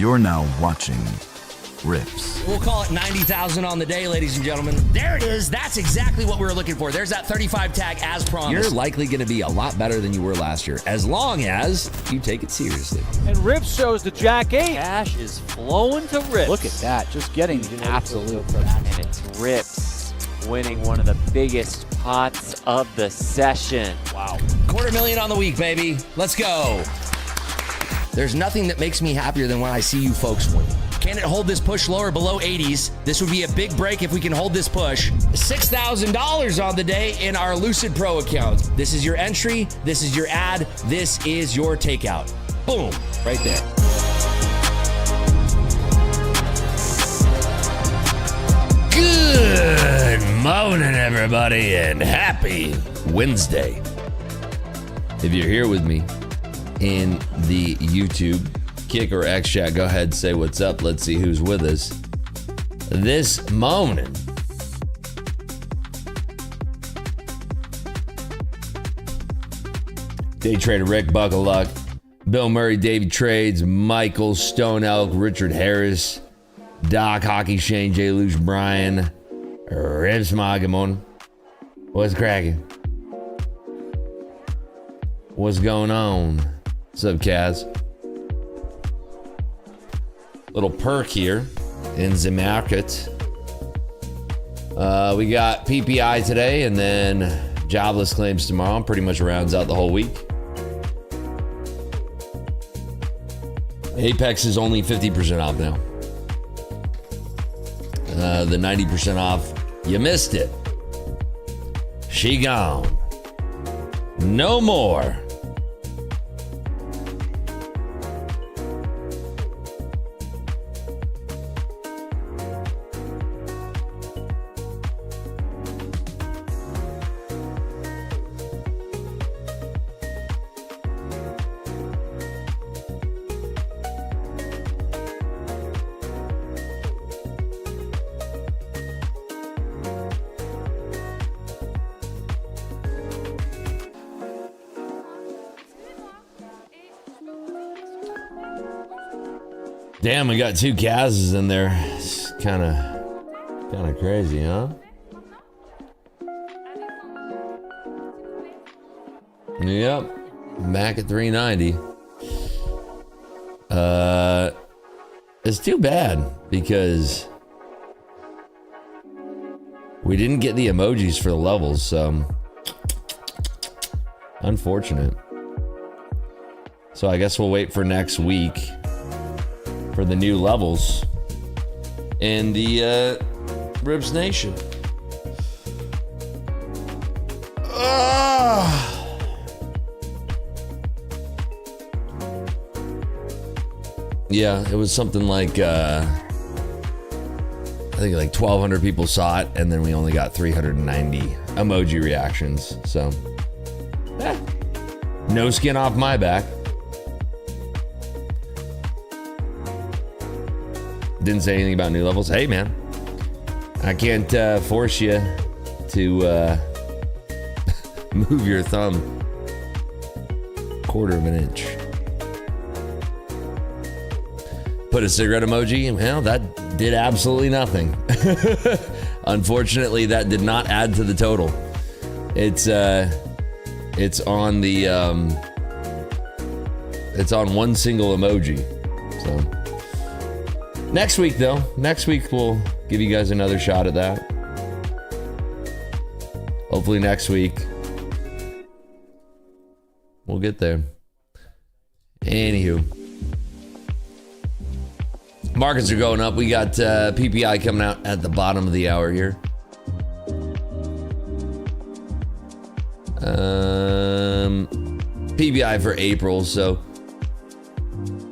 You're now watching Rips. We'll call it 90,000 on the day, ladies and gentlemen. There it is. That's exactly what we were looking for. There's that 35 tag as promised. You're likely going to be a lot better than you were last year, as long as you take it seriously. And Rips shows the Jack 8. Cash is flowing to Rips. Look at that, just getting absolute. And it's Rips winning one of the biggest pots of the session. Wow. $250,000 on the week, baby. Let's go. There's nothing that makes me happier than when I see you folks win. Can it hold this push lower below 80s? This would be a big break if we can hold this push. $6,000 on the day in our Lucid Pro account. This is your entry. This is your ad. This is your takeout. Boom, right there. Good morning, everybody, and happy Wednesday. If you're here with me in the YouTube Kick or X chat, go ahead and say what's up. Let's see who's with us this morning. Day Trader Rick, Buckle Luck, Bill Murray, David Trades, Michael, Stone Elk, Richard Harris, Doc Hockey, Shane, J. Luce, Brian, Rib Smog, good morning. What's cracking? What's going on? What's up, Kaz? Little perk here in the market. We got PPI today and then jobless claims tomorrow. Pretty much rounds out the whole week. Apex is only 50% off now. The 90% off, you missed it. She gone. No more. Damn, we got two Kazs in there. It's kind of crazy, huh? Yep, back at 390. It's too bad because we didn't get the emojis for the levels, so unfortunate. So I guess we'll wait for next week for the new levels in the Ribs Nation. Yeah, it was something like I think like 1,200 people saw it, and then we only got 390 emoji reactions. So, no skin off my back. Didn't say anything about new levels. Hey, man, I can't force you to move your thumb 1/4 of an inch. Put a cigarette emoji. Well, that did absolutely nothing. Unfortunately, that did not add to the total. It's on the it's on one single emoji. So. Next week, though. Next week, we'll give you guys another shot at that. Hopefully next week, we'll get there. Anywho. Markets are going up. We got PPI coming out at the bottom of the hour here. PPI for April, so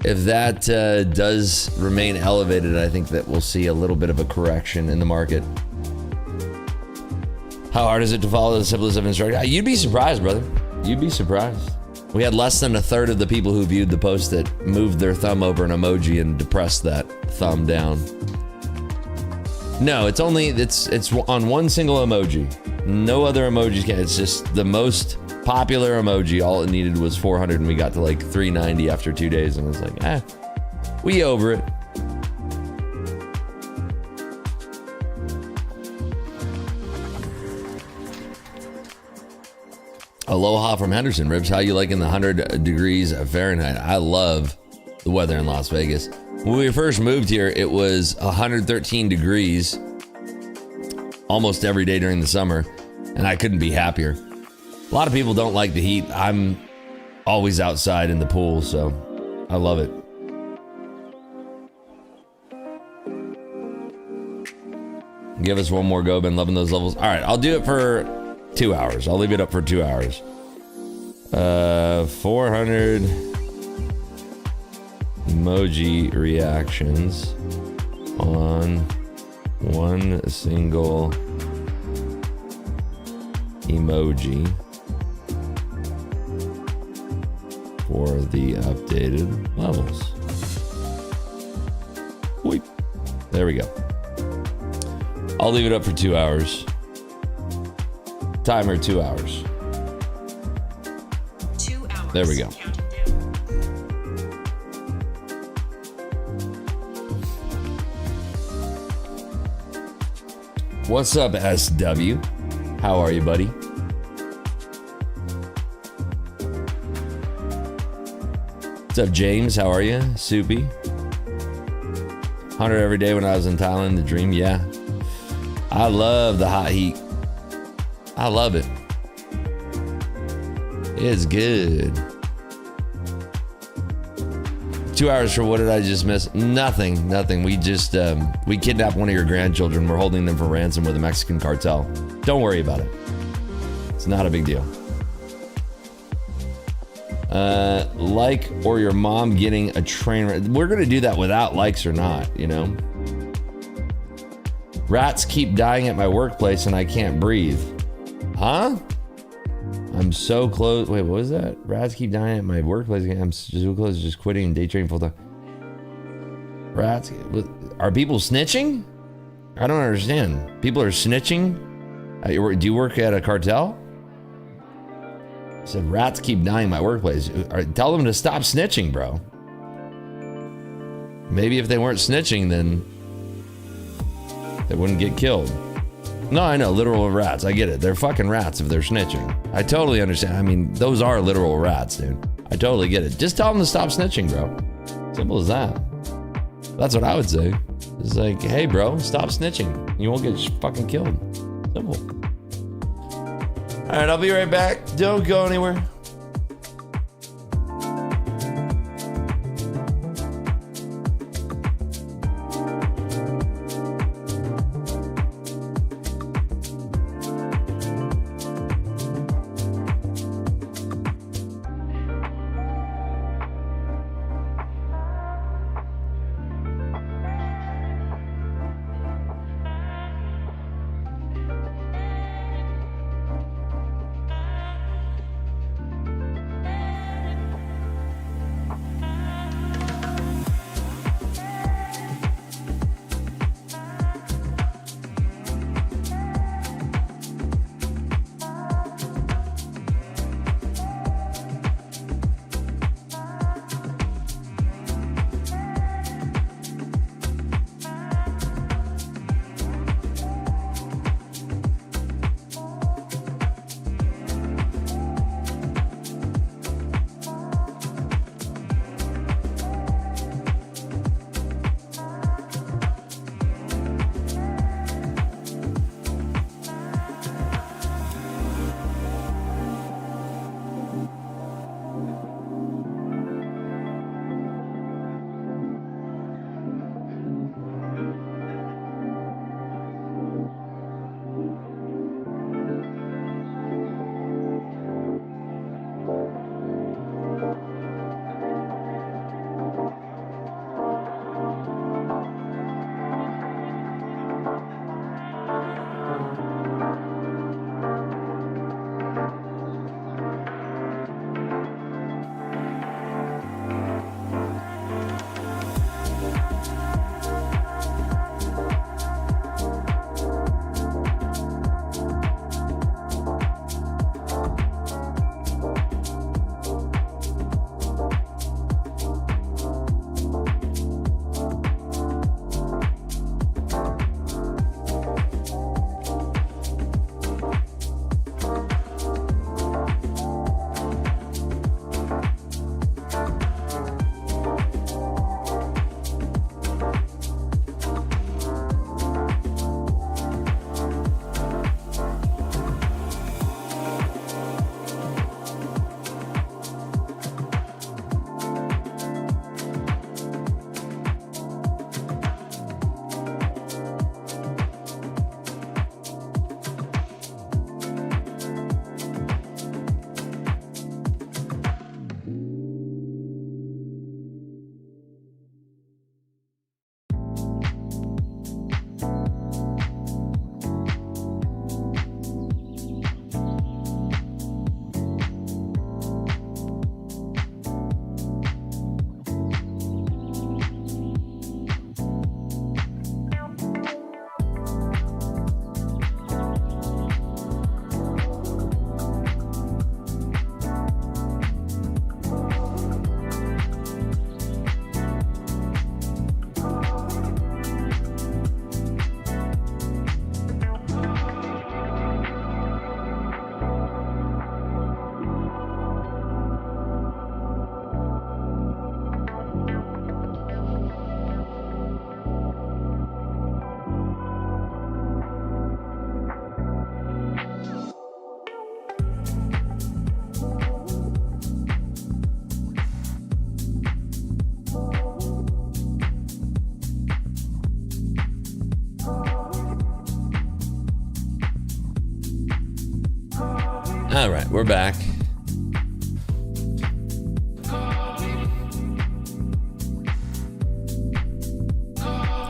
if that does remain elevated, I think that we'll see a little bit of a correction in the market. How hard is it to follow the simplest of instructions? You'd be surprised, brother. You'd be surprised. We had less than 1/3 of the people who viewed the post that moved their thumb over an emoji and depressed that thumb down. No, it's on one single emoji. No other emojis can. It's just the most popular emoji. All it needed was 400, and we got to like 390 after 2 days, and I was like, We over it. Aloha from Henderson. Ribs, how you liking the 100 degrees Fahrenheit? I love the weather in Las Vegas. When we first moved here, it was 113 degrees almost every day during the summer, and I couldn't be happier. A lot of people don't like the heat. I'm always outside in the pool, so I love it. Give us one more go. Been loving those levels. All right, I'll do it for 2 hours. I'll leave it up for 2 hours. 400 emoji reactions on one single emoji for the updated levels. Wait. There we go. I'll leave it up for 2 hours. Timer 2 hours. 2 hours. There we go. What's up, SW? How are you, buddy? What's up, James? How are you? Soupy. 100 every day when I was in Thailand. The dream, yeah. I love the hot heat. I love it. It's good. 2 hours for what did I just miss? Nothing. We just, we kidnapped one of your grandchildren. We're holding them for ransom with a Mexican cartel. Don't worry about it. It's not a big deal. Like or your mom getting a train. We're going to do that without likes or not, you know? Rats keep dying at my workplace and I can't breathe. Huh? I'm so close. Wait, what was that? Rats keep dying at my workplace. I'm so close to just quitting and day trading full time. Rats? Are people snitching? I don't understand. People are snitching? Do you work at a cartel? I said rats keep dying at my workplace. Tell them to stop snitching, bro. Maybe if they weren't snitching, then they wouldn't get killed. No, I know, literal rats. I get it. They're fucking rats if they're snitching. I totally understand. I mean, those are literal rats, dude. I totally get it. Just tell them to stop snitching, bro. Simple as that. That's what I would say. It's like, hey, bro, stop snitching. You won't get fucking killed. Simple. All right, I'll be right back. Don't go anywhere. All right, we're back.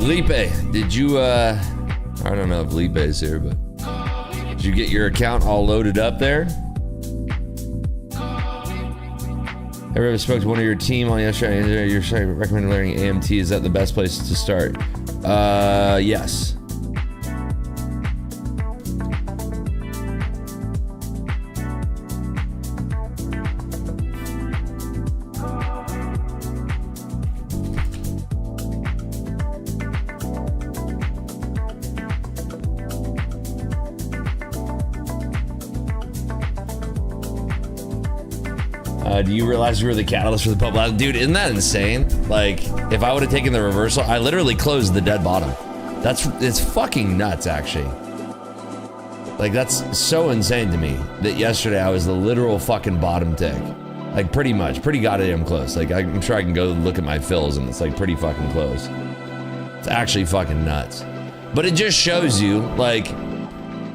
Lipe, did you, I don't know if Lipe is here, but did you get your account all loaded up there? I ever spoke to one of your team on yesterday. Your site recommended learning AMT. Is that the best place to start? Yes. Do you realize you were the catalyst for the pump? Dude, isn't that insane? Like, if I would have taken the reversal, I literally closed the dead bottom. It's fucking nuts, actually. Like, that's so insane to me that yesterday I was the literal fucking bottom tick. Like, pretty goddamn close. Like, I'm sure I can go look at my fills and it's like pretty fucking close. It's actually fucking nuts. But it just shows you, like,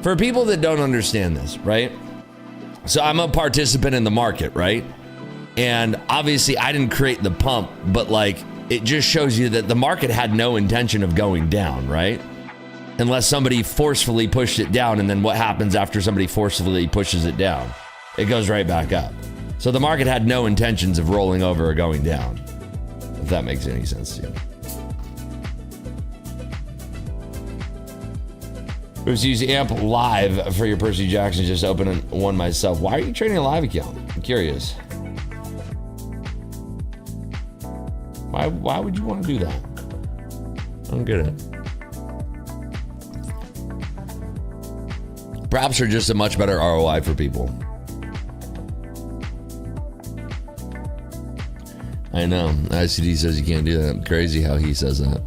for people that don't understand this, right? So I'm a participant in the market, right? And obviously I didn't create the pump, but like, it just shows you that the market had no intention of going down, right? Unless somebody forcefully pushed it down, and then what happens after somebody forcefully pushes it down? It goes right back up. So the market had no intentions of rolling over or going down, if that makes any sense to you. I was using AMP Live for your Percy Jackson, just opening one myself. Why are you trading a live account? I'm curious. Why would you want to do that? I don't get it. Props are just a much better ROI for people. I know. ICD says you can't do that. Crazy how he says that.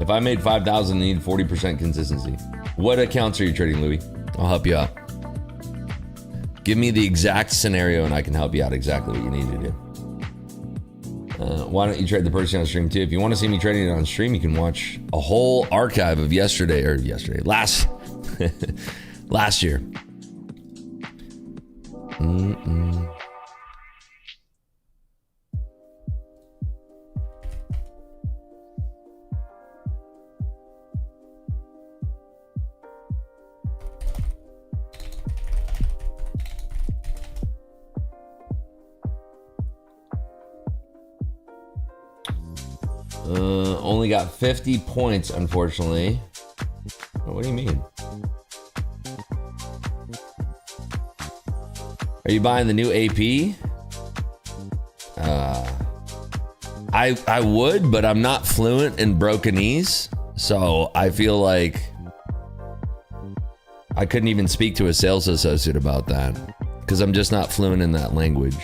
If I made 5,000 and need 40% consistency, what accounts are you trading, Louis? I'll help you out. Give me the exact scenario and I can help you out exactly what you need to do. Why don't you trade the person on stream too? If you want to see me trading it on stream, you can watch a whole archive of last year. Only got 50 points, unfortunately. What do you mean? Are you buying the new AP? I would, but I'm not fluent in brokenese, so I feel like I couldn't even speak to a sales associate about that because I'm just not fluent in that language.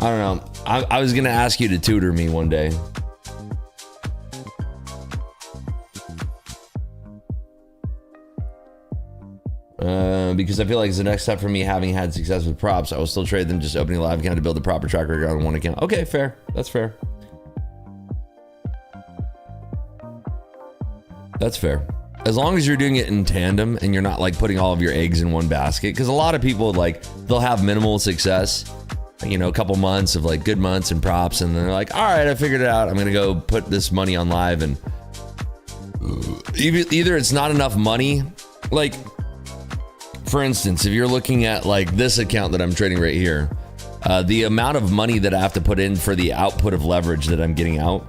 I don't know. I was gonna ask you to tutor me one day. Because I feel like it's the next step for me, having had success with props. I will still trade them, just opening a live account to build a proper track record on one account. Okay, fair. That's fair. That's fair. As long as you're doing it in tandem and you're not like putting all of your eggs in one basket. Because a lot of people, like, they'll have minimal success, you know, a couple months of like good months and props, and then they're like, all right, I figured it out. I'm gonna go put this money on live, and either it's not enough money. Like, for instance, if you're looking at like this account that I'm trading right here, the amount of money that I have to put in for the output of leverage that I'm getting out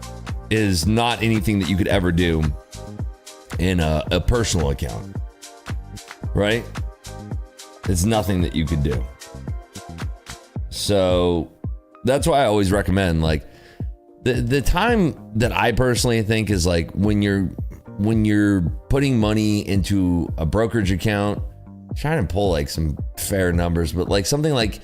is not anything that you could ever do in a personal account, right? It's nothing that you could do. So that's why I always recommend, like, the time that I personally think is like when you're putting money into a brokerage account, trying to pull like some fair numbers, but like something like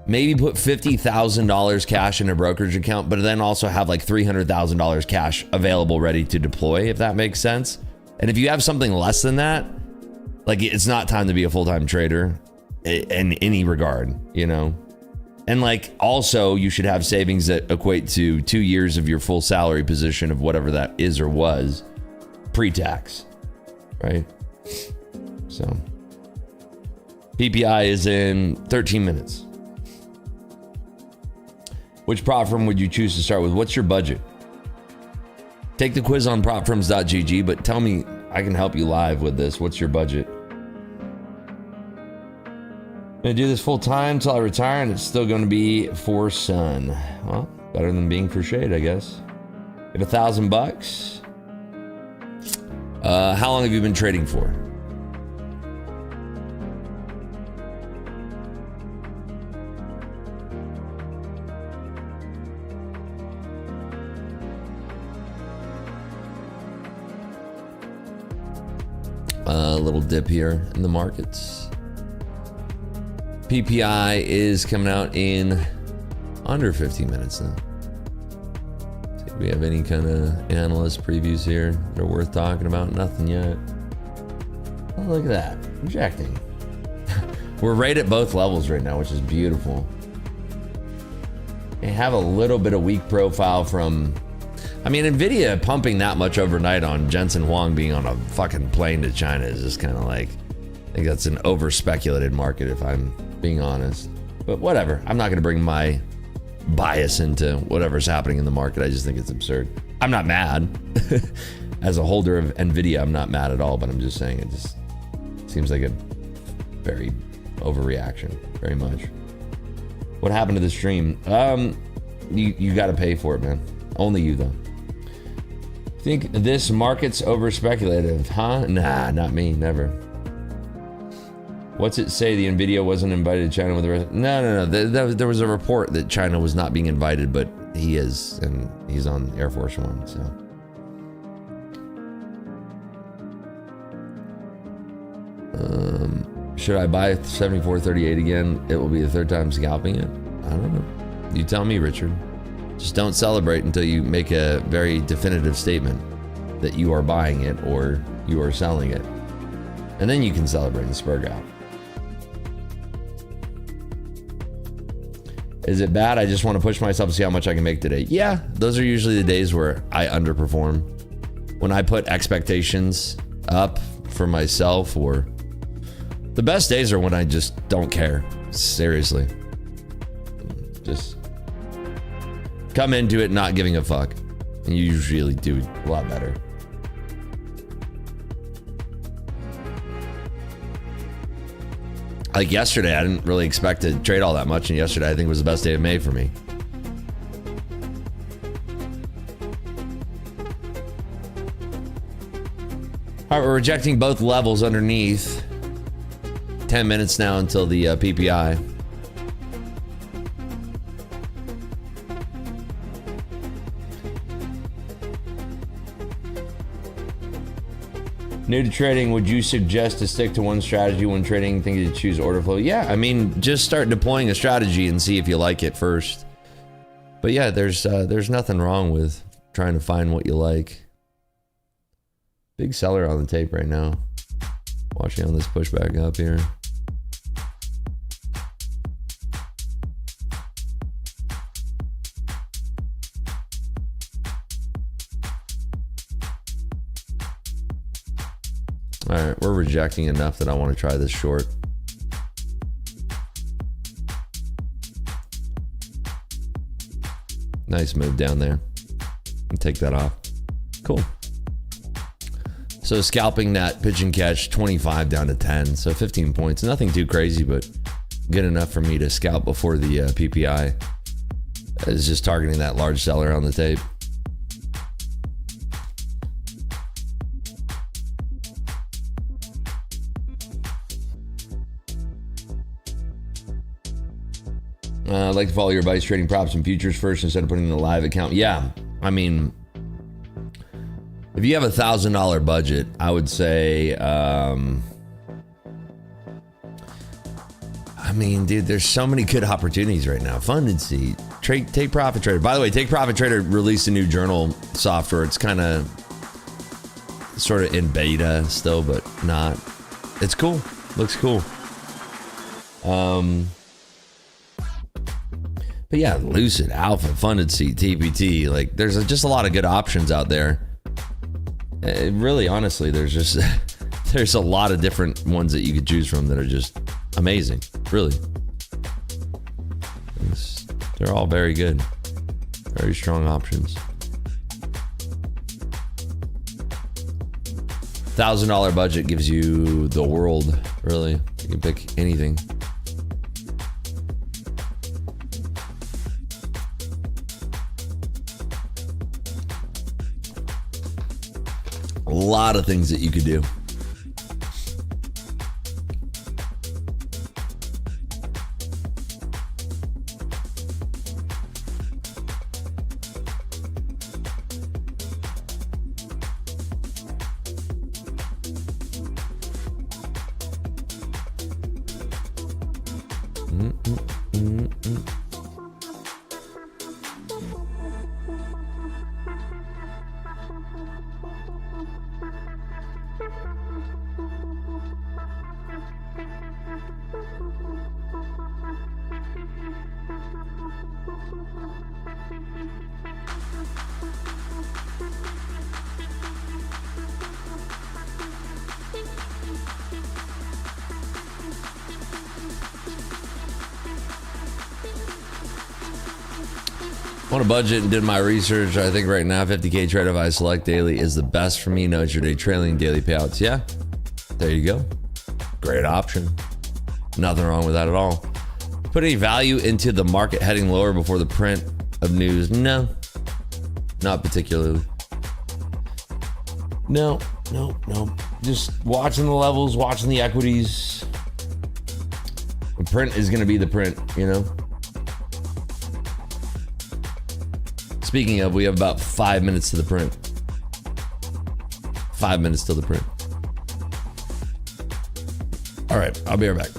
maybe put $50,000 cash in a brokerage account, but then also have like $300,000 cash available ready to deploy, if that makes sense. And if you have something less than that, like, it's not time to be a full-time trader in any regard, you know? And like, also, you should have savings that equate to 2 years of your full salary position of whatever that is or was pre-tax, right? So PPI is in 13 minutes. Which prop firm would you choose to start with? What's your budget? Take the quiz on propfirms.gg, but tell me, I can help you live with this. What's your budget? I'm gonna do this full time till I retire, and it's still gonna be for sun. Well, better than being for shade, I guess. At $1,000. How long have you been trading for? A little dip here in the markets. PPI is coming out in under 15 minutes now. See if we have any kind of analyst previews here that are worth talking about. Nothing yet. Oh, look at that. Rejecting. We're right at both levels right now, which is beautiful. They have a little bit of weak profile from... I mean, NVIDIA pumping that much overnight on Jensen Huang being on a fucking plane to China is just kind of like... I think that's an over-speculated market, if I'm being honest. But whatever. I'm not going to bring my bias into whatever's happening in the market. I just think it's absurd. I'm not mad. As a holder of NVIDIA, I'm not mad at all, but I'm just saying it just seems like a very overreaction. Very much. What happened to the stream? You got to pay for it, man. Only you, though. Think this market's over-speculative, huh? Nah, not me. Never. What's it say? The NVIDIA wasn't invited to China with the rest? No. There was a report that China was not being invited, but he is, and he's on Air Force One, so. Should I buy 7438 again? It will be the third time scalping it. I don't know. You tell me, Richard. Just don't celebrate until you make a very definitive statement that you are buying it or you are selling it. And then you can celebrate and spurg out. Is it bad? I just want to push myself to see how much I can make today. Yeah, those are usually the days where I underperform. When I put expectations up for myself, or the best days are when I just don't care. Seriously. Just come into it not giving a fuck. And you usually do a lot better. Like yesterday, I didn't really expect to trade all that much, and yesterday I think was the best day of May for me. All right, we're rejecting both levels underneath. 10 minutes now until the PPI. New to trading, would you suggest to stick to one strategy when trading? Think you choose order flow? Yeah, I mean, just start deploying a strategy and see if you like it first. But yeah, there's nothing wrong with trying to find what you like. Big seller on the tape right now. Watching on this pushback up here. All right, we're rejecting enough that I want to try this short. Nice move down there. And take that off. Cool. So scalping that pitch and catch, 25 down to 10. So 15 points. Nothing too crazy, but good enough for me to scalp before the PPI. Is just targeting that large seller on the tape. I'd like to follow your advice, trading props and futures first instead of putting in a live account. Yeah, I mean, if you have $1,000 budget, I would say, I mean, dude, there's so many good opportunities right now. Funded Seat, Take Profit Trader. By the way, Take Profit Trader released a new journal software. It's kind of sort of in beta still, but not. It's cool. Looks cool. But yeah, Lucid, Alpha, Funded Seat, TPT. Like, there's just a lot of good options out there. Really, honestly, there's a lot of different ones that you could choose from that are just amazing. Really. They're all very good. Very strong options. $1,000 budget gives you the world, really. You can pick anything. A lot of things that you could do. On a budget and did my research, I think right now 50K trade if I select daily is the best for me. No intraday trailing, daily payouts. Yeah, there you go. Great option. Nothing wrong with that at all. Put any value into the market heading lower before the print of news? No, not particularly. No. Just watching the levels, watching the equities. The print is going to be the print, you know? Speaking of, we have about 5 minutes to the print. 5 minutes till the print. All right, I'll be right back.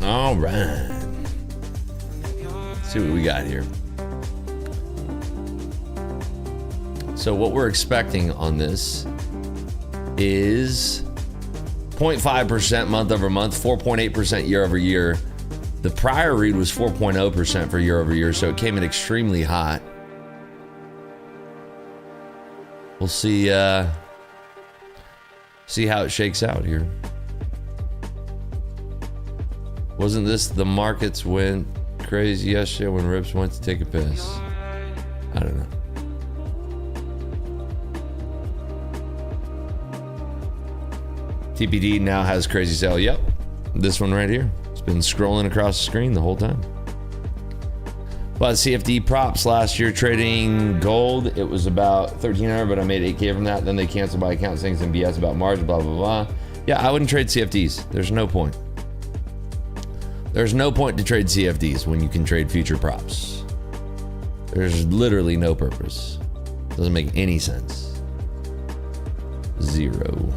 All right. Let's see what we got here. So what we're expecting on this is 0.5% month over month, 4.8% year over year. The prior read was 4.0% for year over year, so it came in extremely hot. We'll see how it shakes out here. Wasn't this the markets went crazy yesterday when Rips went to take a piss? I don't know. TPD now has crazy sale. Yep. This one right here. It's been scrolling across the screen the whole time. But CFD props last year trading gold. It was about 1,300, but I made 8K from that. Then they canceled my account saying some BS about margin, blah, blah, blah. Yeah, I wouldn't trade CFDs. There's no point. There's no point to trade CFDs when you can trade future props. There's literally no purpose. Doesn't make any sense. Zero.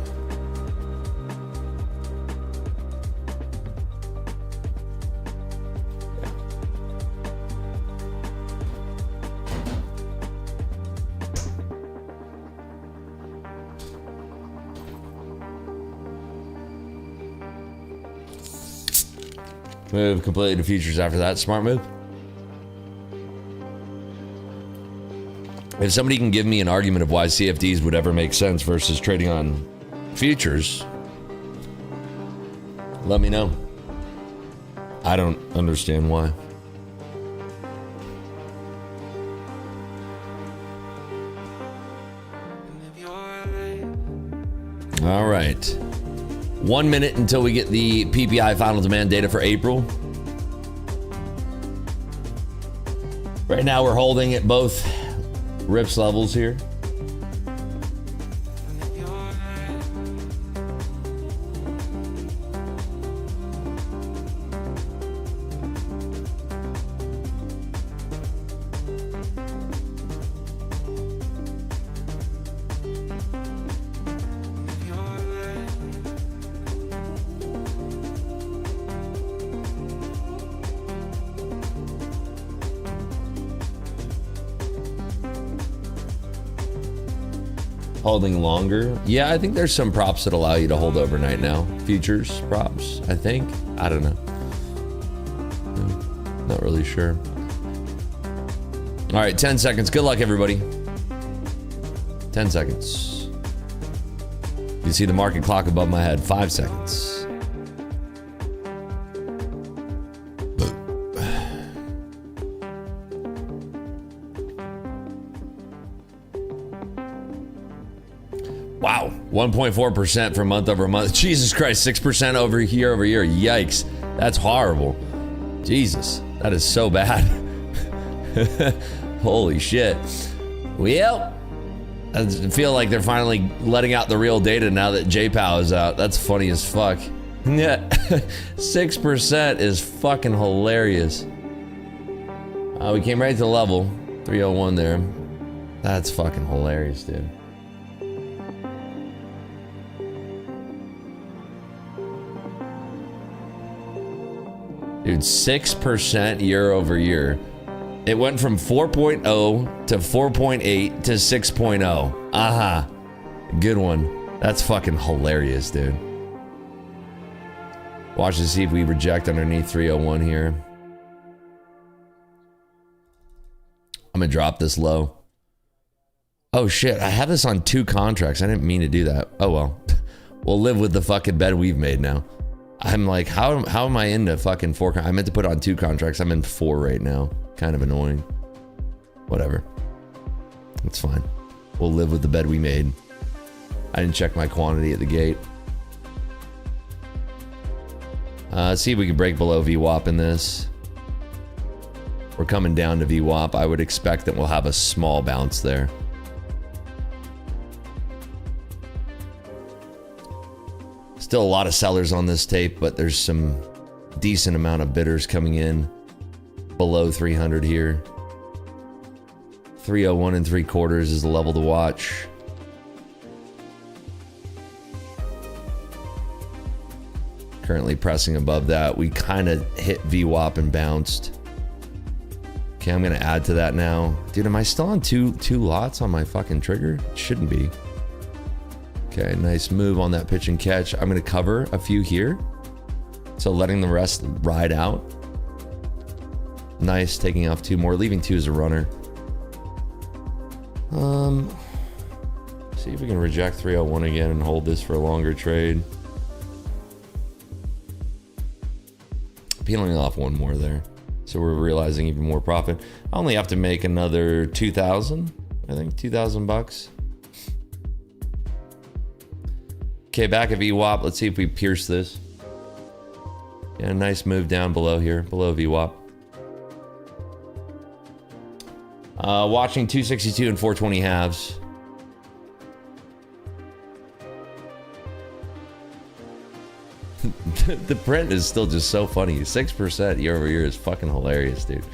Move completely to futures after that. Smart move. If somebody can give me an argument of why CFDs would ever make sense versus trading on futures, let me know. I don't understand why. All right. 1 minute until we get the PPI final demand data for April. Right now we're holding at both rips levels here. Holding longer. Yeah, I think there's some props that allow you to hold overnight now. Futures props, I think. I don't know. Not really sure. All right, 10 seconds. Good luck, everybody. 10 seconds. You can see the market clock above my head. 5 seconds. Wow, 1.4% for month over month. Jesus Christ, 6% over year. Yikes, that's horrible. Jesus, that is so bad. Holy shit. Well, I feel like they're finally letting out the real data now that JPOW is out. That's funny as fuck. Yeah, 6% is fucking hilarious. We came right to the level, 301 there. That's fucking hilarious, dude. Dude, 6% year over year. It went from 4.0 to 4.8 to 6.0. Aha. Good one. That's fucking hilarious, dude. Watch to see if we reject underneath 301 here. I'm gonna drop this low. Oh shit, I have this on 2 contracts. I didn't mean to do that. Oh well. We'll live with the fucking bed we've made now. I'm like, how am I into fucking 4? I meant to put on 2 contracts. I'm in 4 right now. Kind of annoying. Whatever. It's fine. We'll live with the bed we made. I didn't check my quantity at the gate. See if we can break below VWAP in this. We're coming down to VWAP. I would expect that we'll have a small bounce there. Still a lot of sellers on this tape, but there's some decent amount of bidders coming in below 300 here. 301 3/4 is the level to watch. Currently pressing above that. We kind of hit VWAP and bounced. Okay, I'm gonna add to that now. Dude, am I still on two lots on my fucking trigger? Shouldn't be. Okay, nice move on that pitch and catch. I'm gonna cover a few here. So letting the rest ride out. Nice, taking off 2 more, leaving 2 as a runner. See if we can reject 301 again and hold this for a longer trade. peeling off one more there. So we're realizing even more profit. I only have to make another 2,000. I think 2,000 bucks. Okay, back at VWAP. Let's see if we pierce this. Yeah, nice move down below here, below VWAP. Watching 262 and 420 halves. The print is still just so funny. 6% year over year is fucking hilarious, dude.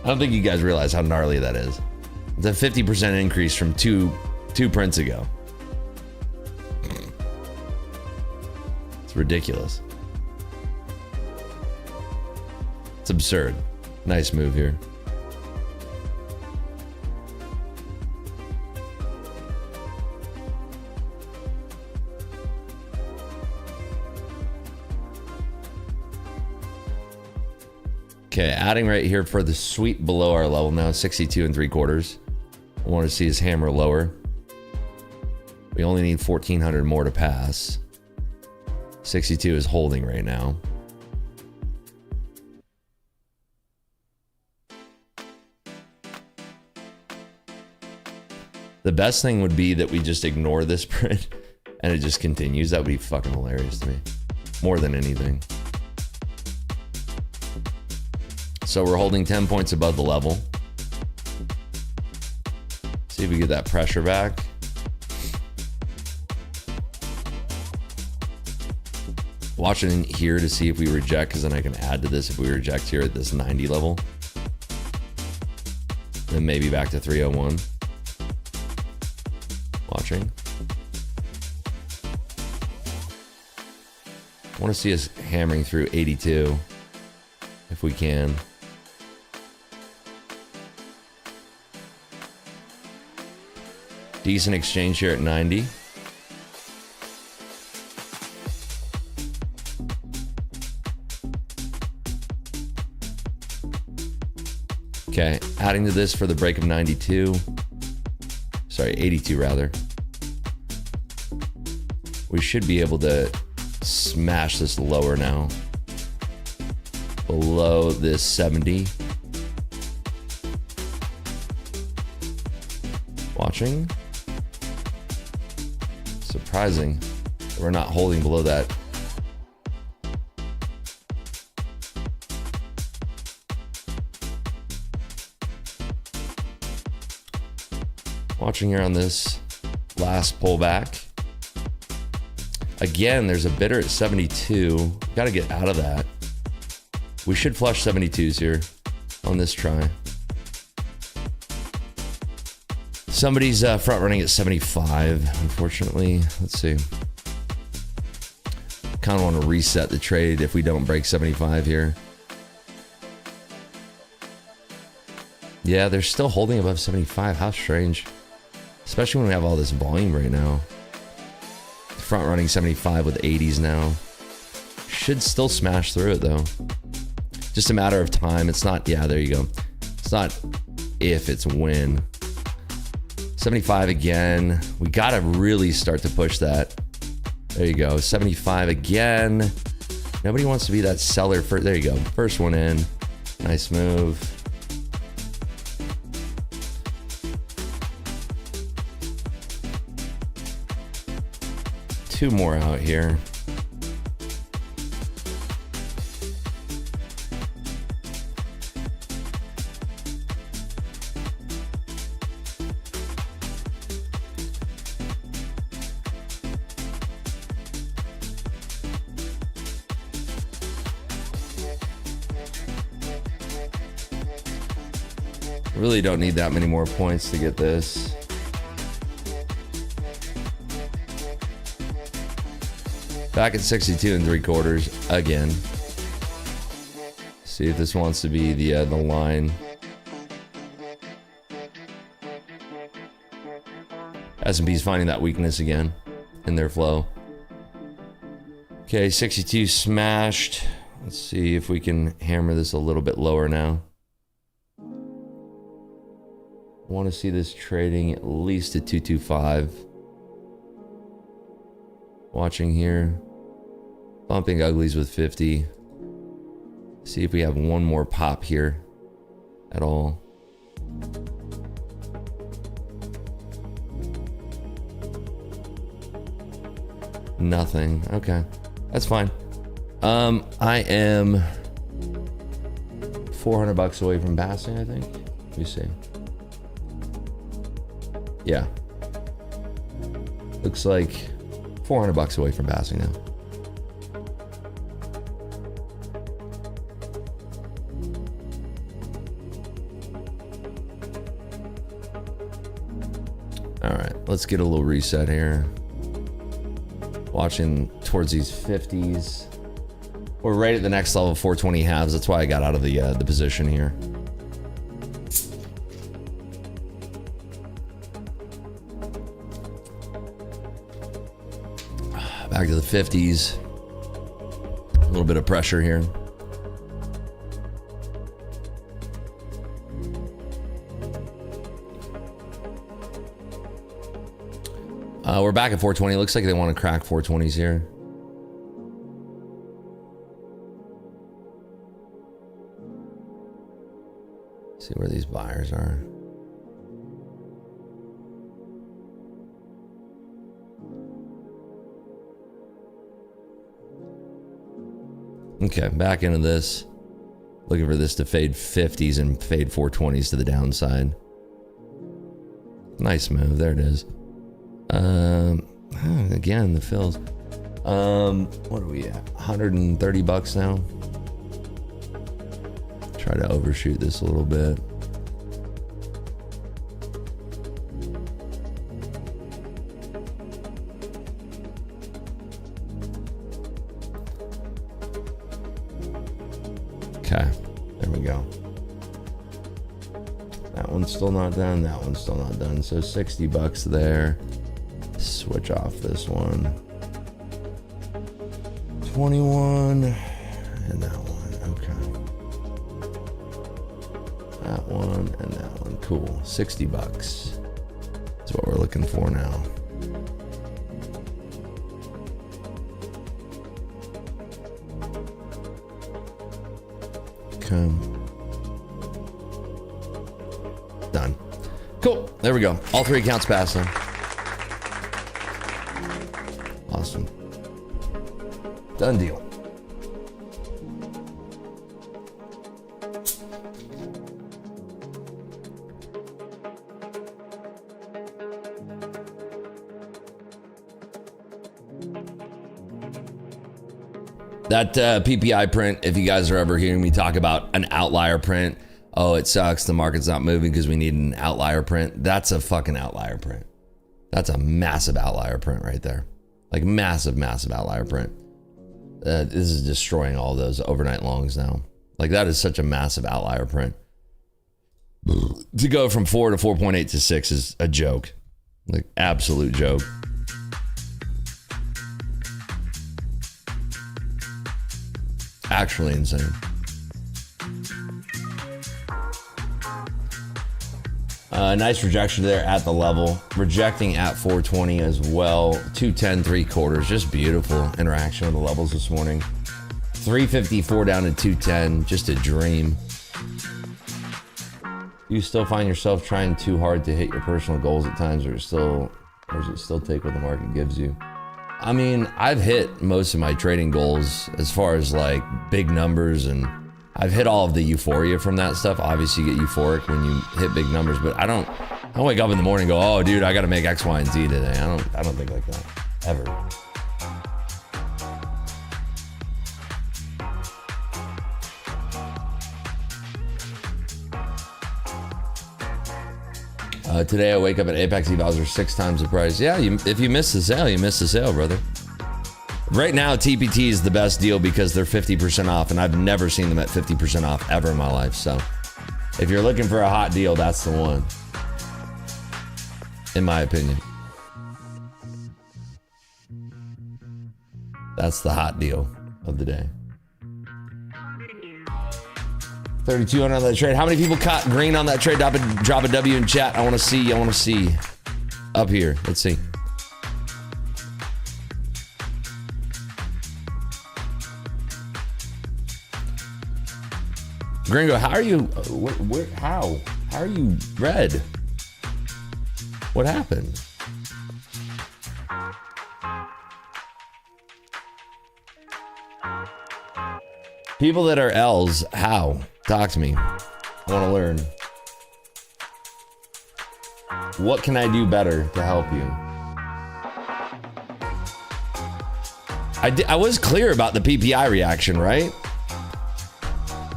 I don't think you guys realize how gnarly that is. It's a 50% increase from two prints ago. It's ridiculous. It's absurd. Nice move here. Okay, adding right here for the sweep below our level now, 62 and 3/4. I want to see his hammer lower. We only need 1,400 more to pass. 62 is holding right now. The best thing would be that we just ignore this print and it just continues. That would be fucking hilarious to me. More than anything. So we're holding 10 points above the level. See if we get that pressure back. Watching here to see if we reject, because then I can add to this if we reject here at this 90 level. Then maybe back to 301. Watching. I want to see us hammering through 82 if we can. Decent exchange here at 90. Okay, adding to this for the break of 92. Sorry, 82 rather. We should be able to smash this lower now. Below this 70. Watching. Surprising. We're not holding below that. Watching here on this last pullback. Again, there's a bidder at 72. Got to get out of that. We should flush 72s here on this try. Somebody's front running at 75, unfortunately. Let's see. Kind of want to reset the trade if we don't break 75 here. Yeah, they're still holding above 75. How strange. Especially when we have all this volume right now. Front running 75 with 80s now. Should still smash through it though. Just a matter of time. It's not, yeah, there you go. It's not if, it's when. 75 again. We gotta really start to push that. There you go. 75 again. Nobody wants to be that seller for, there you go. First one in. Nice move. Two more out here. Really don't need that many more points to get this. Back at 62 and 3/4 again. See if this wants to be the line. S&P's finding that weakness again in their flow. Okay, 62 smashed. Let's see if we can hammer this a little bit lower now. I want to see this trading at least at 225. Watching here. Bumping uglies with 50. See if we have one more pop here at all. Nothing. Okay, that's fine. I am $400 away from passing, I think. Let me see. Yeah. Looks like $400 away from passing now. All right, let's get a little reset here. Watching towards these 50s. We're right at the next level of 420 halves. That's why I got out of the position here. Back to the 50s. A little bit of pressure here. We're back at 420. Looks like they want to crack 420s here. See where these buyers are. Okay, back into this. Looking for this to fade 50s and fade 420s to the downside. Nice move. There it is. Again, the fills. What are we at? $130 now. Try to overshoot this a little bit. Okay, there we go. That one's still not done. That one's still not done. So $60 there. Switch off this one. 21 and that one. Okay. That one and that one. Cool. $60. That's what we're looking for now. Okay. Done. Cool. There we go. All three accounts passing. Awesome. Done deal. That PPI print, if you guys are ever hearing me talk about an outlier print, oh, it sucks, the market's not moving because we need an outlier print. That's a fucking outlier print. That's a massive outlier print right there. Like massive, massive outlier print. This is destroying all those overnight longs now. Like that is such a massive outlier print. To go from 4 to 4.8 to 6 is a joke. Like absolute joke. Actually insane. Nice rejection there at the level. Rejecting at 420 as well. 210 3/4. Just beautiful interaction with the levels this morning. 354 down to 210. Just a dream. You still find yourself trying too hard to hit your personal goals at times, or does it still take what the market gives you? I mean, I've hit most of my trading goals as far as like big numbers, and I've hit all of the euphoria from that stuff. Obviously you get euphoric when you hit big numbers, but I don't wake up in the morning and go, oh dude, I gotta make X, Y, and Z today. I don't think like that, ever. Today I wake up at Apex evals are 6 times the price. Yeah, if you miss the sale, you miss the sale, brother. Right now, TPT is the best deal because they're 50% off, and I've never seen them at 50% off ever in my life. So if you're looking for a hot deal, that's the one, in my opinion. That's the hot deal of the day. 3,200 on that trade. How many people caught green on that trade? Drop a W in chat. I want to see. Up here. Let's see. Gringo, how are you? How are you red? What happened? People that are L's, how? Talk to me. I want to learn. What can I do better to help you? I was clear about the PPI reaction, right?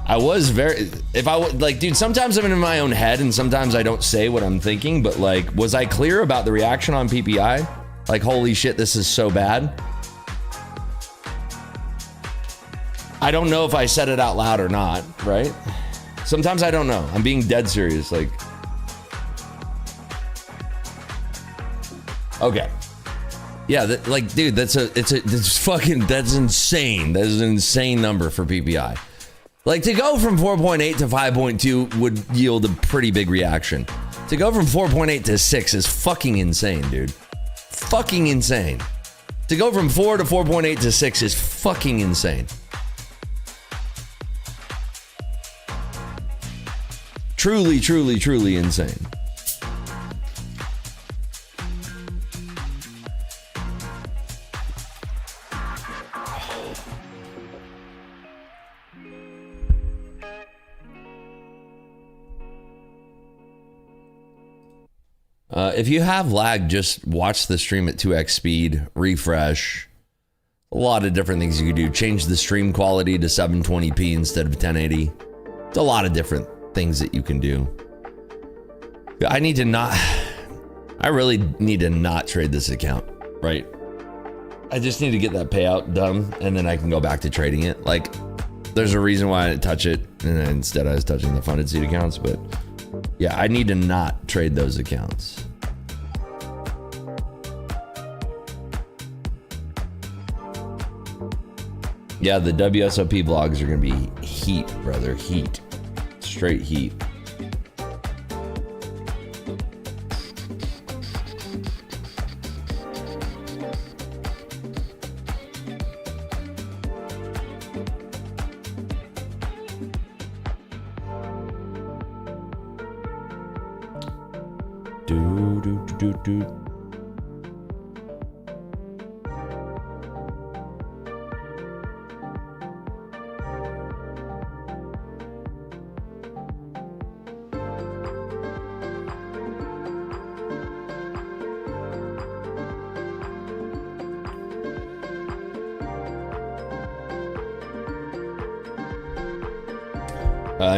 I was very, if I would, like, dude, sometimes I'm in my own head and sometimes I don't say what I'm thinking, but like, was I clear about the reaction on PPI? Like, holy shit, this is so bad. I don't know if I said it out loud or not, right? Sometimes I don't know. I'm being dead serious. Like, okay. Yeah, like, dude, that's insane. That is an insane number for PPI. Like, to go from 4.8 to 5.2 would yield a pretty big reaction. To go from 4.8 to 6 is fucking insane, dude. Fucking insane. To go from 4 to 4.8 to 6 is fucking insane. Truly, truly, truly insane. If you have lag, just watch the stream at 2x speed, refresh. A lot of different things you can do. Change the stream quality to 720p instead of 1080. It's a lot of different things that you can do. I really need to not trade this account, right? I just need to get that payout done and then I can go back to trading it. Like, there's a reason why I didn't touch it and then instead I was touching the funded seed accounts, but yeah, I need to not trade those accounts. Yeah, the WSOP vlogs are gonna be heat, brother, heat. Straight heat. Do.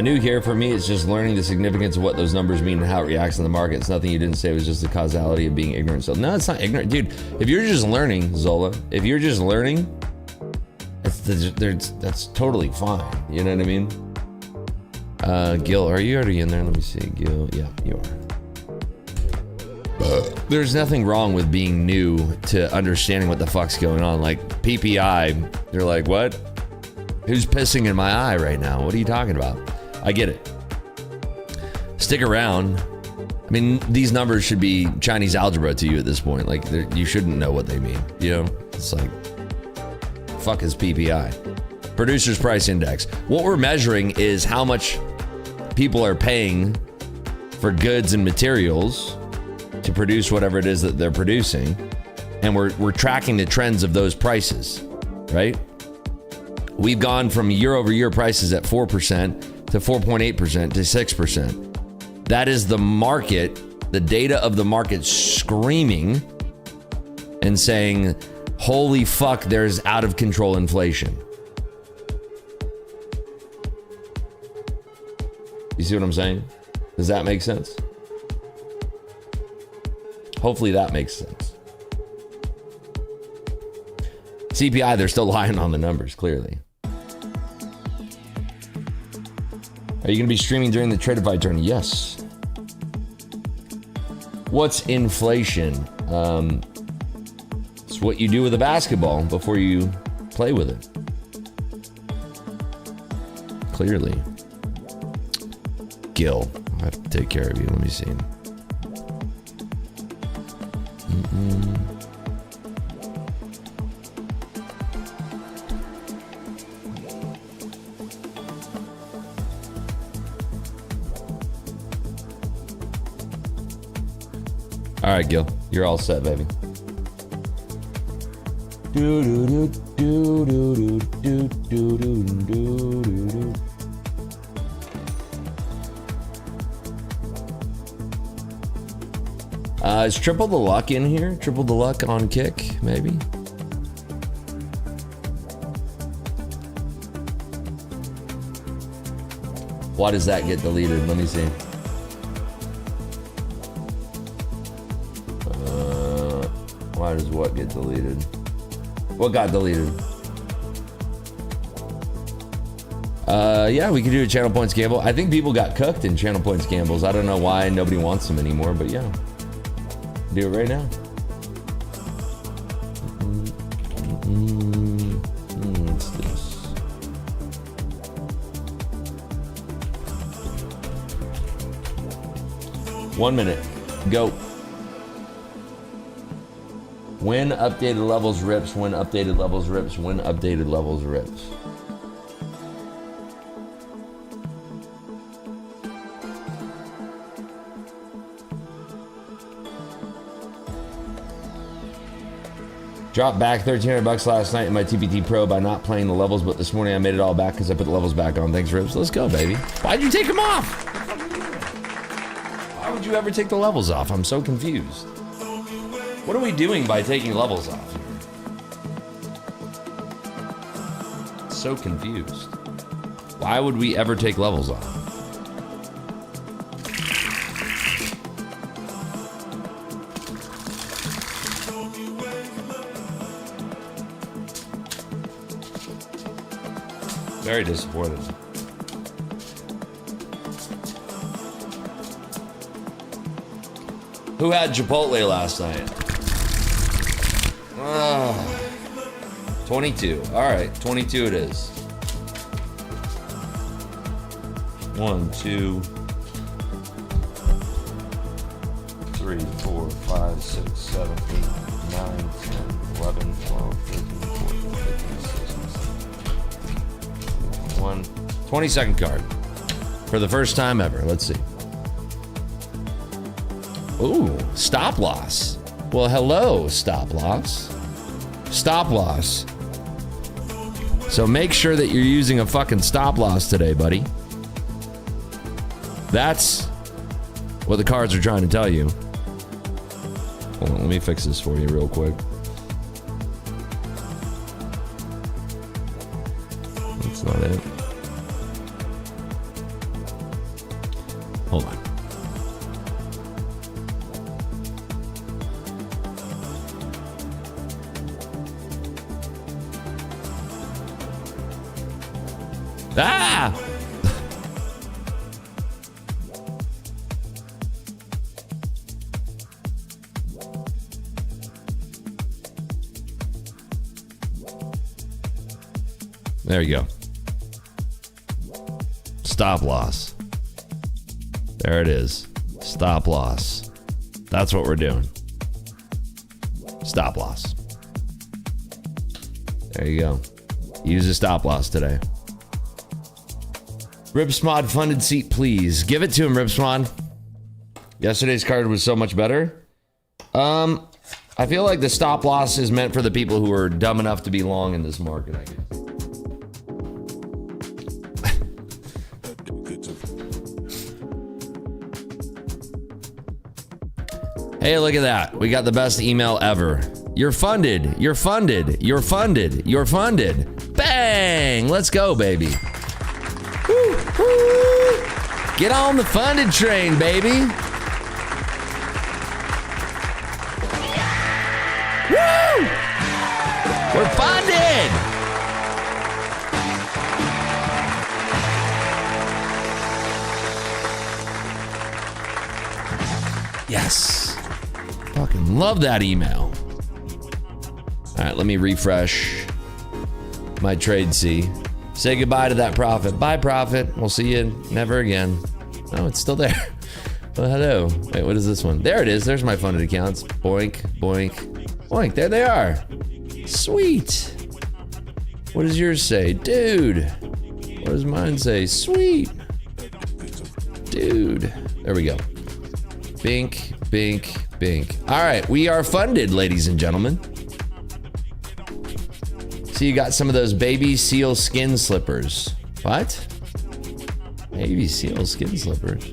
New here for me, it's just learning the significance of what those numbers mean and how it reacts in the market. It's nothing you didn't say, it was just the causality of being ignorant. So no, it's not ignorant, dude. If you're just learning, Zola, if you're just learning, that's totally fine. You know what I mean? Gil, are you already in there? Let me see, Gil. Yeah, you are. There's nothing wrong with being new to understanding what the fuck's going on. Like PPI, they're like, what? Who's pissing in my eye right now? What are you talking about? I get it. Stick around. I mean, these numbers should be Chinese algebra to you at this point. Like, you shouldn't know what they mean. You know, it's like, fuck is PPI? Producer's Price Index. What we're measuring is how much people are paying for goods and materials to produce whatever it is that they're producing, and we're tracking the trends of those prices, right? We've gone from year-over-year prices at 4% to 4.8% to 6%. That is the market, the data of the market screaming and saying, holy fuck, there's out of control inflation. You see what I'm saying? Does that make sense? Hopefully that makes sense. CPI, they're still lying on the numbers, clearly. Are you going to be streaming during the Tradify tourney? Yes. What's inflation? It's what you do with a basketball before you play with it. Clearly. Gil, I have to take care of you. Let me see. right, Gil. You're all set, baby. Is triple the luck in here? Triple the luck on kick, maybe? Why does that get deleted? Let me see. Why does what get deleted? What got deleted? Yeah, we could do a channel points gamble. I think people got cooked in channel points gambles. I don't know why nobody wants them anymore, but yeah. Do it right now. What's this? One minute. Go. When updated levels rips, when updated levels rips, when updated levels rips. Dropped back $1,300 last night in my TPT Pro by not playing the levels, but this morning I made it all back because I put the levels back on. Thanks, Rips. Let's go, baby. Why'd you take them off? Why would you ever take the levels off? I'm so confused. What are we doing by taking levels off here? So confused. Why would we ever take levels off? Very disappointed. Who had Chipotle last night? 22. All right, 22 it is. 1, 2, 3, 4, 5, 6, 7, 8, 9, 10, 11, 12, 13, 14, 15, 16, 17, 22nd card. For the first time ever. Let's see. Ooh, stop loss. Well, hello, stop loss. Stop loss. So make sure that you're using a fucking stop loss today, buddy. That's what the cards are trying to tell you. Hold on, let me fix this for you real quick. That's not it. Hold on. Ah! There you go. Stop loss. There it is. Stop loss. That's what we're doing. Stop loss. There you go. Use a stop loss today. Ripsmod funded seat, please. Give it to him, Ripsmod. Yesterday's card was so much better. I feel like the stop loss is meant for the people who are dumb enough to be long in this market, I guess. Hey, look at that. We got the best email ever. You're funded. You're funded. You're funded. You're funded. Bang! Let's go, baby. Woo, woo. Get on the funded train, baby. Woo! We're funded. Yes. Fucking love that email. All right, let me refresh my trade C. Say goodbye to that profit. Bye, profit. We'll see you never again. Oh, it's still there. Well, hello. Wait, what is this one? There it is. There's my funded accounts. Boink, boink, boink. There they are. Sweet. What does yours say? Dude. What does mine say? Sweet. Dude. There we go. Bink, Bink, bink. All right, we are funded, ladies and gentlemen. So you got some of those baby seal skin slippers. What? Baby seal skin slippers.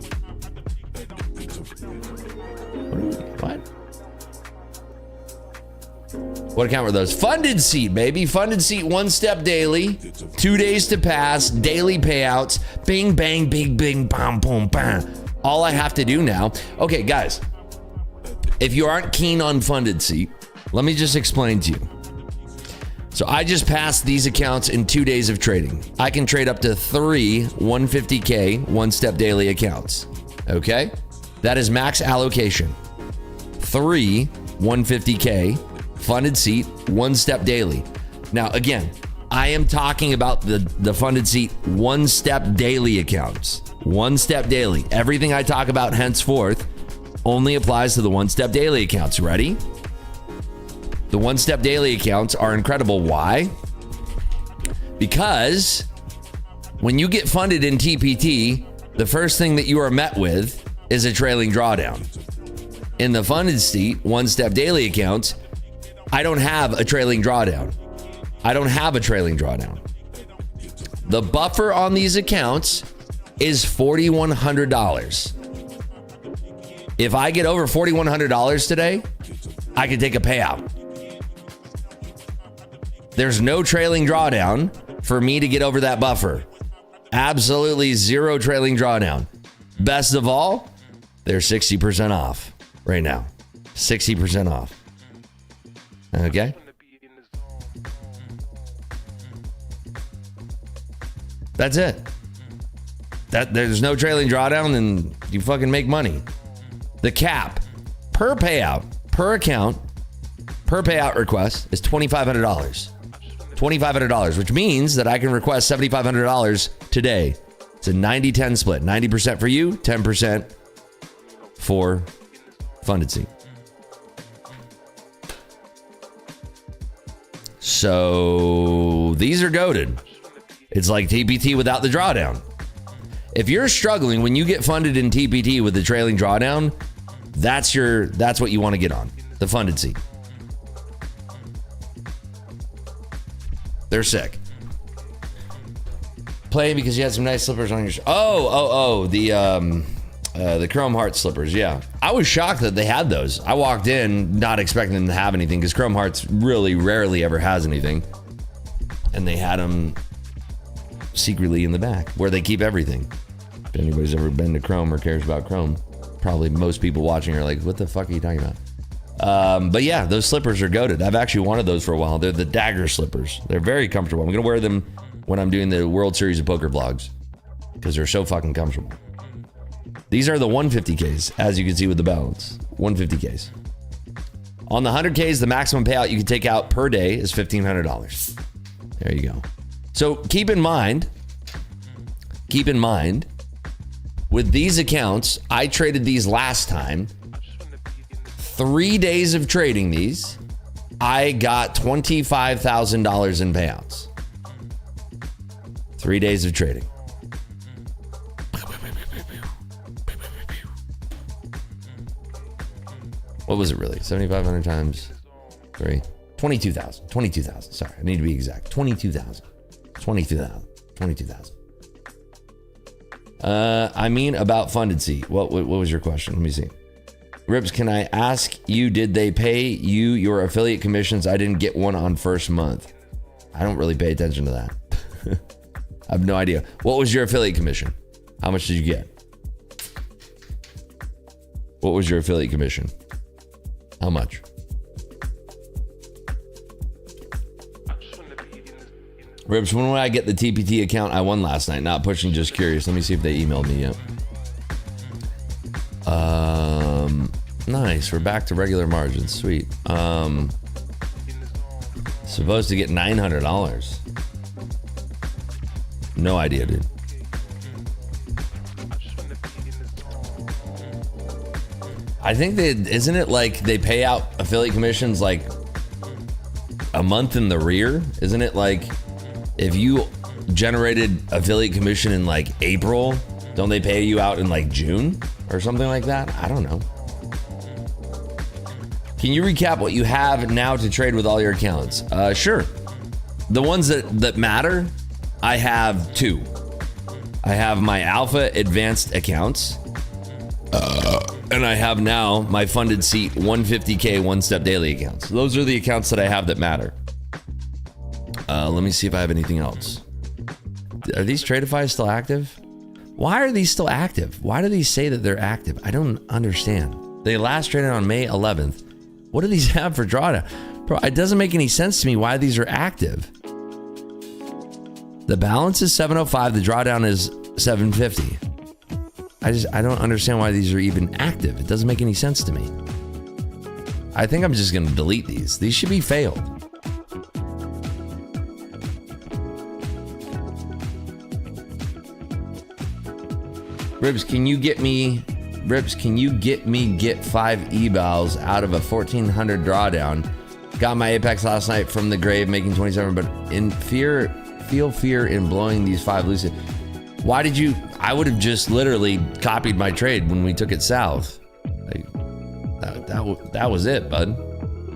What? What account were those? Funded seat, baby. Funded seat, 1 step daily, 2 days to pass, daily payouts, bing, bang, bing, bing, bam, boom, bam. All I have to do now. Okay, guys, if you aren't keen on funded seat, let me just explain to you. So I just passed these accounts in 2 days of trading. I can trade up to 3 150K 1 step daily accounts. Okay? That is max allocation. 3 150K funded seat 1 step daily. Now, again, I am talking about the funded seat 1 step daily accounts. 1 step daily. Everything I talk about henceforth only applies to the 1 step daily accounts. Ready? The 1 step daily accounts are incredible. Why? Because when you get funded in TPT, the first thing that you are met with is a trailing drawdown. In the funded seat 1 step daily accounts, I don't have a trailing drawdown. I don't have a trailing drawdown. The buffer on these accounts is $4,100. If I get over $4,100 today, I can take a payout. There's no trailing drawdown for me to get over that buffer. Absolutely zero trailing drawdown. Best of all, they're 60% off right now. 60% off. Okay? That's it. There's no trailing drawdown, and you fucking make money. The cap per payout, per account, per payout request is $2,500. $2,500, which means that I can request $7,500 today. It's a 90-10 split. 90% for you, 10% for funded seat. So these are goated. It's like TPT without the drawdown. If you're struggling when you get funded in TPT with the trailing drawdown, that's what you want to get on, the funded seat. They're sick. Playing because you had some nice slippers on your the Chrome Heart slippers. Yeah, I was shocked that they had those. I walked in not expecting them to have anything because Chrome Hearts really rarely ever has anything, and they had them secretly in the back where they keep everything. If anybody's ever been to Chrome or cares about Chrome, probably most people watching are like, what the fuck are you talking about? But yeah, those slippers are goated. I've actually wanted those for a while. They're the dagger slippers. They're very comfortable. I'm gonna wear them when I'm doing the World Series of Poker vlogs because they're so fucking comfortable. These are the 150Ks, as you can see with the balance. 150Ks. On the 100Ks, the maximum payout you can take out per day is $1,500. There you go. So keep in mind, with these accounts, I traded these last time. 3 days of trading these, I got $25,000 in payouts. 3 days of trading. What was it really? 7,500 times 3. 22,000. 22,000. Sorry, I need to be exact. 22,000. 22,000. 22,000. I mean about funded seat. What was your question? Let me see. Rips, can I ask you, did they pay you your affiliate commissions? I didn't get one on first month. I don't really pay attention to that. I have no idea. What was your affiliate commission? How much did you get? What was your affiliate commission? How much? Rips, when will I get the TPT account I won last night? Not pushing, just curious. Let me see if they emailed me yet. Nice. We're back to regular margins. Sweet. Supposed to get $900. No idea, dude. I think isn't it like they pay out affiliate commissions like a month in the rear? Isn't it like if you generated affiliate commission in like April, don't they pay you out in like June or something like that? I don't know. Can you recap what you have now to trade with all your accounts? Sure. The ones that matter, I have 2. I have my Alpha Advanced accounts. And I have now my Funded Seat 150K one-step daily accounts. Those are the accounts that I have that matter. Let me see if I have anything else. Are these Tradeify still active? Why are these still active? Why do these say that they're active? I don't understand. They last traded on May 11th. What do these have for drawdown? Bro, it doesn't make any sense to me why these are active. The balance is 705. The drawdown is 750. I don't understand why these are even active. It doesn't make any sense to me. I think I'm just going to delete these. These should be failed. Ribs, can you get me get 5 evals out of a 1400 drawdown? Got my Apex last night from the grave, making 27, but feel fear in blowing these 5 lucid. Why did you? I would have just literally copied my trade when we took it south. Like, that was it, bud.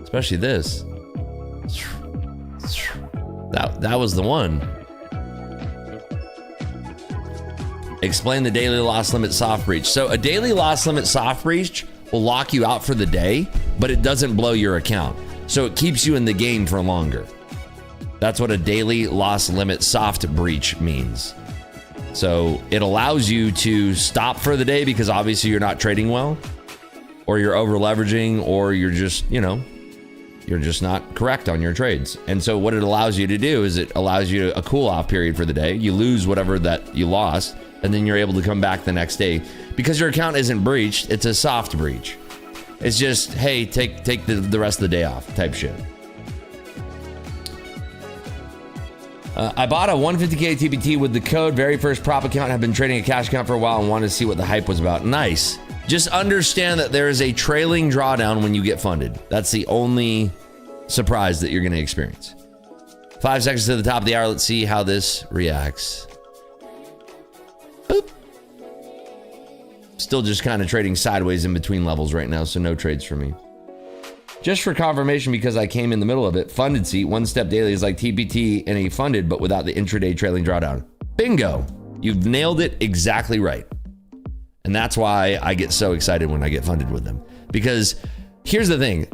Especially this. That was the one. Explain the daily loss limit soft breach. So a daily loss limit soft breach will lock you out for the day, but it doesn't blow your account. So it keeps you in the game for longer. That's what a daily loss limit soft breach means. So it allows you to stop for the day because obviously you're not trading well, or you're over leveraging, or you're just, you're just not correct on your trades. And so what it allows you to do is it allows you a cool off period for the day. You lose whatever that you lost, and then you're able to come back the next day. Because your account isn't breached, it's a soft breach. It's just, hey, take the rest of the day off type shit. I bought a 150K TPT with the code. Very first prop account. Have been trading a cash account for a while and wanted to see what the hype was about. Nice. Just understand that there is a trailing drawdown when you get funded. That's the only surprise that you're going to experience. 5 seconds to the top of the hour. Let's see how this reacts. Boop. Still just kind of trading sideways in between levels right now, so no trades for me. Just for confirmation, because I came in the middle of it, funded seat, one step daily is like TPT and a funded, but without the intraday trailing drawdown. Bingo. You've nailed it exactly right. And that's why I get so excited when I get funded with them. Because here's the thing.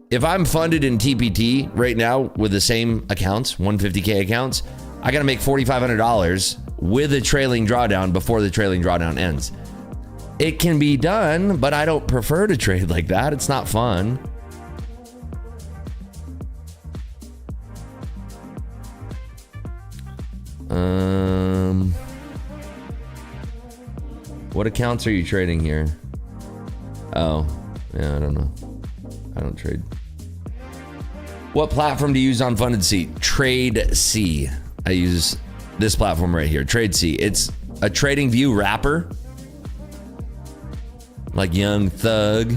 If I'm funded in TPT right now with the same accounts, 150K accounts, I got to make $4,500 with a trailing drawdown before the trailing drawdown ends. It can be done, but I don't prefer to trade like that. It's not fun. What accounts are you trading here? Oh, yeah, I don't know. I don't trade. What platform do you use on Funded Seat? TradeC. I use this platform right here, TradeC. It's a Trading View wrapper, like Young Thug.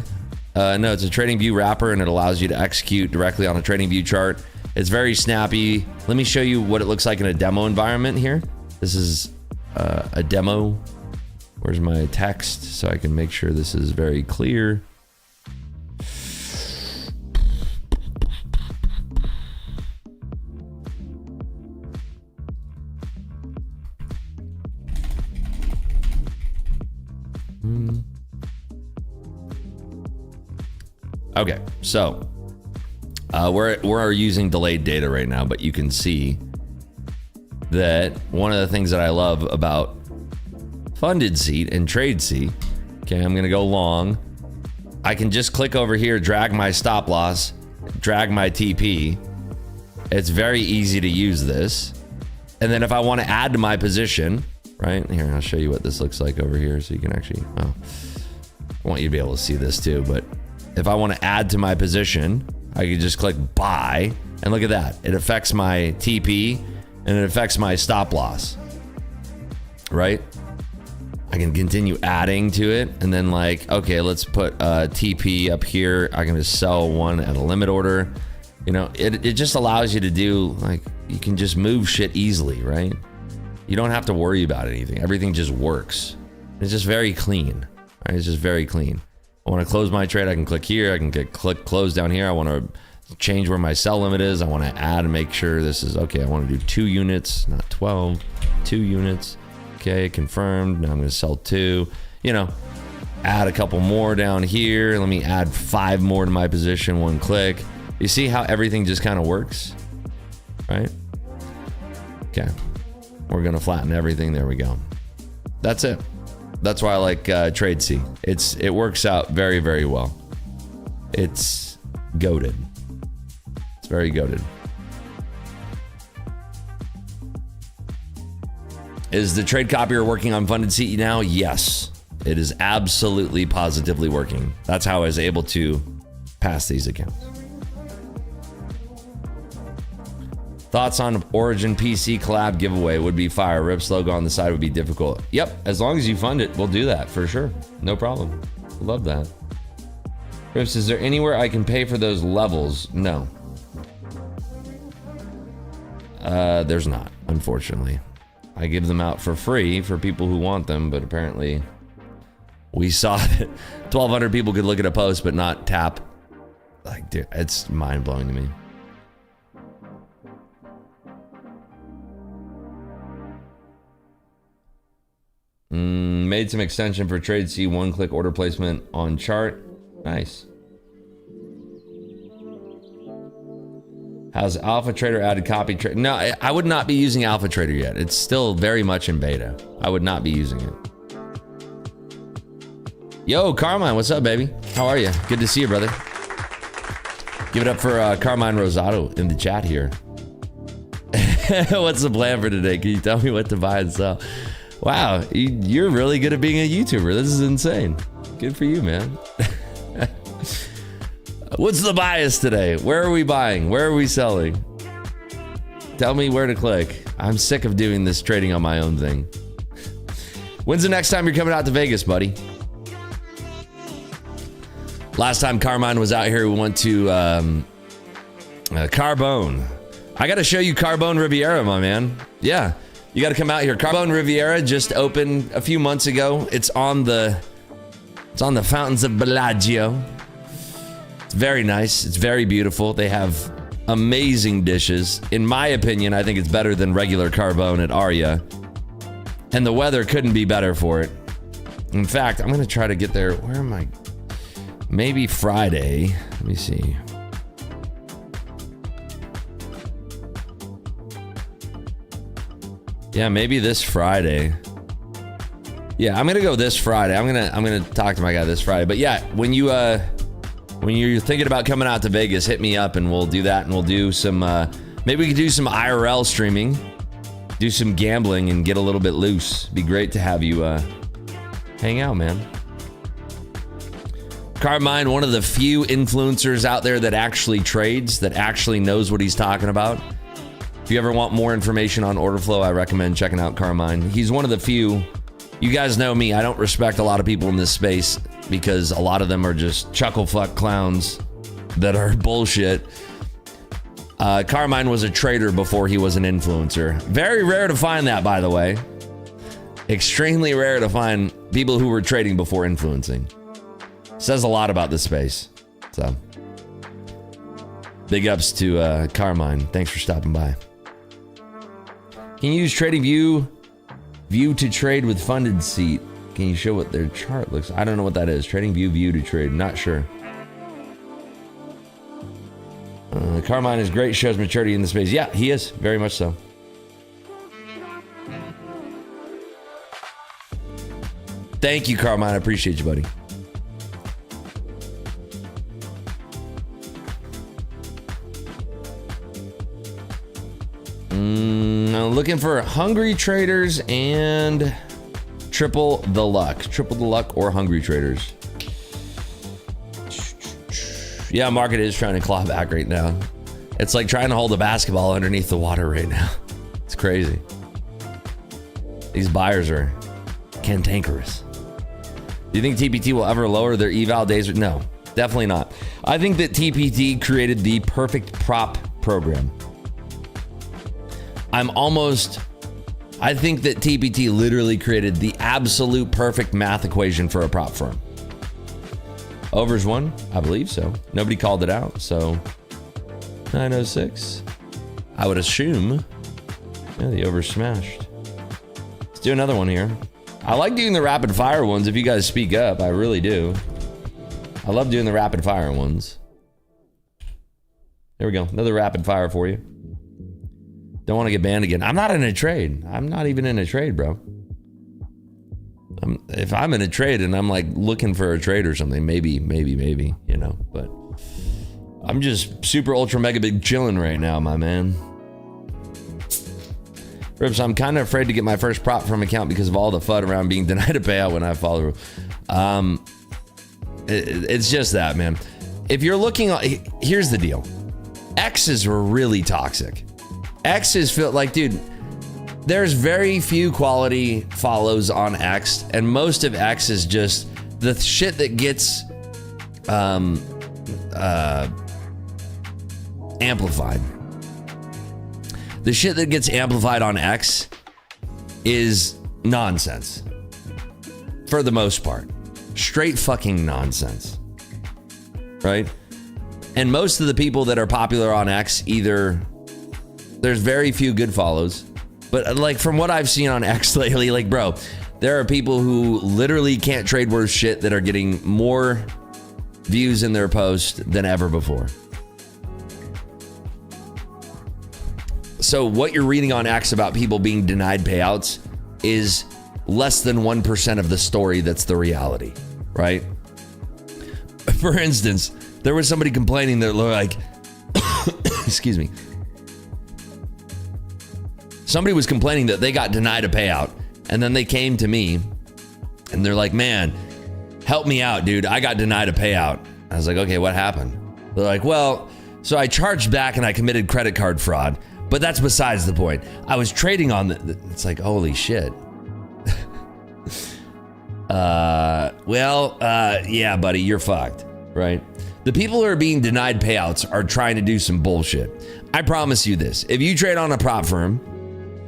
No, it's a Trading View wrapper, and it allows you to execute directly on a Trading View chart. It's very snappy. Let me show you what it looks like in a demo environment here. This is a demo. Where's my text so I can make sure this is very clear? Okay, so we're using delayed data right now, but you can see that one of the things that I love about Funded Seat and Trade Seat, okay, I'm gonna go long. I can just click over here, drag my stop loss, drag my TP. It's very easy to use this. And then if I want to add to my position, right here, I'll show you what this looks like over here so you can actually, I want you to be able to see this too, but if I want to add to my position, I can just click buy, and look at that. It affects my TP and it affects my stop loss, right? I can continue adding to it, and then like, okay, let's put TP up here. I can just sell one at a limit order. You know, it just allows you to do, like, you can just move shit easily, right? You don't have to worry about anything. Everything just works. It's just very clean, right? It's just very clean. I want to close my trade. I can click here. I can click close down here. I want to change where my sell limit is. I want to add and make sure this is okay. I want to do 2 units, not 12. 2 units. Okay, confirmed. Now I'm going to sell 2. You know, add a couple more down here. Let me add 5 more to my position. 1 click. You see how everything just kind of works, right? Okay, we're going to flatten everything. There we go. That's it. That's why I like Trade C. It works out very, very well. It's goated. It's very goated. Is the trade copier working on funded seat now? Yes, it is absolutely positively working. That's how I was able to pass these accounts. Thoughts on Origin PC collab giveaway? Would be fire. Rips logo on the side would be difficult. Yep, as long as you fund it, we'll do that for sure. No problem. Love that. Rips, is there anywhere I can pay for those levels? No. There's not, unfortunately. I give them out for free for people who want them, but apparently we saw that 1,200 people could look at a post but not tap. Like, dude, it's mind-blowing to me. Made some extension for Trade C, 1-click order placement on chart. Nice. Has Alpha Trader added copy trade? No, I would not be using Alpha Trader yet. It's still very much in beta. I would not be using it. Yo, Carmine, what's up, baby? How are you? Good to see you, brother. Give it up for Carmine Rosato in the chat here. What's the plan for today? Can you tell me what to buy and sell? Wow, you're really good at being a YouTuber. This is insane. Good for you, man. What's the bias today? Where are we buying? Where are we selling? Tell me where to click. I'm sick of doing this trading on my own thing. When's the next time you're coming out to Vegas, buddy? Last time Carmine was out here, we went to Carbone. I got to show you Carbone Riviera, my man. Yeah. You got to come out here. Carbone Riviera just opened a few months ago. It's on the fountains of Bellagio. It's very nice. It's very beautiful. They have amazing dishes. In my opinion, I think it's better than regular Carbone at Aria. And the weather couldn't be better for it. In fact, I'm going to try to get there. Where am I? Maybe Friday. Let me see. Yeah, maybe this Friday. Yeah, I'm gonna go this Friday. I'm gonna talk to my guy this Friday. But yeah, when you're thinking about coming out to Vegas, hit me up and we'll do that. And we'll do some. Maybe we could do some IRL streaming, do some gambling, and get a little bit loose. Be great to have you hang out, man. Carmine, one of the few influencers out there that actually trades, that actually knows what he's talking about. If you ever want more information on order flow, I recommend checking out Carmine. He's one of the few. You guys know me. I don't respect a lot of people in this space because a lot of them are just chuckle fuck clowns that are bullshit. Carmine was a trader before he was an influencer. Very rare to find that, by the way. Extremely rare to find people who were trading before influencing. Says a lot about this space. So, big ups to Carmine. Thanks for stopping by. Can you use Trading View to trade with funded seat? Can you show what their chart looks like? I don't know what that is. Trading View to trade. Not sure. Carmine is great. Shows maturity in the space. Yeah, he is. Very much so. Thank you, Carmine. I appreciate you, buddy. Looking for hungry traders and triple the luck or hungry traders. Yeah, market is trying to claw back right now. It's like trying to hold a basketball underneath the water right now. It's crazy. These buyers are cantankerous. Do you think TPT will ever lower their eval days? No, definitely not. I think that TPT created the perfect prop program. I think that TPT literally created the absolute perfect math equation for a prop firm. Overs one? I believe so. Nobody called it out, so 906. I would assume. Yeah, the over smashed. Let's do another one here. I like doing the rapid fire ones if you guys speak up. I really do. I love doing the rapid fire ones. There we go. Another rapid fire for you. Don't want to get banned again. I'm not in a trade. I'm not even in a trade, bro. If I'm in a trade and I'm like looking for a trade or something, maybe, you know, but I'm just super ultra mega big chilling right now, my man. Rips, I'm kind of afraid to get my first prop from account because of all the FUD around being denied a payout when I follow. It's just that, man. If you're looking, here's the deal. X's were really toxic. X's feel like, dude, there's very few quality follows on X, and most of X is just the shit that gets amplified. The shit that gets amplified on X is nonsense. For the most part. Straight fucking nonsense. Right? And most of the people that are popular on X, either there's very few good follows, but like from what I've seen on X lately, like, bro, there are people who literally can't trade worth shit that are getting more views in their post than ever before. So what you're reading on X about people being denied payouts is less than 1% of the story that's the reality, right? For instance, there was somebody complaining that like, excuse me. Somebody was complaining that they got denied a payout, and then they came to me and they're like, man, help me out, dude. I got denied a payout. I was like, okay, what happened? They're like, well, so I charged back and I committed credit card fraud. But that's besides the point. I was trading on it's like, holy shit. Yeah, buddy, you're fucked, right? The people who are being denied payouts are trying to do some bullshit. I promise you this. If you trade on a prop firm,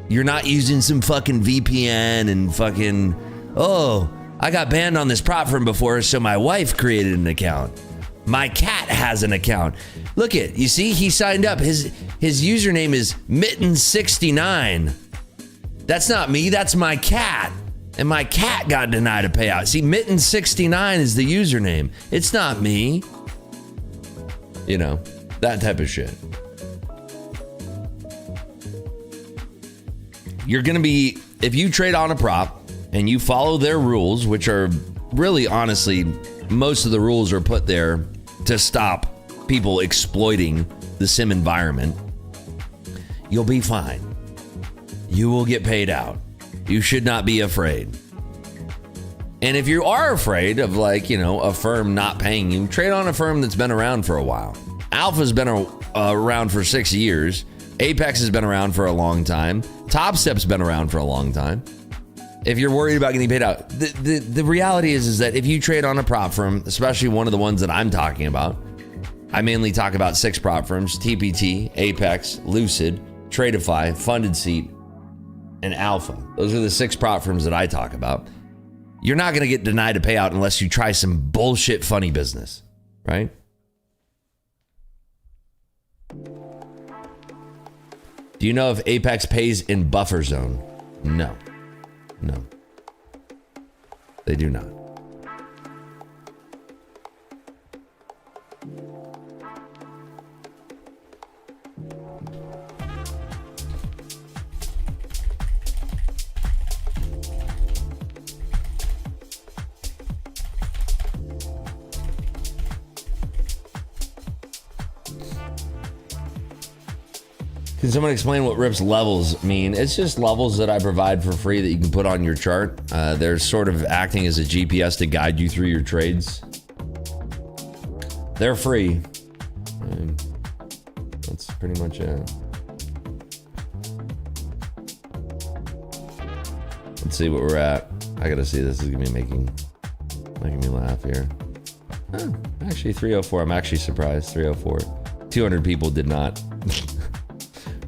you're not using some fucking VPN and fucking, oh, I got banned on this prop firm before, so my wife created an account. My cat has an account. Look it, you see, he signed up. His username is Mitten69. That's not me, that's my cat. And my cat got denied a payout. See, Mitten69 is the username. It's not me. You know, that type of shit. You're gonna be, if you trade on a prop and you follow their rules, which are really, honestly, most of the rules are put there to stop people exploiting the sim environment, you'll be fine. You will get paid out. You should not be afraid. And if you are afraid of, like, you know, a firm not paying you, trade on a firm that's been around for a while. Alpha's been around for 6 years. Apex has been around for a long time. Top Step's been around for a long time. If you're worried about getting paid out, the reality is that if you trade on a prop firm, especially one of the ones that I'm talking about, I mainly talk about 6 prop firms: TPT, Apex, Lucid, Tradeify, Funded Seat, and Alpha. Those are the 6 prop firms that I talk about. You're not going to get denied a payout unless you try some bullshit funny business, right? Do you know if Apex pays in buffer zone? No. No. They do not. Can someone explain what Rip's levels mean? It's just levels that I provide for free that you can put on your chart. They're sort of acting as a GPS to guide you through your trades. They're free. That's pretty much it. Let's see what we're at. I gotta see. This is gonna be making me laugh here. Oh, actually 304. I'm actually surprised. 304. 200 people did not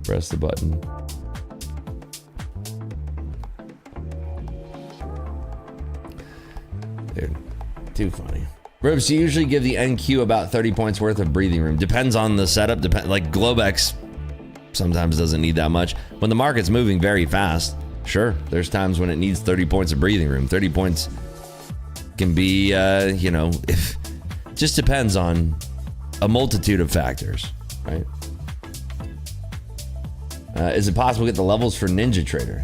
press the button. Dude, too funny. Rips, you usually give the NQ about 30 points worth of breathing room. Depends on the setup. Like Globex sometimes doesn't need that much. When the market's moving very fast, sure, there's times when it needs 30 points of breathing room. 30 points can be, you know, if just depends on a multitude of factors, right? Is it possible to get the levels for Ninja Trader?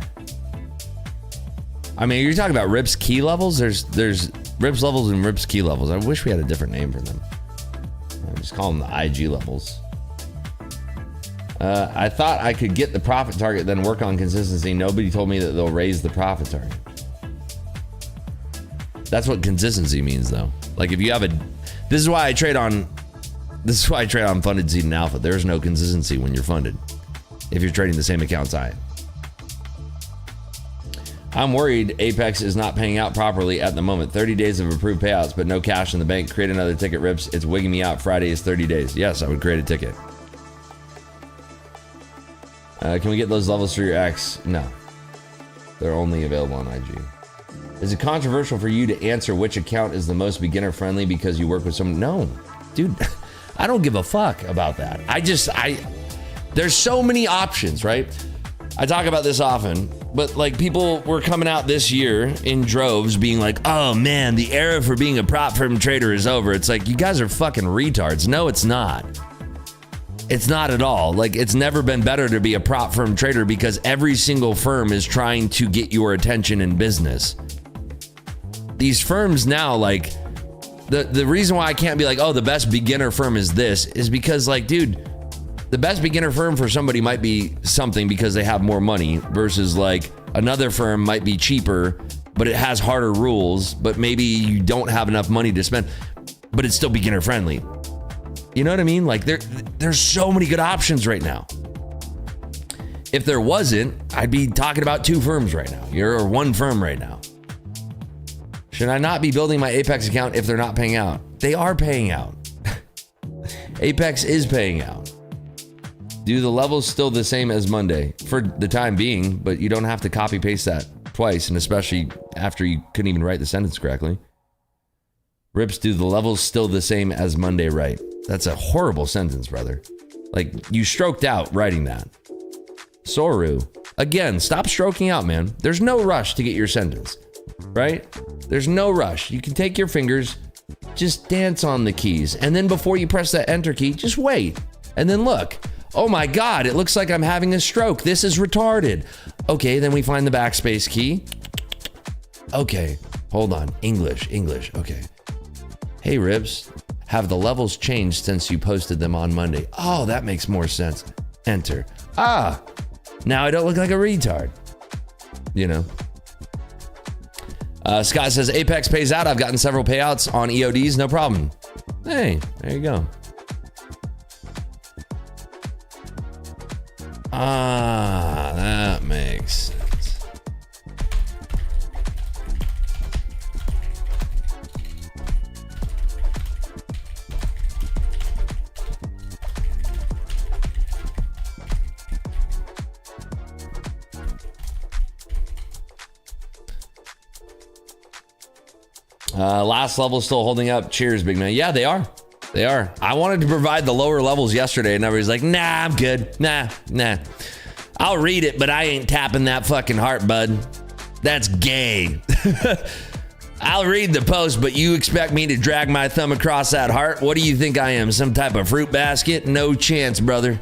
I mean, you're talking about Rips key levels? There's Rips levels and Rips key levels. I wish we had a different name for them. Just call them the IG levels. I thought I could get the profit target, then work on consistency. Nobody told me that they'll raise the profit target. That's what consistency means, though. Like if you have this is why I trade on funded seed and alpha. There's no consistency when you're funded. If you're trading the same accounts I'm worried Apex is not paying out properly at the moment. 30 days of approved payouts, but no cash in the bank. Create another ticket, Rips. It's wigging me out. Friday is 30 days. Yes, I would create a ticket. Can we get those levels for your X? No. They're only available on IG. Is it controversial for you to answer which account is the most beginner friendly because you work with someone? No, dude, I don't give a fuck about that. There's so many options, right? I talk about this often, but like people were coming out this year in droves being like, oh man, the era for being a prop firm trader is over. It's like, you guys are fucking retards. No, it's not. It's not at all. Like, it's never been better to be a prop firm trader because every single firm is trying to get your attention in business. These firms now, like, the reason why I can't be like, oh, the best beginner firm is this, is because, like, dude, the best beginner firm for somebody might be something because they have more money versus, like, another firm might be cheaper, but it has harder rules, but maybe you don't have enough money to spend, but it's still beginner friendly. You know what I mean? Like, there's so many good options right now. If there wasn't, I'd be talking about two firms right now. You're one firm right now. Should I not be building my Apex account if they're not paying out? They are paying out. Apex is paying out. Do the levels still the same as Monday? For the time being, but you don't have to copy paste that twice, and especially after you couldn't even write the sentence correctly. Rips, do the levels still the same as Monday, right? That's a horrible sentence, brother. Like, you stroked out writing that. Soru, again, stop stroking out, man. There's no rush to get your sentence, right? There's no rush. You can take your fingers, just dance on the keys, and then before you press that enter key, just wait, and then look. Oh my God, it looks like I'm having a stroke. This is retarded. Okay, then we find the backspace key. Okay, hold on. English. Okay. Hey, Ribs, have the levels changed since you posted them on Monday? Oh, that makes more sense. Enter. Ah, now I don't look like a retard. You know. Scott says, Apex pays out. I've gotten several payouts on EODs. No problem. Hey, there you go. Ah, that makes sense. Last level still holding up. Cheers, big man. Yeah, they are. They are. I wanted to provide the lower levels yesterday, and everybody's like, nah, I'm good. Nah. I'll read it, but I ain't tapping that fucking heart, bud. That's gay. I'll read the post, but you expect me to drag my thumb across that heart? What do you think I am, some type of fruit basket? No chance, brother.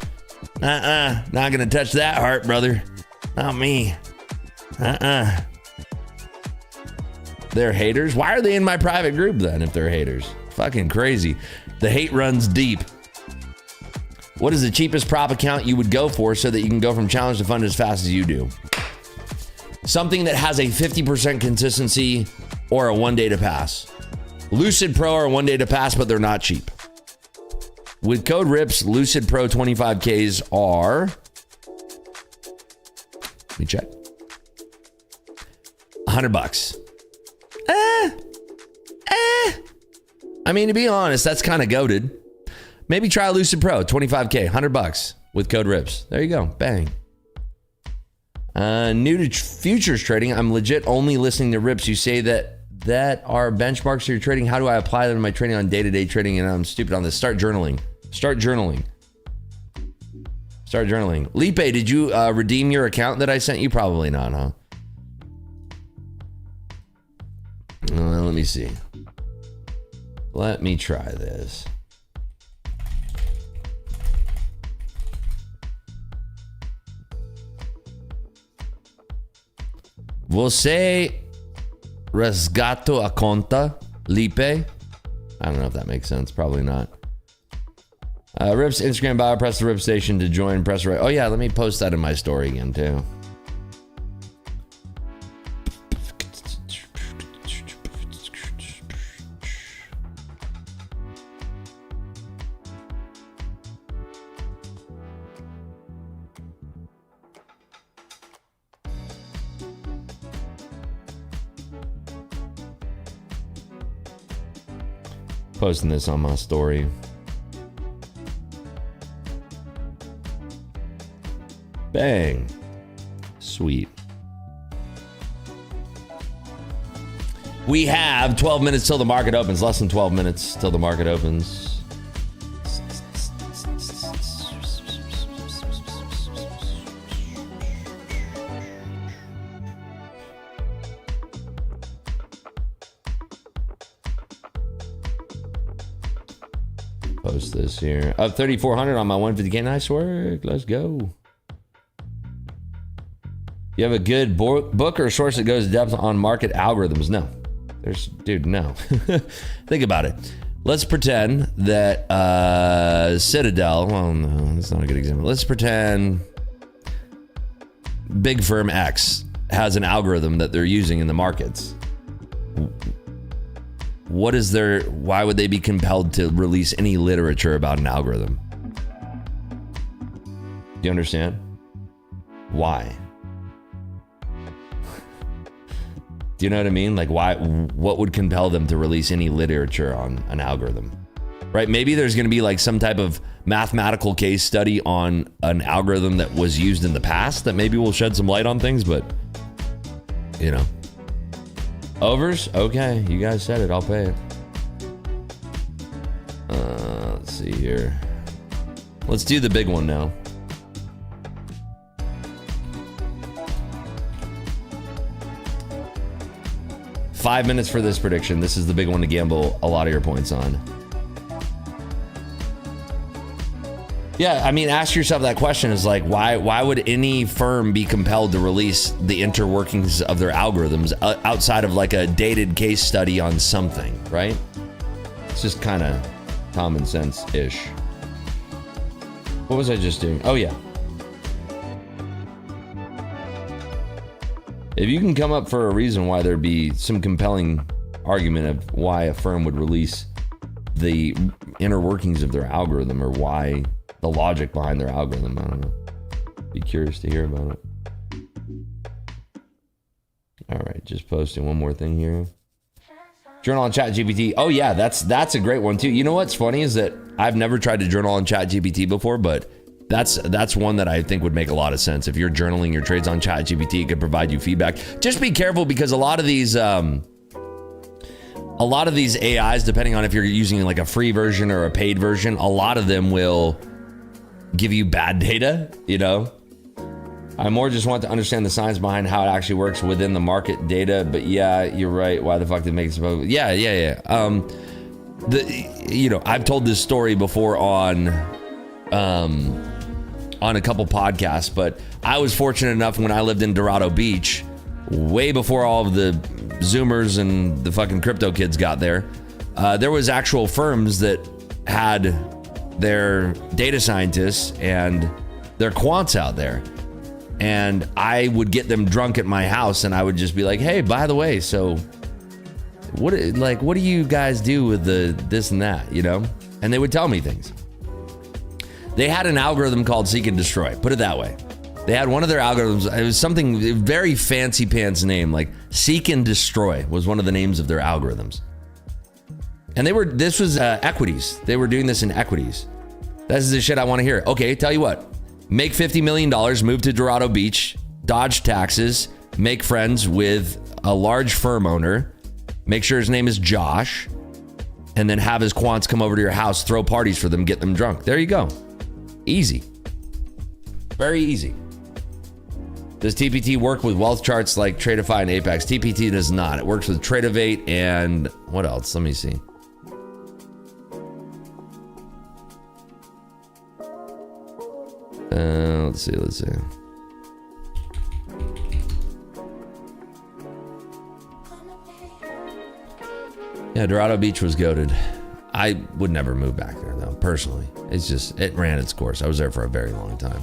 Not gonna touch that heart, brother. Not me. They're haters? Why are they in my private group then if they're haters? Fucking crazy. The hate runs deep. What is the cheapest prop account you would go for so that you can go from challenge to fund as fast as you do? Something that has a 50% consistency or a 1 day to pass. Lucid Pro are 1 day to pass, but they're not cheap. With code RIPS, Lucid Pro 25Ks are, let me check, $100. I mean, to be honest, that's kind of goated. Maybe try Lucid Pro, 25K, $100 with code RIPS. There you go, bang. New to futures trading, I'm legit only listening to Rips. You say that that are benchmarks for your trading. How do I apply them to my trading on day-to-day trading? And I'm stupid on this. Start journaling. Start journaling. Start journaling. Lipe, did you redeem your account that I sent you? Probably not, huh? Let me see. Let me try this. Você resgato a conta, Lipe? I don't know if that makes sense. Probably not. Rips Instagram bio. Press the Rip station to join. Press right. Oh yeah, let me post that in my story again too. Posting this on my story. Bang. Sweet. We have 12 minutes till the market opens. Less than 12 minutes till the market opens. Post this here. Up 3,400 on my 150K. Nice work. Let's go. You have a good book or source that goes depth on market algorithms? No. Dude, no. Think about it. Let's pretend that Citadel, well, no, that's not a good example. Let's pretend big firm X has an algorithm that they're using in the markets. Why would they be compelled to release any literature about an algorithm? Do you understand? Why? Do you know what I mean? Like, why? What would compel them to release any literature on an algorithm? Right? Maybe there's going to be like some type of mathematical case study on an algorithm that was used in the past that maybe will shed some light on things, but you know. Overs? Okay, you guys said it. I'll pay it. Let's see here. Let's do the big one now. Five minutes for this prediction. This is the big one to gamble a lot of your points on. Yeah, I mean, ask yourself that question is like, why would any firm be compelled to release the interworkings of their algorithms outside of like a dated case study on something, right? It's just kind of common sense-ish. What was I just doing? Oh, yeah. If you can come up for a reason why there'd be some compelling argument of why a firm would release the inner workings of their algorithm or why the logic behind their algorithm, I don't know. Be curious to hear about it. All right, just posting one more thing here. Journal on ChatGPT. Oh yeah, that's a great one too. You know what's funny is that I've never tried to journal on ChatGPT before, but that's one that I think would make a lot of sense. If you're journaling your trades on ChatGPT, it could provide you feedback. Just be careful because a lot of these AIs, depending on if you're using like a free version or a paid version, a lot of them will give you bad data, you know? I more just want to understand the science behind how it actually works within the market data, but yeah, you're right. Why the fuck did it make it? Yeah. I've told this story before on a couple podcasts, but I was fortunate enough when I lived in Dorado Beach, way before all of the Zoomers and the fucking crypto kids got there. There was actual firms that had their data scientists and their quants out there. And I would get them drunk at my house and I would just be like, hey, by the way, so what do you guys do with this and that, you know? And they would tell me things. They had an algorithm called Seek and Destroy, put it that way. They had one of their algorithms, it was something very fancy pants name, like Seek and Destroy was one of the names of their algorithms. And this was equities. They were doing this in equities. That's the shit I want to hear. Okay, tell you what. Make $50 million, move to Dorado Beach, dodge taxes, make friends with a large firm owner, Make sure his name is Josh, and then have his quants come over to your house, throw parties for them, get them drunk. There you go. Easy. Very easy. Does TPT work with wealth charts like Tradeify and Apex? TPT does not. It works with Tradeivate and what else? Let me see. Let's see. Yeah, Dorado Beach was goated. I would never move back there though, personally. It's just, it ran its course. I was there for a very long time.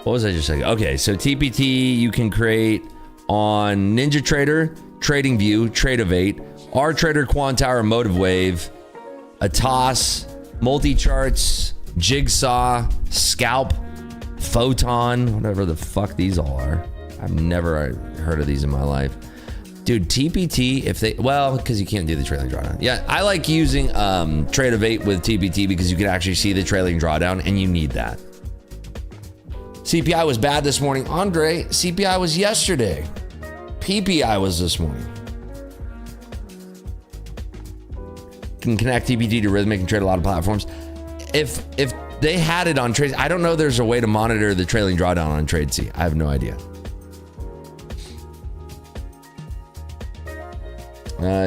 What was I just saying? Okay, so TPT you can create on NinjaTrader, TradingView, Tradeivate, RTrader, Quantower, MotiveWave, Atos, Multicharts, Jigsaw, Scalp, Photon, whatever the fuck these all are. I've never heard of these in my life. Dude, TPT, if they, well, because you can't do the trailing drawdown. Yeah, I like using Tradeivate with TPT because you can actually see the trailing drawdown and you need that. CPI was bad this morning. Andre, CPI was yesterday. PPI was this morning. Can connect TPT to Rhythmic and trade a lot of platforms. If they had it on trades, I don't know there's a way to monitor the trailing drawdown on TradeC. I have no idea.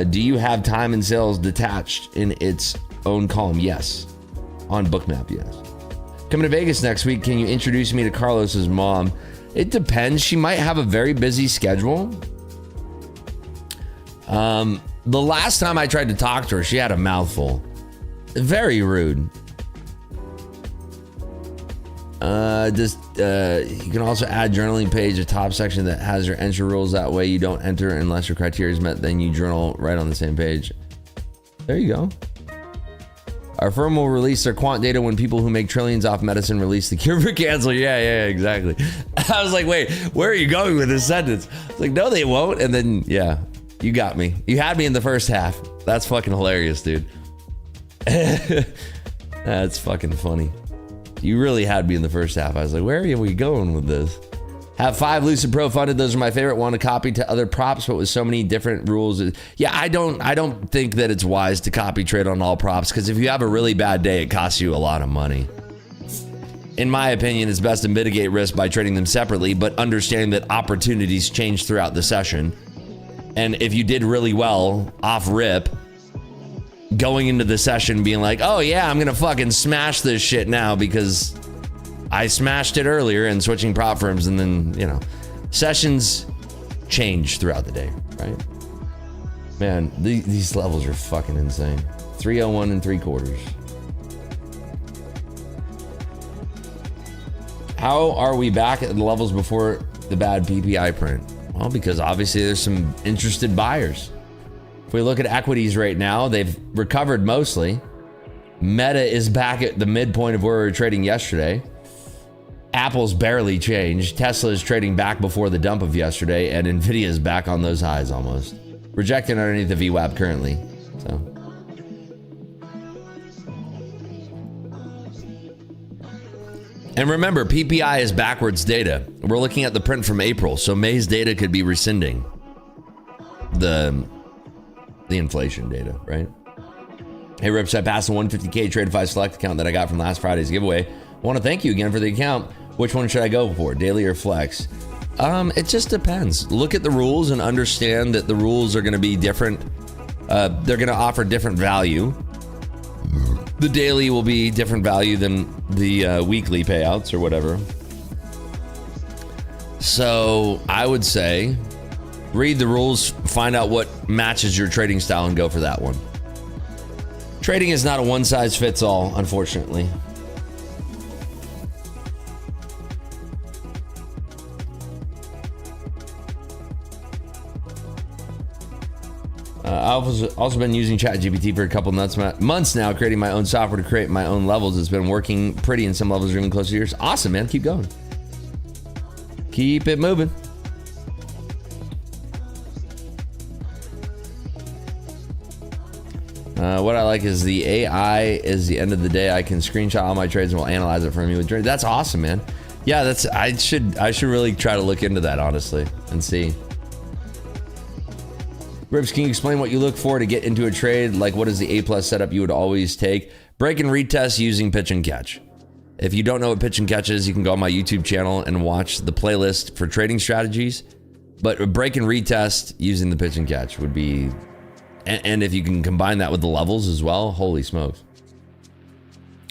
Do you have time and sales detached in its own column? Yes. On Bookmap, yes. Coming to Vegas next week, can you introduce me to Carlos's mom? It depends. She might have a very busy schedule. The last time I tried to talk to her, she had a mouthful. Very rude. You can also add journaling page, a top section that has your entry rules. That way you don't enter unless your criteria is met. Then you journal right on the same page. There you go. Our firm will release their quant data when people who make trillions off medicine release the cure for cancer. Yeah, exactly. I was like, wait, where are you going with this sentence? It's like, no, they won't. And then, yeah, you got me. You had me in the first half. That's fucking hilarious, dude. That's fucking funny. You really had me in the first half. I was like, where are we going with this? Have 5 Lucid Pro funded. Those are my favorite. Want to copy to other props, but with so many different rules. Yeah, I don't think that it's wise to copy trade on all props, because if you have a really bad day, it costs you a lot of money. In my opinion, it's best to mitigate risk by trading them separately, but understanding that opportunities change throughout the session. And if you did really well off rip, going into the session being like, oh yeah, I'm gonna fucking smash this shit now because I smashed it earlier, and switching prop firms, and then, you know, sessions change throughout the day, right? Man, these levels are fucking insane. 301 3/4. How are we back at the levels before the bad PPI print? Well, because obviously there's some interested buyers. If we look at equities right now, they've recovered mostly. Meta is back at the midpoint of where we were trading yesterday. Apple's barely changed. Tesla is trading back before the dump of yesterday, and Nvidia is back on those highs almost. Rejecting underneath the VWAP currently. So. And remember, PPI is backwards data. We're looking at the print from April, so May's data could be rescinding the inflation data, right? Hey, Rips, I passed the 150K Tradeify Select account that I got from last Friday's giveaway. I want to thank you again for the account. Which one should I go for, daily or flex? It just depends. Look at the rules and understand that the rules are going to be different. They're going to offer different value. The daily will be different value than the weekly payouts or whatever. So I would say read the rules, find out what matches your trading style, and go for that one. Trading is not a one-size-fits-all, unfortunately. I've also been using ChatGPT for a couple months now, creating my own software to create my own levels. It's been working pretty, and some levels are even close to yours. Awesome, man. Keep going. Keep it moving. What I like is the AI is the end of the day. I can screenshot all my trades and will analyze it for me with trades. That's awesome, man. Yeah, I should really try to look into that, honestly, and see. Rips, can you explain what you look for to get into a trade? Like, what is the A+ setup you would always take? Break and retest using pitch and catch. If you don't know what pitch and catch is, you can go on my YouTube channel and watch the playlist for trading strategies. But break and retest using the pitch and catch would be... And if you can combine that with the levels as well, holy smokes.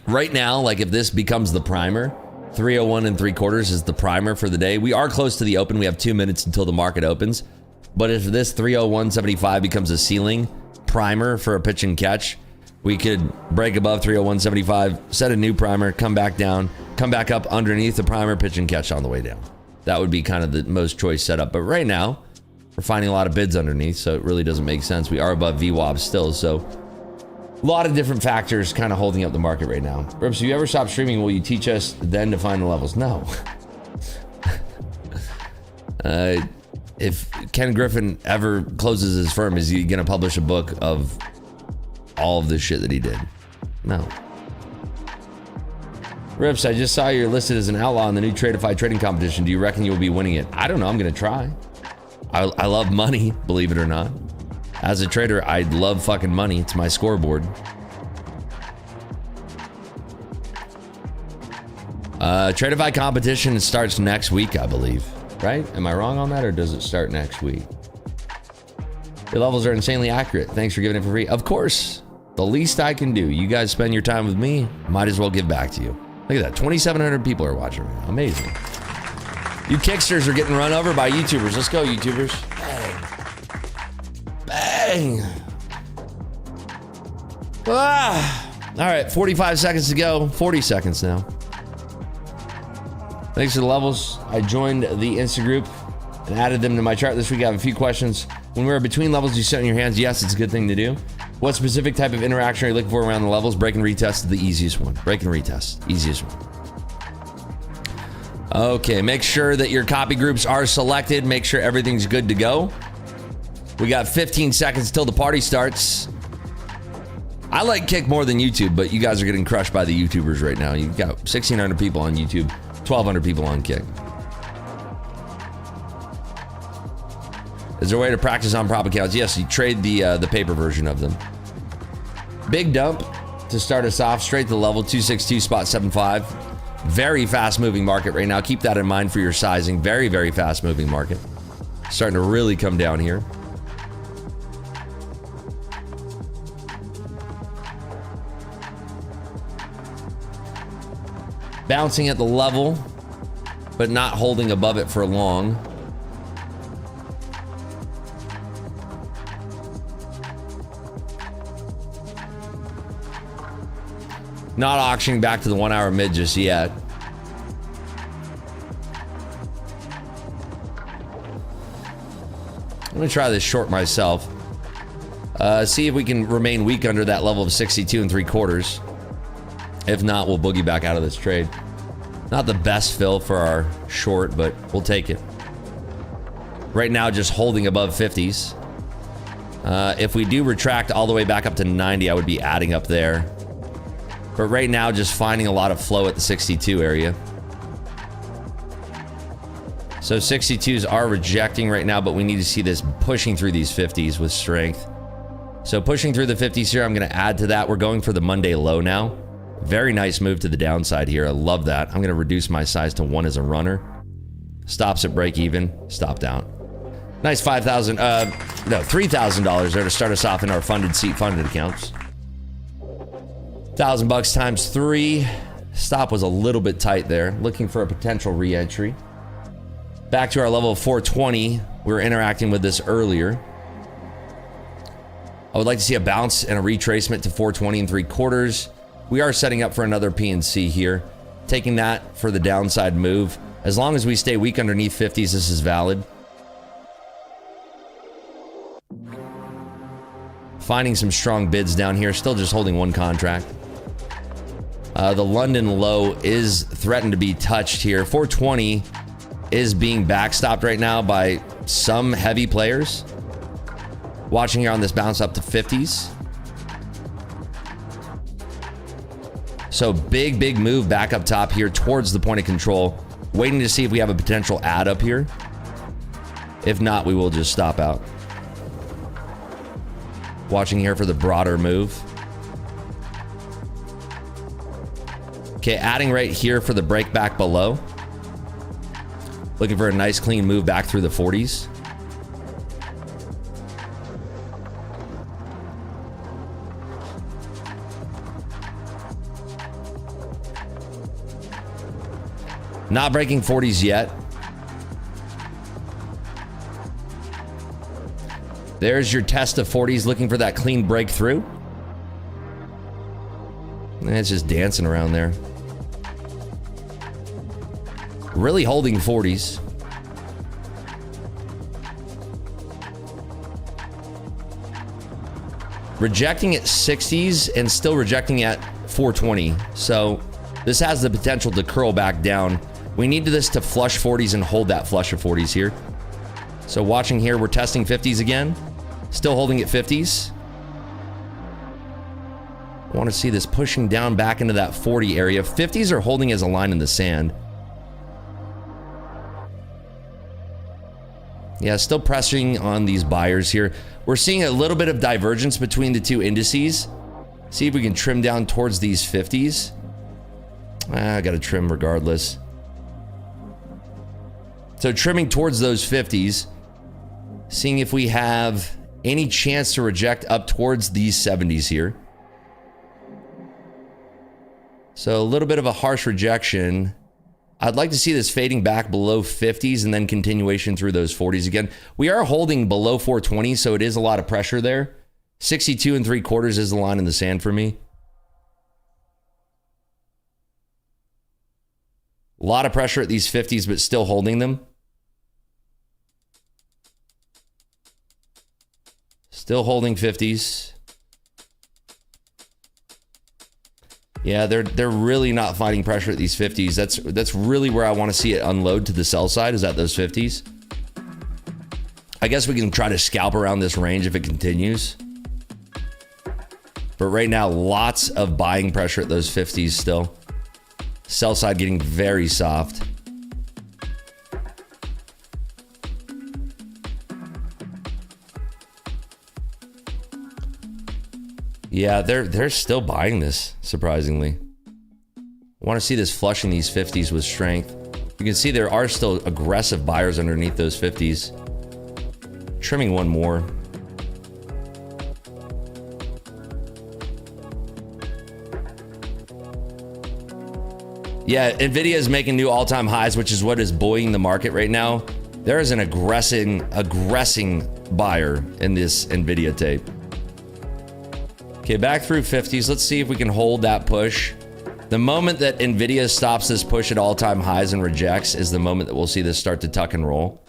Right now, like if this becomes the primer, 301 3/4 is the primer for the day. We are close to the open. We have 2 minutes until the market opens. But if this 301.75 becomes a ceiling primer for a pitch and catch, we could break above 301.75, set a new primer, come back down, come back up underneath the primer, pitch and catch on the way down. That would be kind of the most choice setup. But right now, we're finding a lot of bids underneath, so it really doesn't make sense. We are above VWAP still, so a lot of different factors kind of holding up the market right now. Rips, if you ever stop streaming, will you teach us then to find the levels? No. If Ken Griffin ever closes his firm, is he gonna publish a book of all of the shit that he did? No. Rips, I just saw you're listed as an outlaw in the new Tradeify trading competition. Do you reckon you'll be winning it? I don't know. I'm gonna try. I love money, believe it or not. As a trader, I love fucking money. It's my scoreboard. Tradeify competition starts next week, I believe. Right? Am I wrong on that, or does it start next week? Your levels are insanely accurate. Thanks for giving it for free. Of course. The least I can do. You guys spend your time with me. Might as well give back to you. Look at that. 2,700 people are watching right now. Amazing. You kicksters are getting run over by YouTubers. Let's go, YouTubers. Bang. Bang. Ah. All right, 45 seconds to go. 40 seconds now. Thanks for the levels. I joined the Insta group and added them to my chart this week. I have a few questions. When we're between levels, you sit in your hands. Yes, it's a good thing to do. What specific type of interaction are you looking for around the levels? Break and retest is the easiest one. Break and retest, easiest one. Okay, make sure that your copy groups are selected. Make sure everything's good to go. We got 15 seconds till the party starts. I like Kick more than YouTube, but you guys are getting crushed by the YouTubers right now. You've got 1,600 people on YouTube, 1,200 people on Kick. Is there a way to practice on prop accounts? Yes, you trade the paper version of them. Big dump to start us off. Straight to the level, 262, spot 75. Very fast moving market right now. Keep that in mind for your sizing. Very, very fast moving market. Starting to really come down here. Bouncing at the level, but not holding above it for long. Not auctioning back to the 1 hour mid just yet. I'm gonna try this short myself. See if we can remain weak under that level of 62 3/4. If not, we'll boogie back out of this trade. Not the best fill for our short, but we'll take it. Right now, just holding above 50s. If we do retract all the way back up to 90, I would be adding up there. But right now, just finding a lot of flow at the 62 area. So 62s are rejecting right now, but we need to see this pushing through these 50s with strength. So pushing through the 50s here, I'm going to add to that. We're going for the Monday low now. Very nice move to the downside here. I love that. I'm going to reduce my size to 1 as a runner. Stops at break even. Stopped out. Nice $3,000 there to start us off in our funded seat funded accounts. $1,000 times 3. Stop was a little bit tight there. Looking for a potential re-entry. Back to our level of 420. We were interacting with this earlier. I would like to see a bounce and a retracement to 420 3/4. We are setting up for another PNC here. Taking that for the downside move. As long as we stay weak underneath 50s, this is valid. Finding some strong bids down here. Still just holding 1 contract. The London low is threatened to be touched here. 420 is being backstopped right now by some heavy players. Watching here on this bounce up to 50s. So big move back up top here towards the point of control. Waiting to see if we have a potential add up here. If not, we will just stop out. Watching here for the broader move. Okay, adding right here for the break back below. Looking for a nice clean move back through the 40s. Not breaking 40s yet. There's your test of 40s, looking for that clean breakthrough. And it's just dancing around there. Really holding 40s. Rejecting at 60s and still rejecting at 420. So this has the potential to curl back down. We need this to flush 40s and hold that flush of 40s here. So watching here, we're testing 50s again. Still holding at 50s. I want to see this pushing down back into that 40 area. 50s are holding as a line in the sand. Yeah, still pressing on these buyers here. We're seeing a little bit of divergence between the two indices. See if we can trim down towards these 50s. I got to trim regardless. So trimming towards those 50s. Seeing if we have any chance to reject up towards these 70s here. So a little bit of a harsh rejection. I'd like to see this fading back below 50s and then continuation through those 40s again. We are holding below 420, so it is a lot of pressure there. 62 3/4 is the line in the sand for me. A lot of pressure at these 50s, but still holding them. Still holding 50s. Yeah, they're really not fighting pressure at these 50s. That's really where I want to see it unload to the sell side, is at those 50s. I guess we can try to scalp around this range if it continues. But right now, lots of buying pressure at those 50s still. Sell side getting very soft. Yeah, they're still buying this, surprisingly. I want to see this flushing these 50s with strength. You can see there are still aggressive buyers underneath those 50s. Trimming one more. Yeah, Nvidia is making new all-time highs, which is what is buoying the market right now. There is an aggressing buyer in this Nvidia tape. Okay, back through 50s. Let's see if we can hold that push. The moment that Nvidia stops this push at all-time highs and rejects is the moment that we'll see this start to tuck and roll.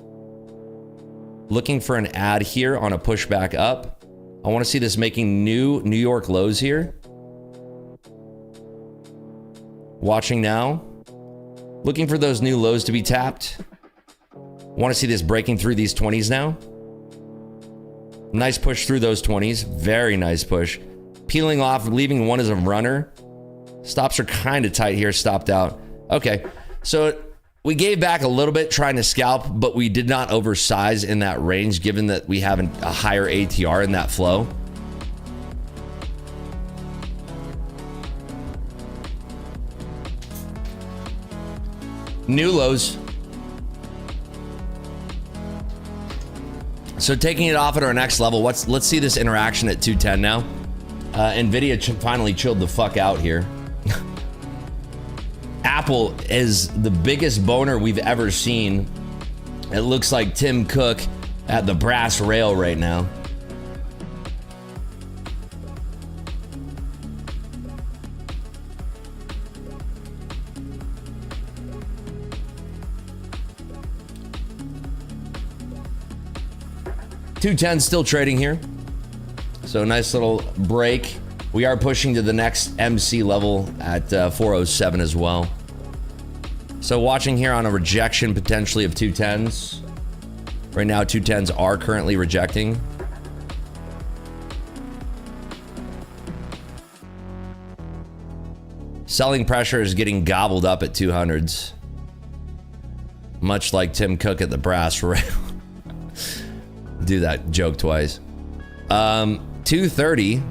Looking for an add here on a push back up. I want to see this making new New York lows here. Watching now. Looking for those new lows to be tapped. Want to see this breaking through these 20s now. Nice push through those 20s. Very nice push. Peeling off, leaving one as a runner. Stops are kind of tight here, stopped out. Okay, so we gave back a little bit trying to scalp, but we did not oversize in that range given that we have a higher ATR in that flow. New lows. So taking it off at our next level, let's see this interaction at 210 now. Nvidia finally chilled the fuck out here. Apple is the biggest boner we've ever seen. It looks like Tim Cook at the brass rail right now. $210 still trading here. So nice little break. We are pushing to the next MC level at 407 as well. So watching here on a rejection potentially of 210s. Right now 210s are currently rejecting. Selling pressure is getting gobbled up at 200s. Much like Tim Cook at the brass rail. Do that joke twice. 230.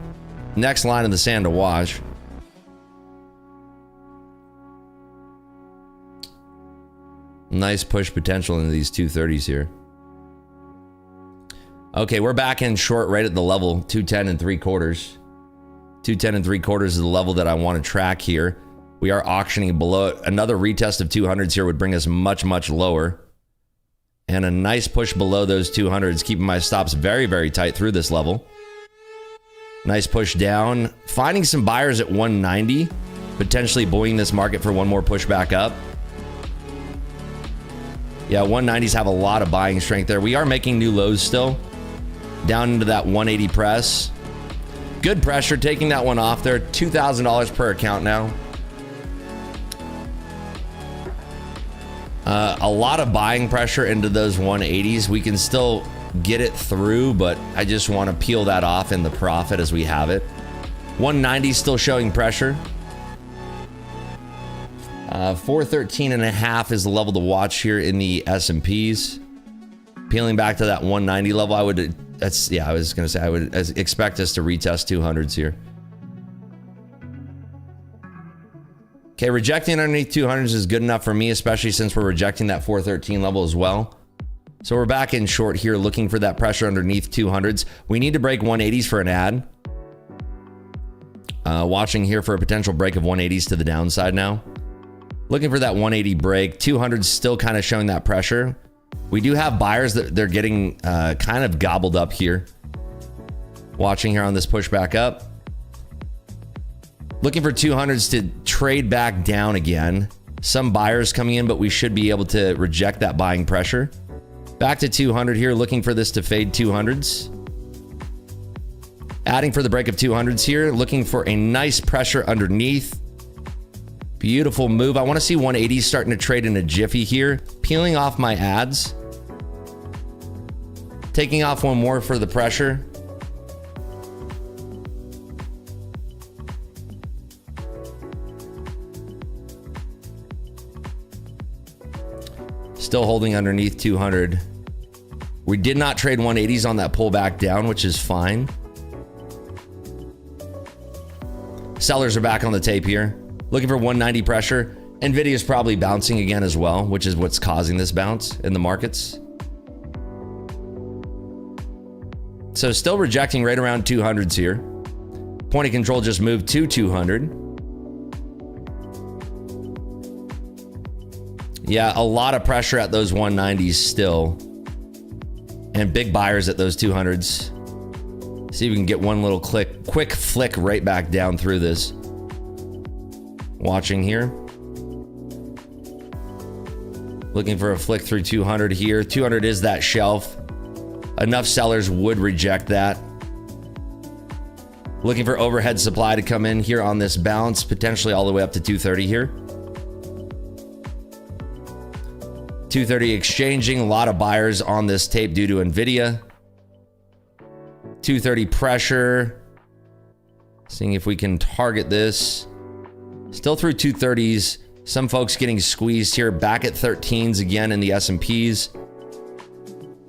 Next line in the sand to watch. Nice push potential into these 230s here. Okay, we're back in short right at the level 210 3/4. 210 3/4 is the level that I want to track here. We are auctioning below it. Another retest of 200s here would bring us much, much lower. And a nice push below those 200s, keeping my stops very, very tight through this level. Nice push down. Finding some buyers at 190, potentially buoying this market for one more push back up. Yeah, 190s have a lot of buying strength there. We are making new lows still. Down into that 180 press. Good pressure, taking that one off there. $2,000 per account now. A lot of buying pressure into those 180s. We can still get it through, but I just want to peel that off in the profit as we have it. 190 still showing pressure. 413.5 is the level to watch here in the S&Ps. Peeling back to that 190 level, I would expect us to retest 200s here. Okay, rejecting underneath 200s is good enough for me, especially since we're rejecting that 413 level as well. So we're back in short here, looking for that pressure underneath 200s. We need to break 180s for an ad. Watching here for a potential break of 180s to the downside now. Looking for that 180 break. 200s still kind of showing that pressure. We do have buyers that they're getting kind of gobbled up here. Watching here on this push back up. Looking for 200s to trade back down again. Some buyers coming in, but we should be able to reject that buying pressure. Back to 200 here, looking for this to fade 200s. Adding for the break of 200s here, looking for a nice pressure underneath. Beautiful move. I want to see 180s starting to trade in a jiffy here. Peeling off my ads. Taking off one more for the pressure. Still holding underneath 200. We did not trade 180s on that pullback down, which is fine. Sellers are back on the tape here. Looking for 190 pressure. Nvidia is probably bouncing again as well, which is what's causing this bounce in the markets. So still rejecting right around 200s here. Point of control just moved to 200. Yeah, a lot of pressure at those 190s still. And big buyers at those 200s. See if we can get one little quick flick right back down through this. Watching here. Looking for a flick through 200 here. 200 is that shelf. Enough sellers would reject that. Looking for overhead supply to come in here on this bounce, potentially all the way up to 230 here. 230 exchanging, a lot of buyers on this tape due to Nvidia. 230 pressure. Seeing if we can target this. Still through 230s. Some folks getting squeezed here. Back at 13s again in the S&Ps.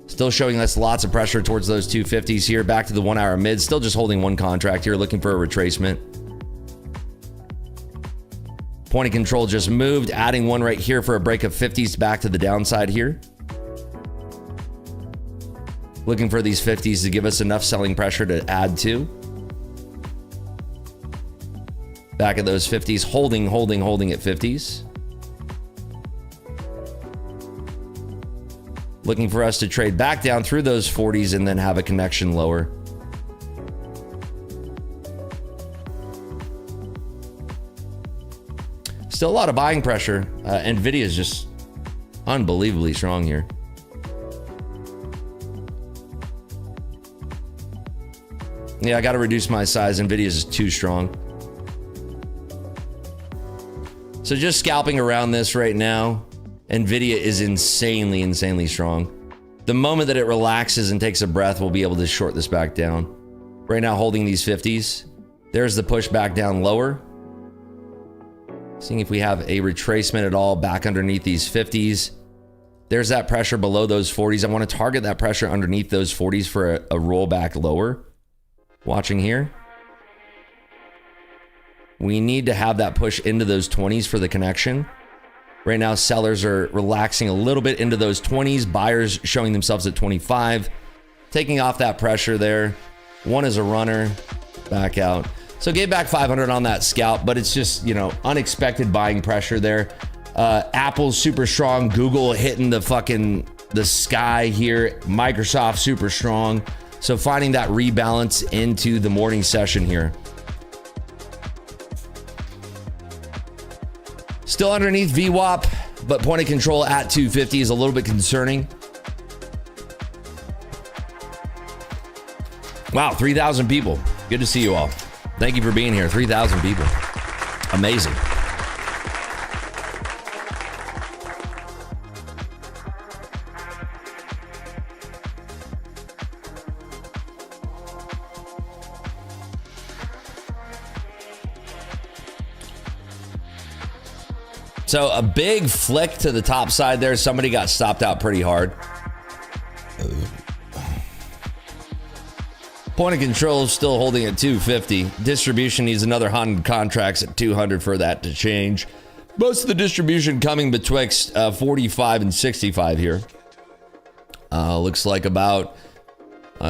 Still showing us lots of pressure towards those 250s here. Back to the 1 hour mid. Still just holding one contract here, looking for a retracement. Point of control just moved, adding one right here for a break of 50s back to the downside here. Looking for these 50s to give us enough selling pressure to add to. Back at those 50s, holding at 50s. Looking for us to trade back down through those 40s and then have a connection lower. Still a lot of buying pressure. Nvidia is just unbelievably strong here. Yeah, I got to reduce my size. Nvidia is too strong. So just scalping around this right now. Nvidia is insanely strong. The moment that it relaxes and takes a breath, we'll be able to short this back down. Right now, holding these 50s. There's the push back down lower. Seeing if we have a retracement at all back underneath these 50s. There's that pressure below those 40s. I want to target that pressure underneath those 40s for a rollback lower. Watching here. We need to have that push into those 20s for the connection. Right now, sellers are relaxing a little bit into those 20s. Buyers showing themselves at 25. Taking off that pressure there. One is a runner. Back out. So gave back 500 on that scalp, but it's just, you know, unexpected buying pressure there. Apple's super strong. Google hitting the sky here. Microsoft super strong. So finding that rebalance into the morning session here. Still underneath VWAP, but point of control at 250 is a little bit concerning. Wow, 3,000 people. Good to see you all. Thank you for being here. 3,000 people. Amazing. So a big flick to the top side there. Somebody got stopped out pretty hard. Point of control is still holding at 250. Distribution needs another 100 contracts at 200 for that to change. Most of the distribution coming betwixt 45 and 65 here. Looks like about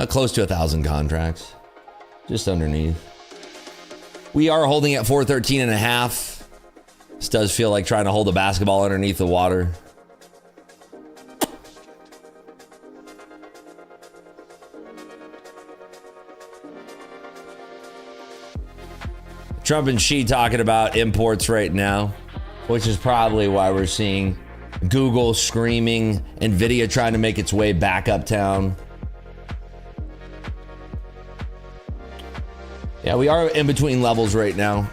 close to 1,000 contracts. Just underneath. We are holding at 413 and a half. This does feel like trying to hold a basketball underneath the water. Trump and Xi talking about imports right now, which is probably why we're seeing Google screaming, Nvidia trying to make its way back uptown. Yeah, we are in between levels right now.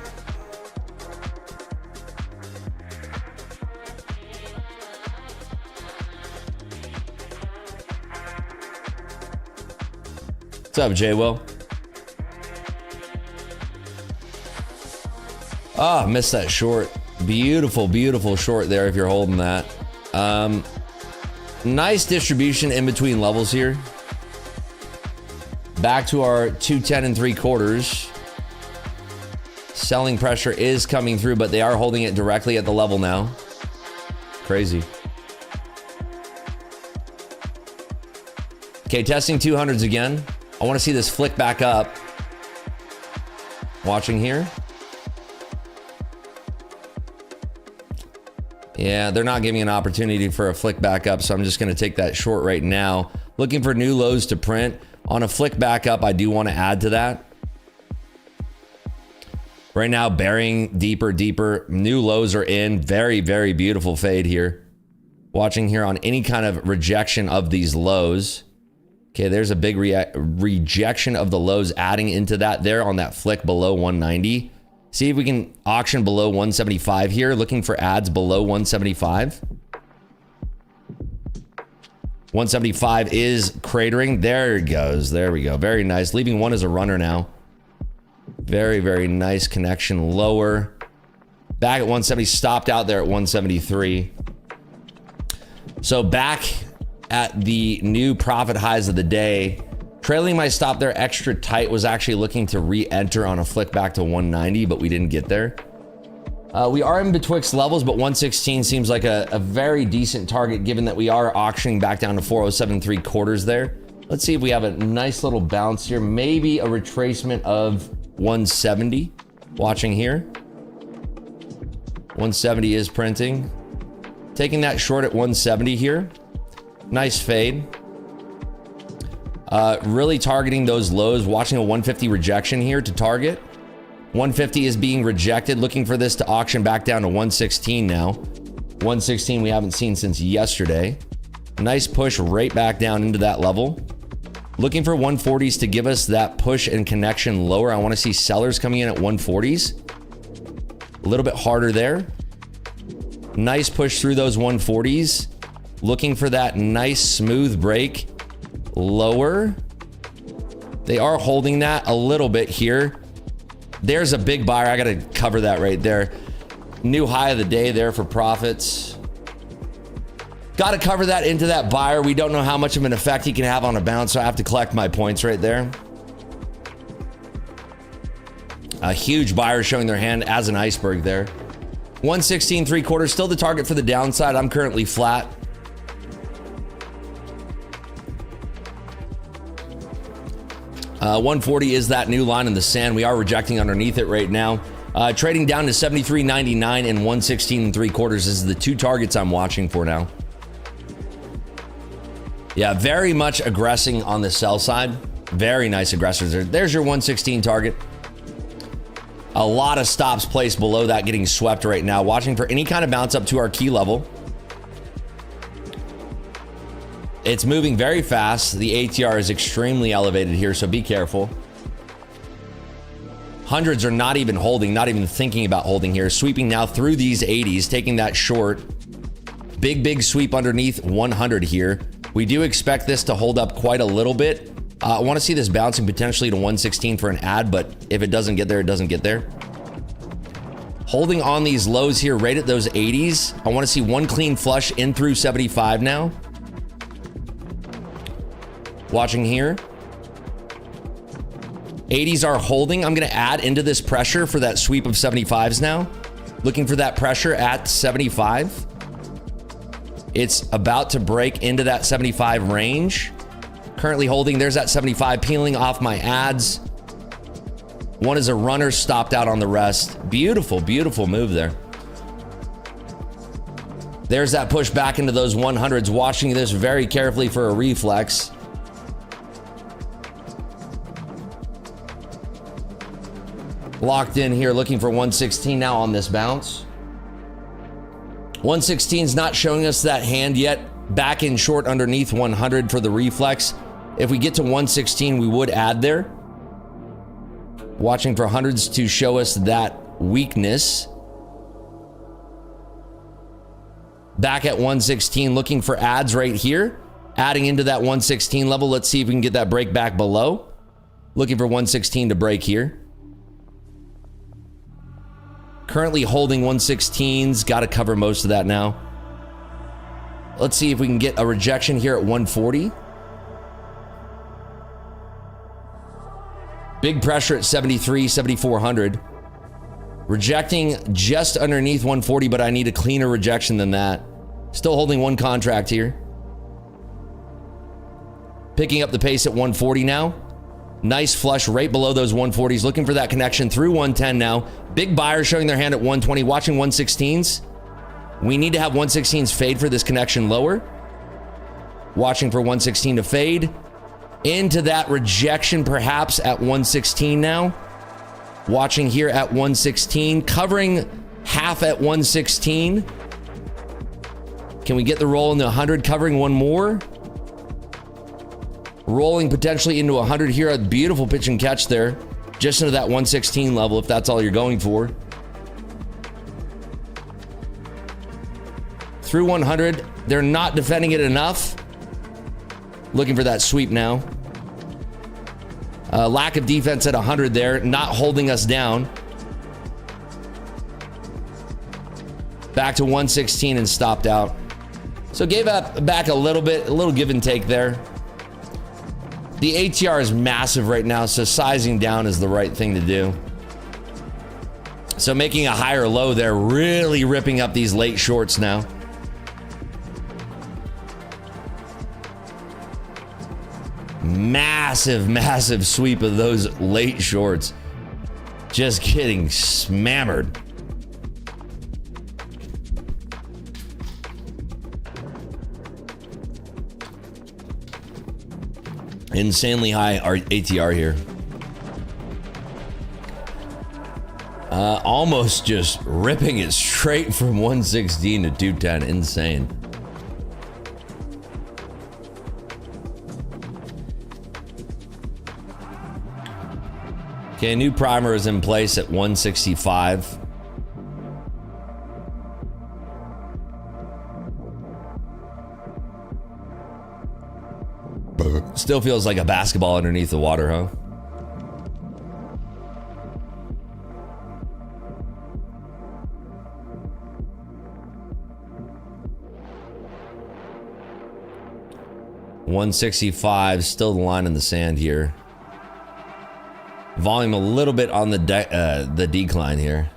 What's up, Jay Will? Oh, missed that short. Beautiful, beautiful short there if you're holding that. Nice distribution in between levels here. Back to our 210 3/4. Selling pressure is coming through, but they are holding it directly at the level now. Crazy. Okay, testing 200s again. I want to see this flick back up. Watching here. Yeah, they're not giving an opportunity for a flick back up, so I'm just going to take that short right now. Looking for new lows to print. On a flick back up, I do want to add to that. Right now, burying deeper, deeper. New lows are in. Very, very beautiful fade here. Watching here on any kind of rejection of these lows. Okay, there's a big rejection of the lows, adding into that there on that flick below 190. See if we can auction below 175 here. Looking for ads below 175. 175 is cratering. There it goes. There we go. Very nice. Leaving one as a runner now. Very, very nice connection lower. Back at 170. Stopped out there at 173. So back at the new profit highs of the day. Trailing my stop there extra tight, was actually looking to re-enter on a flick back to 190, but we didn't get there. We are in betwixt levels, but 116 seems like a very decent target given that we are auctioning back down to 407 3/4 there. Let's see if we have a nice little bounce here. Maybe a retracement of 170. Watching here. 170 is printing. Taking that short at 170 here. Nice fade. Really targeting those lows. Watching a 150 rejection here to target. 150 is being rejected. Looking for this to auction back down to 116 now. 116 we haven't seen since yesterday. Nice push right back down into that level. Looking for 140s to give us that push and connection lower. I want to see sellers coming in at 140s. A little bit harder there. Nice push through those 140s. Looking for that nice smooth break lower. They are holding that a little bit here. There's a big buyer. I got to cover that right there. New high of the day there for profits. Got to cover that into that buyer. We don't know how much of an effect he can have on a bounce, so I have to collect my points right there. A huge buyer showing their hand as an iceberg there. 116.75, still the target for the downside. I'm currently flat. $140 is that new line in the sand. We are rejecting underneath it right now. Trading down to 73.99 and 116.75 is the two targets I'm watching for now. Yeah, very much aggressing on the sell side. Very nice aggressors there. There's your 116 target. A lot of stops placed below that getting swept right now. Watching for any kind of bounce up to our key level. It's moving very fast. The ATR is extremely elevated here, so be careful. Hundreds are not even holding, not even thinking about holding here. Sweeping now through these 80s, taking that short. Big sweep underneath 100 here. We do expect this to hold up quite a little bit. I want to see this bouncing potentially to 116 for an ad, but if it doesn't get there, it doesn't get there. Holding on these lows here, right at those 80s. I want to see one clean flush in through 75 now. Watching here. 80s are holding. I'm going to add into this pressure for that sweep of 75s now. Looking for that pressure at 75. It's about to break into that 75 range. Currently holding. There's that 75 peeling off my ads. One is a runner, stopped out on the rest. Beautiful move there. There's that push back into those 100s. Watching this very carefully for a reflex. Locked in here, looking for 116 now on this bounce. 116 is not showing us that hand yet. Back in short underneath 100 for the reflex. If we get to 116, we would add there. Watching for hundreds to show us that weakness. Back at 116, looking for ads right here. Adding into that 116 level. Let's see if we can get that break back below. Looking for 116 to break here. Currently holding 116s. Got to cover most of that now. Let's see if we can get a rejection here at 140. Big pressure at 73, 7,400. Rejecting just underneath 140, but I need a cleaner rejection than that. Still holding one contract here. Picking up the pace at 140 now. Nice flush right below those 140s. Looking for that connection through 110 now. Big buyer showing their hand at 120. Watching 116s. We need to have 116s fade for this connection lower. Watching for 116 to fade. Into that rejection perhaps at 116 now. Watching here at 116. Covering half at 116. Can we get the roll into 100? Covering one more. Rolling potentially into 100 here. A beautiful pitch and catch there. Just into that 116 level if that's all you're going for. Through 100. They're not defending it enough. Looking for that sweep now. Lack of defense at 100 there. Not holding us down. Back to 116 and stopped out. So gave up back a little bit. A little give and take there. The ATR is massive right now, so sizing down is the right thing to do. So making a higher low there, really ripping up these late shorts now. Massive sweep of those late shorts. Just getting smammered. Insanely high ATR here. Almost just ripping it straight from 116 to 210. Insane. Okay, new primer is in place at 165. Still feels like a basketball underneath the water, huh? $165, still the line in the sand here. Volume a little bit on the decline here.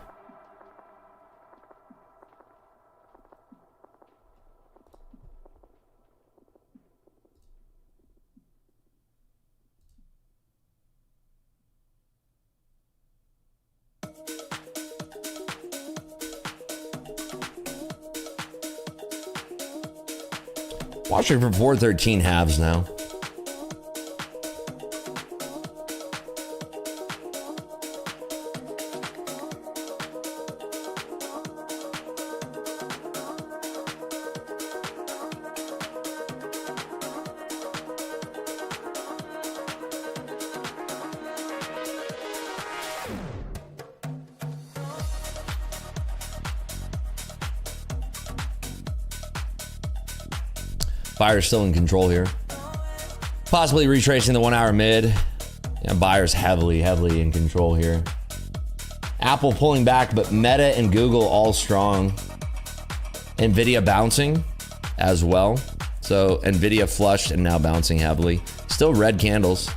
Watching for 413 halves now. Buyers still in control here. Possibly retracing the 1 hour mid. Yeah, buyers heavily in control here. Apple pulling back, but Meta and Google all strong. Nvidia bouncing as well. So Nvidia flushed and now bouncing heavily. Still red candles.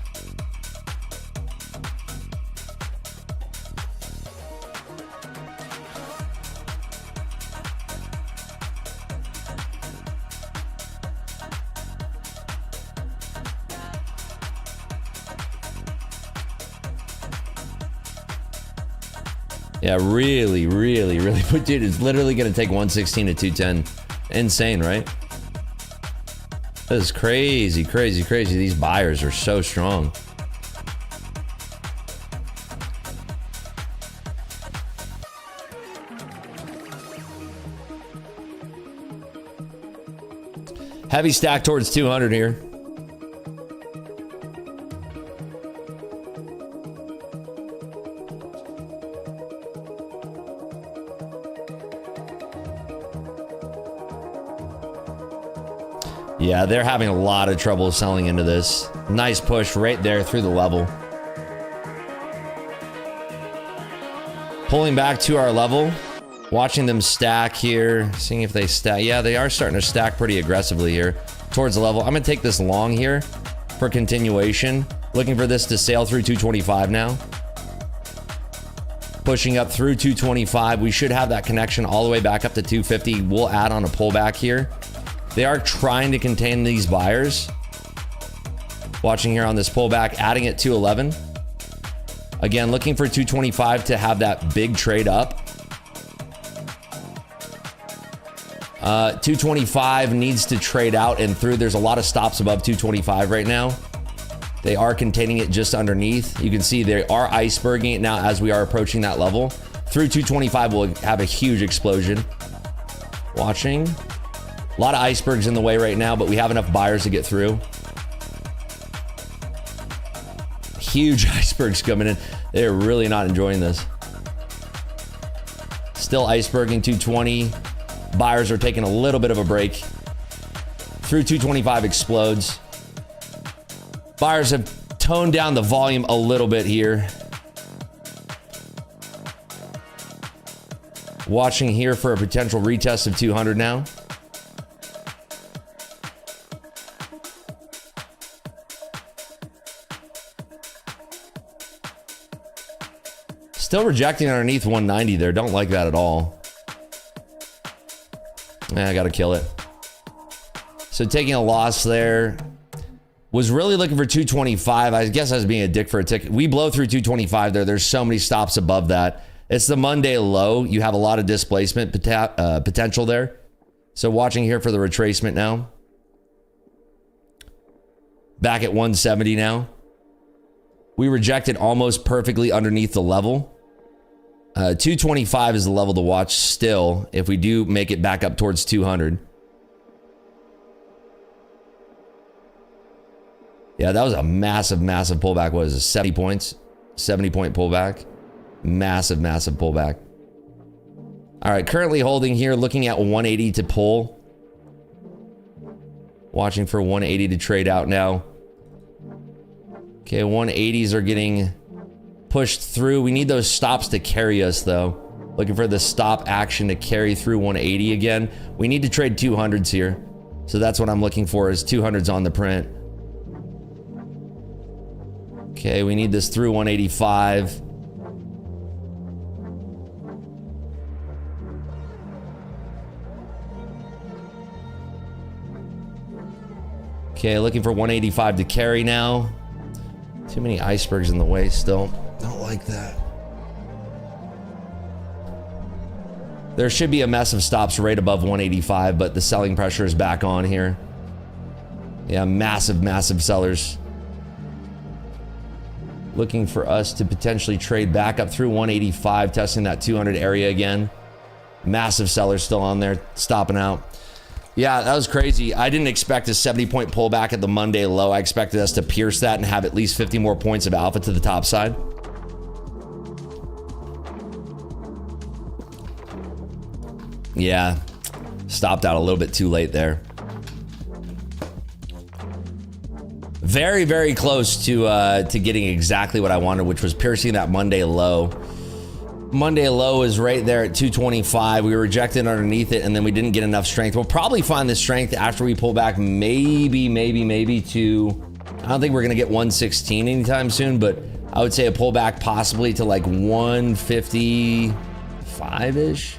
Yeah, really. But dude, it's literally going to take 116 to 210. Insane, right? This is crazy. These buyers are so strong. Heavy stack towards 200 here. Yeah, they're having a lot of trouble selling into this. Nice push right there through the level. Pulling back to our level. Watching them stack here. Seeing if they stack. Yeah, they are starting to stack pretty aggressively here towards the level. I'm going to take this long here for continuation. Looking for this to sail through 225 now. Pushing up through 225. We should have that connection all the way back up to 250. We'll add on a pullback here. They are trying to contain these buyers. Watching here on this pullback, adding it to 11. Again, looking for 225 to have that big trade up. 225 needs to trade out and through. There's a lot of stops above 225 right now. They are containing it just underneath. You can see they are iceberging it now as we are approaching that level. Through 225 will have a huge explosion. Watching. A lot of icebergs in the way right now, but we have enough buyers to get through. Huge icebergs coming in. They're really not enjoying this. Still iceberging 220. Buyers are taking a little bit of a break. Through 225 explodes. Buyers have toned down the volume a little bit here. Watching here for a potential retest of 200 now. Still rejecting underneath 190 there. Don't like that at all. I gotta kill it. So taking a loss there. Was really looking for 225. I guess I was being a dick for a ticket. We blow through 225 there. There's so many stops above that. It's the Monday low. You have a lot of displacement potential there. So watching here for the retracement now. Back at 170 now. We rejected almost perfectly underneath the level. 225 is the level to watch still if we do make it back up towards 200. Yeah, that was a massive pullback. What is it, 70 points? 70 point pullback. Massive pullback. All right, currently holding here, looking at 180 to pull. Watching for 180 to trade out now. Okay, 180s are getting pushed through. We need those stops to carry us though. Looking for the stop action to carry through 180 again. We need to trade 200s here. So that's what I'm looking for is 200s on the print. Okay, we need this through 185. Okay, looking for 185 to carry now. Too many icebergs in the way still. Don't like that. There should be a mess of stops right above 185, but the selling pressure is back on here. Yeah, massive, massive sellers. Looking for us to potentially trade back up through 185, testing that 200 area again. Massive sellers still on there, stopping out. Yeah, that was crazy. I didn't expect a 70-point pullback at the Monday low. I expected us to pierce that and have at least 50 more points of alpha to the top side. Yeah, stopped out a little bit too late there. Very, very close to getting exactly what I wanted, which was piercing that Monday low. Monday low is right there at 225. We were rejected underneath it, and then we didn't get enough strength. We'll probably find the strength after we pull back, maybe to, I don't think we're gonna get 116 anytime soon, but I would say a pullback possibly to like 155-ish.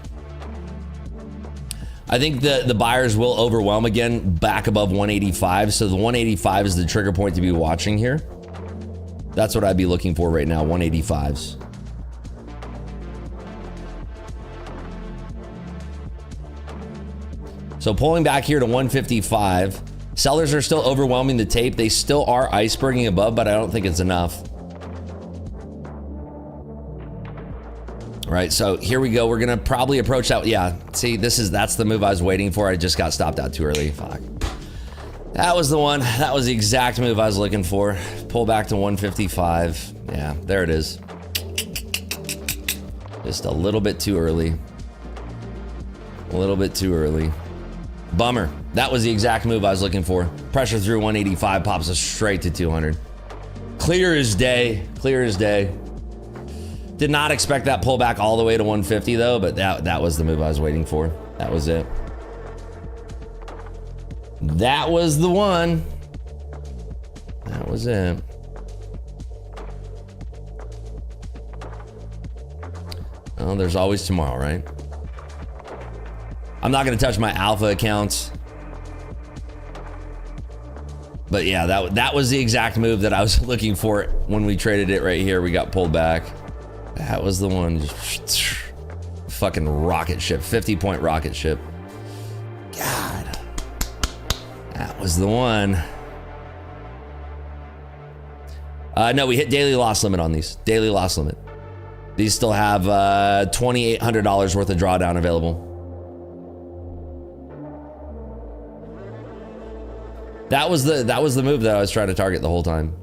I think the buyers will overwhelm again back above 185. So the 185 is the trigger point to be watching here. That's what I'd be looking for right now, 185s. So pulling back here to 155. Sellers are still overwhelming the tape. They still are iceberging above, but I don't think it's enough. All right, so here we go. We're gonna probably approach that. Yeah, see, that's the move I was waiting for. I just got stopped out too early. Fuck. That was the one. That was the exact move I was looking for. Pull back to 155. Yeah, there it is. Just a little bit too early. A little bit too early. Bummer. That was the exact move I was looking for. Pressure through 185, pops us straight to 200. Clear as day. Clear as day. Did not expect that pullback all the way to 150 though, but that was the move I was waiting for. That was it. That was the one. That was it. Well, there's always tomorrow, right? I'm not gonna touch my alpha accounts. But yeah, that was the exact move that I was looking for when we traded it right here. We got pulled back. That was the one. Just fucking rocket ship, 50-point rocket ship. God, that was the one. No, we hit daily loss limit on these. Daily loss limit. These still have $2,800 worth of drawdown available. That was the move that I was trying to target the whole time.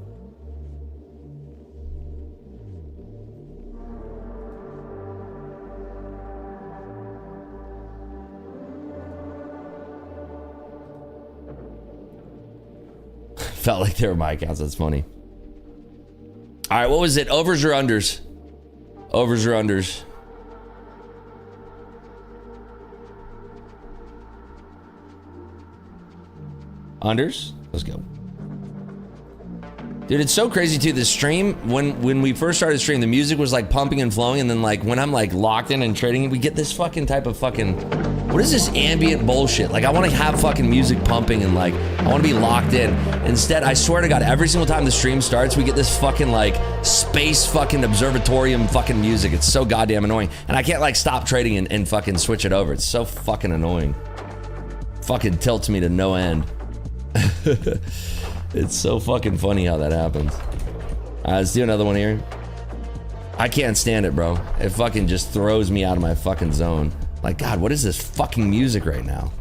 Felt like they were my accounts. That's funny. All right, what was it? Overs or unders? Overs or unders? Unders? Let's go. Dude, it's so crazy too. The stream, when we first started streaming, the music was like pumping and flowing, and then like when I'm like locked in and trading, we get this fucking type of fucking, what is this ambient bullshit? Like I want to have fucking music pumping and like I want to be locked in. Instead, I swear to God, every single time the stream starts, we get this fucking like space fucking observatorium fucking music. It's so goddamn annoying, and I can't like stop trading and fucking switch it over. It's so fucking annoying. Fucking tilts me to no end. It's so fucking funny how that happens. Let's do another one here. I can't stand it, bro. It fucking just throws me out of my fucking zone. Like, God, what is this fucking music right now?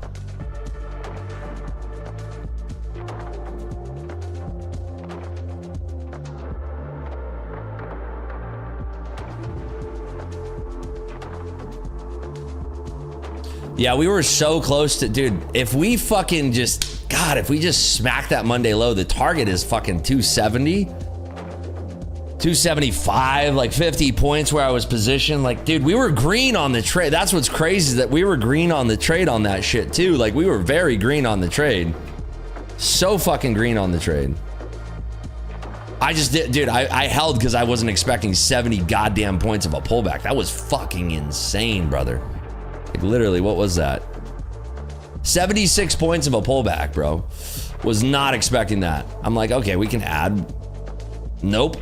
Yeah, we were so close to, dude, if we fucking just, God, if we just smack that Monday low, the target is fucking 270, 275, like 50 points where I was positioned. Like, dude, we were green on the trade. That's what's crazy, is that we were green on the trade on that shit too. Like, we were very green on the trade. So fucking green on the trade. I just did, dude. I held because I wasn't expecting 70 goddamn points of a pullback. That was fucking insane, brother. Like literally, what was that? 76 points of a pullback, bro. Was not expecting that. I'm like, okay, we can add. Nope.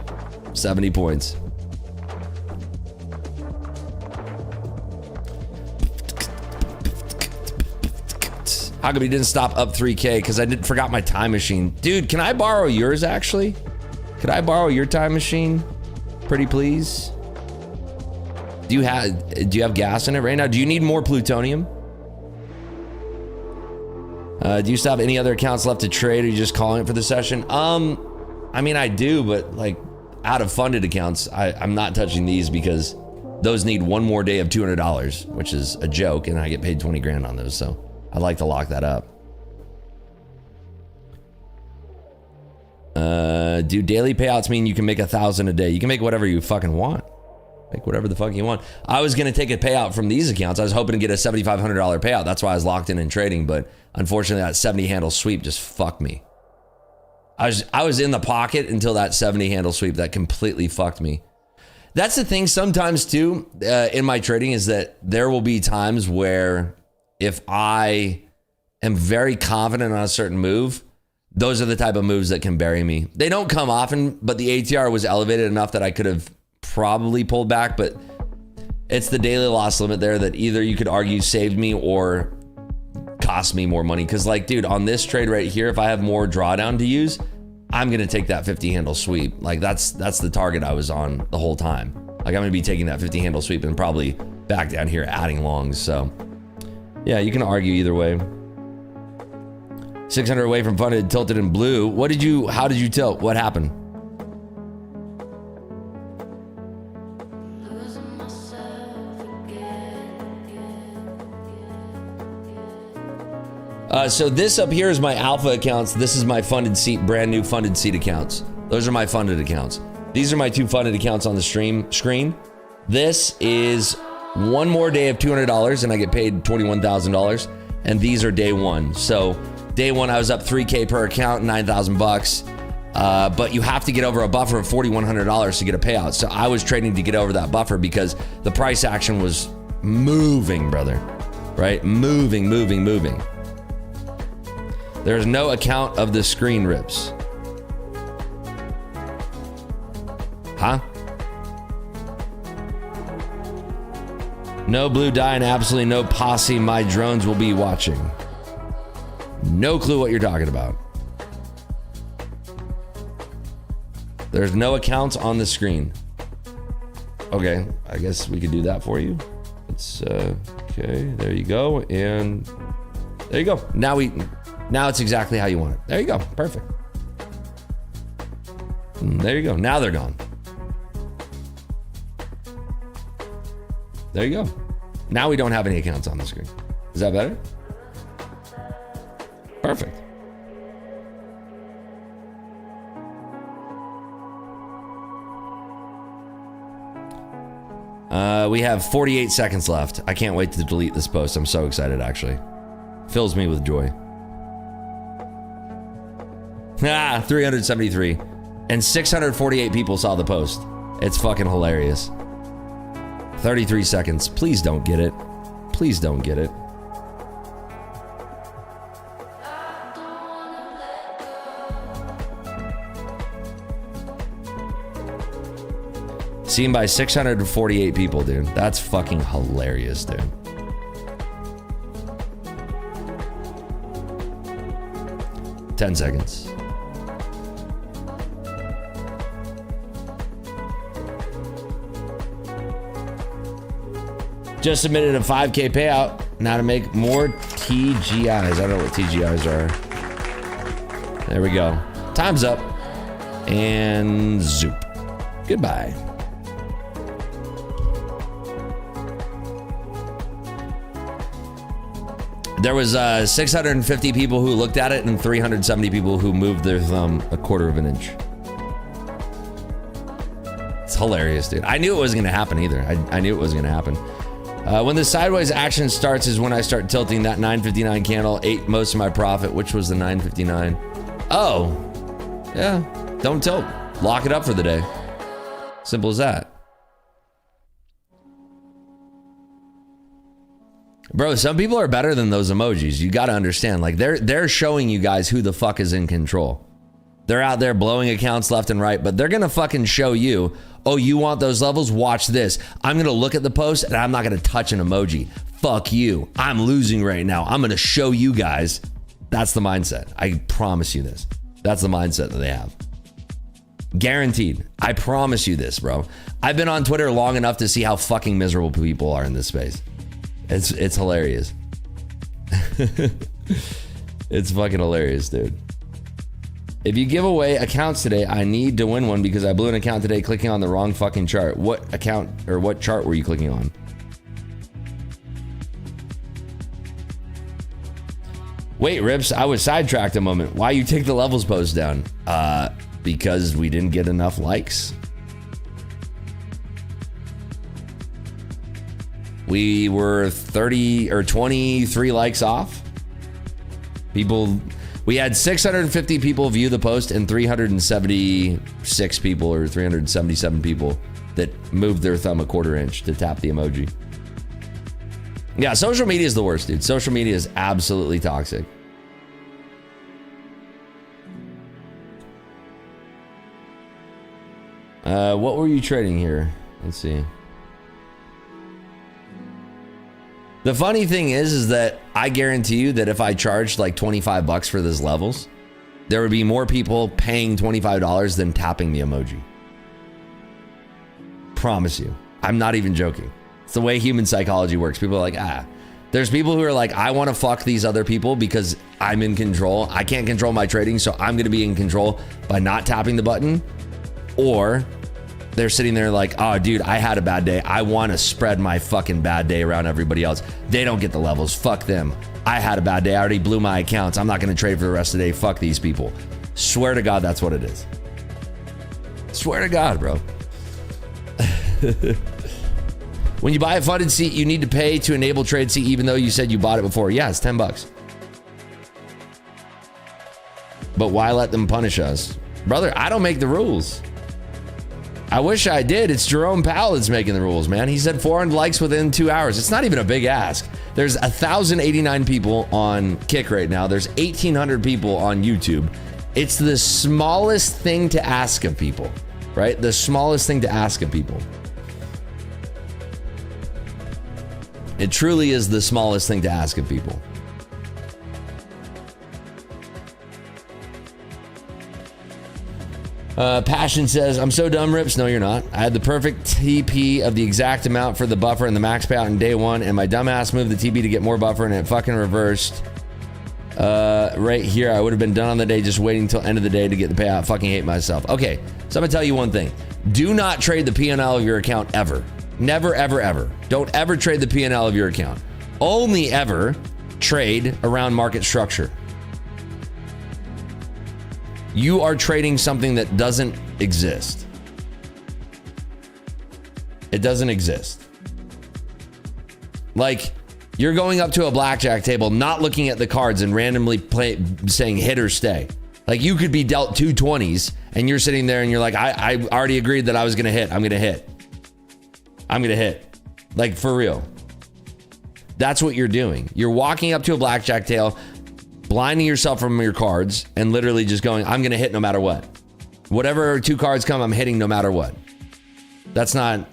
70 points. How come he didn't stop up 3K? Because I forgot my time machine. Dude, can I borrow yours actually? Could I borrow your time machine? Pretty please? Do you have gas in it right now? Do you need more plutonium? Do you still have any other accounts left to trade, or are you just calling it for the session? I mean, I do, but like out of funded accounts, I'm not touching these because those need one more day of $200, which is a joke, and I get paid 20 grand on those, so I'd like to lock that up. Do daily payouts mean you can make 1,000 a day? You can make whatever you fucking want. Make whatever the fuck you want. I was gonna take a payout from these accounts. I was hoping to get a $7,500 payout. That's why I was locked in trading, but unfortunately that 70 handle sweep just fucked me. I was in the pocket until that 70 handle sweep that completely fucked me. That's the thing sometimes too, in my trading, is that there will be times where if I am very confident on a certain move, those are the type of moves that can bury me. They don't come often, but the ATR was elevated enough that I could have probably pulled back, but it's the daily loss limit there that either you could argue saved me or cost me more money. Cause like, dude, on this trade right here, if I have more drawdown to use, I'm gonna take that 50 handle sweep. Like that's the target I was on the whole time. Like I'm gonna be taking that 50 handle sweep and probably back down here adding longs. So yeah, you can argue either way. 600 away from funded, tilted in blue. How did you tilt? What happened? So this up here is my alpha accounts. This is my funded seat, brand new funded seat accounts. Those are my funded accounts. These are my two funded accounts on the screen. This is one more day of $200 and I get paid $21,000. And these are day one. So day one, I was up 3K per account, 9,000 bucks. But you have to get over a buffer of $4,100 to get a payout. So I was trading to get over that buffer because the price action was moving, brother, right? Moving. There's no account of the screen rips. Huh? No blue dye and absolutely no posse. My drones will be watching. No clue what you're talking about. There's no accounts on the screen. Okay, I guess we could do that for you. It's okay, there you go. And there you go. Now it's exactly how you want it. There you go, perfect. There you go, now they're gone. There you go. Now we don't have any accounts on the screen. Is that better? Perfect. We have 48 seconds left. I can't wait to delete this post. I'm so excited, actually. Fills me with joy. 373. And 648 people saw the post. It's fucking hilarious. 33 seconds. Please don't get it. Please don't get it. Seen by 648 people, dude. That's fucking hilarious, dude. Ten seconds. Just submitted a 5K payout. Now to make more TGIs. I don't know what TGIs are. There we go. Time's up. And zoop. Goodbye. There was 650 people who looked at it and 370 people who moved their thumb a quarter of an inch. It's hilarious, dude. I knew it wasn't gonna happen either. I knew it wasn't gonna happen. When the sideways action starts is when I start tilting. That 959 candle ate most of my profit, which was the 959. Oh, yeah, don't tilt. Lock it up for the day. Simple as that. Bro, some people are better than those emojis. You got to understand. Like, they're showing you guys who the fuck is in control. They're out there blowing accounts left and right, but they're going to fucking show you, oh, you want those levels? Watch this. I'm going to look at the post and I'm not going to touch an emoji. Fuck you. I'm losing right now. I'm going to show you guys. That's the mindset. I promise you this. That's the mindset that they have. Guaranteed. I promise you this, bro. I've been on Twitter long enough to see how fucking miserable people are in this space. It's hilarious. It's fucking hilarious, dude. If you give away accounts today, I need to win one because I blew an account today clicking on the wrong fucking chart. What account or what chart were you clicking on? Wait, Rips, I was sidetracked a moment. Why you take the levels post down? Because we didn't get enough likes. We were 30 or 23 likes off. We had 650 people view the post and 376 people or 377 people that moved their thumb a quarter inch to tap the emoji. Yeah, social media is the worst, dude. Social media is absolutely toxic. What were you trading here? Let's see. The funny thing is that I guarantee you that if I charged like 25 bucks for these levels, there would be more people paying $25 than tapping the emoji. Promise you. I'm not even joking. It's the way human psychology works. People are like, There's people who are like, I want to fuck these other people because I'm in control. I can't control my trading, so I'm going to be in control by not tapping the button. Or they're sitting there like, oh, dude, I had a bad day. I want to spread my fucking bad day around everybody else. They don't get the levels. Fuck them. I had a bad day. I already blew my accounts. I'm not going to trade for the rest of the day. Fuck these people. Swear to God, that's what it is. Swear to God, bro. When you buy a funded seat, you need to pay to enable trade seat even though you said you bought it before. Yeah, it's 10 bucks. But why let them punish us? Brother, I don't make the rules. I wish I did. It's Jerome Powell that's making the rules, man. He said 400 likes within 2 hours. It's not even a big ask. There's 1,089 people on Kick right now. There's 1,800 people on YouTube. It's the smallest thing to ask of people, right? The smallest thing to ask of people. It truly is the smallest thing to ask of people. Passion says, I'm so dumb, Rips. No, you're not. I had the perfect TP of the exact amount for the buffer and the max payout in day one, and my dumbass moved the TP to get more buffer, and it fucking reversed. Right here, I would have been done on the day just waiting until end of the day to get the payout. Fucking hate myself. Okay, so I'm gonna tell you one thing. Do not trade the P&L of your account ever. Never, ever, ever. Don't ever trade the P&L of your account. Only ever trade around market structure. You are trading something that doesn't exist. It doesn't exist. Like, you're going up to a blackjack table, not looking at the cards and randomly saying hit or stay. Like, you could be dealt 2 20s and you're sitting there and you're like, I already agreed that I was going to hit. I'm going to hit. I'm going to hit. Like, for real. That's what you're doing. You're walking up to a blackjack table, blinding yourself from your cards and literally just going, I'm going to hit no matter what. Whatever 2 cards come, I'm hitting no matter what. That's not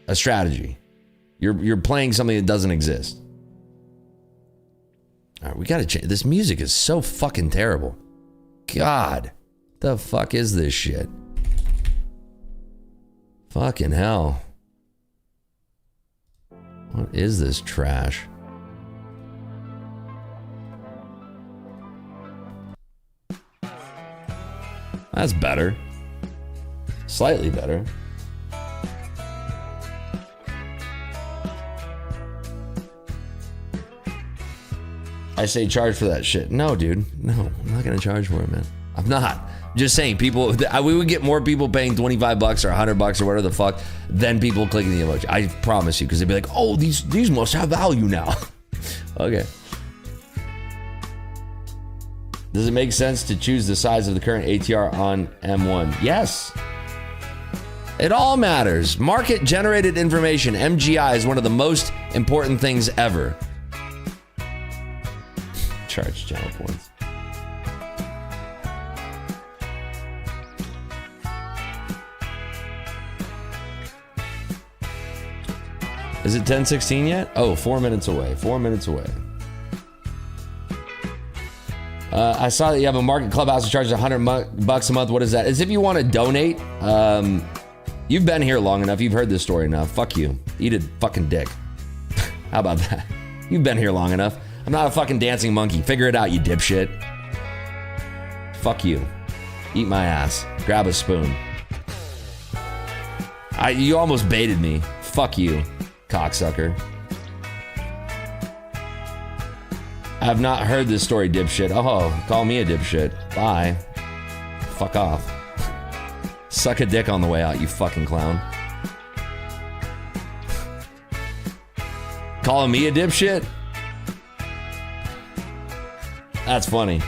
a strategy. You're playing something that doesn't exist. All right, we got to change. This music is so fucking terrible. God, the fuck is this shit? Fucking hell. What is this trash? That's better. Slightly better. I say charge for that shit. No, dude. No, I'm not gonna charge for it, man. I'm not. Just saying, people, we would get more people paying 25 bucks or 100 bucks or whatever the fuck than people clicking the emoji. I promise you, because they'd be like, oh, these must have value now. Okay. Does it make sense to choose the size of the current ATR on M1? Yes. It all matters. Market generated information, MGI, is one of the most important things ever. Charge channel points. Is it 10:16 yet? Oh, 4 minutes away. 4 minutes away. I saw that you have a market clubhouse that charges $100 a month. What is that? As if you want to donate. You've been here long enough. You've heard this story enough. Fuck you. Eat a fucking dick. How about that? You've been here long enough. I'm not a fucking dancing monkey. Figure it out, you dipshit. Fuck you. Eat my ass. Grab a spoon. You almost baited me. Fuck you, cocksucker. I have not heard this story, dipshit. Oh, call me a dipshit. Bye. Fuck off. Suck a dick on the way out, you fucking clown. Calling me a dipshit? That's funny.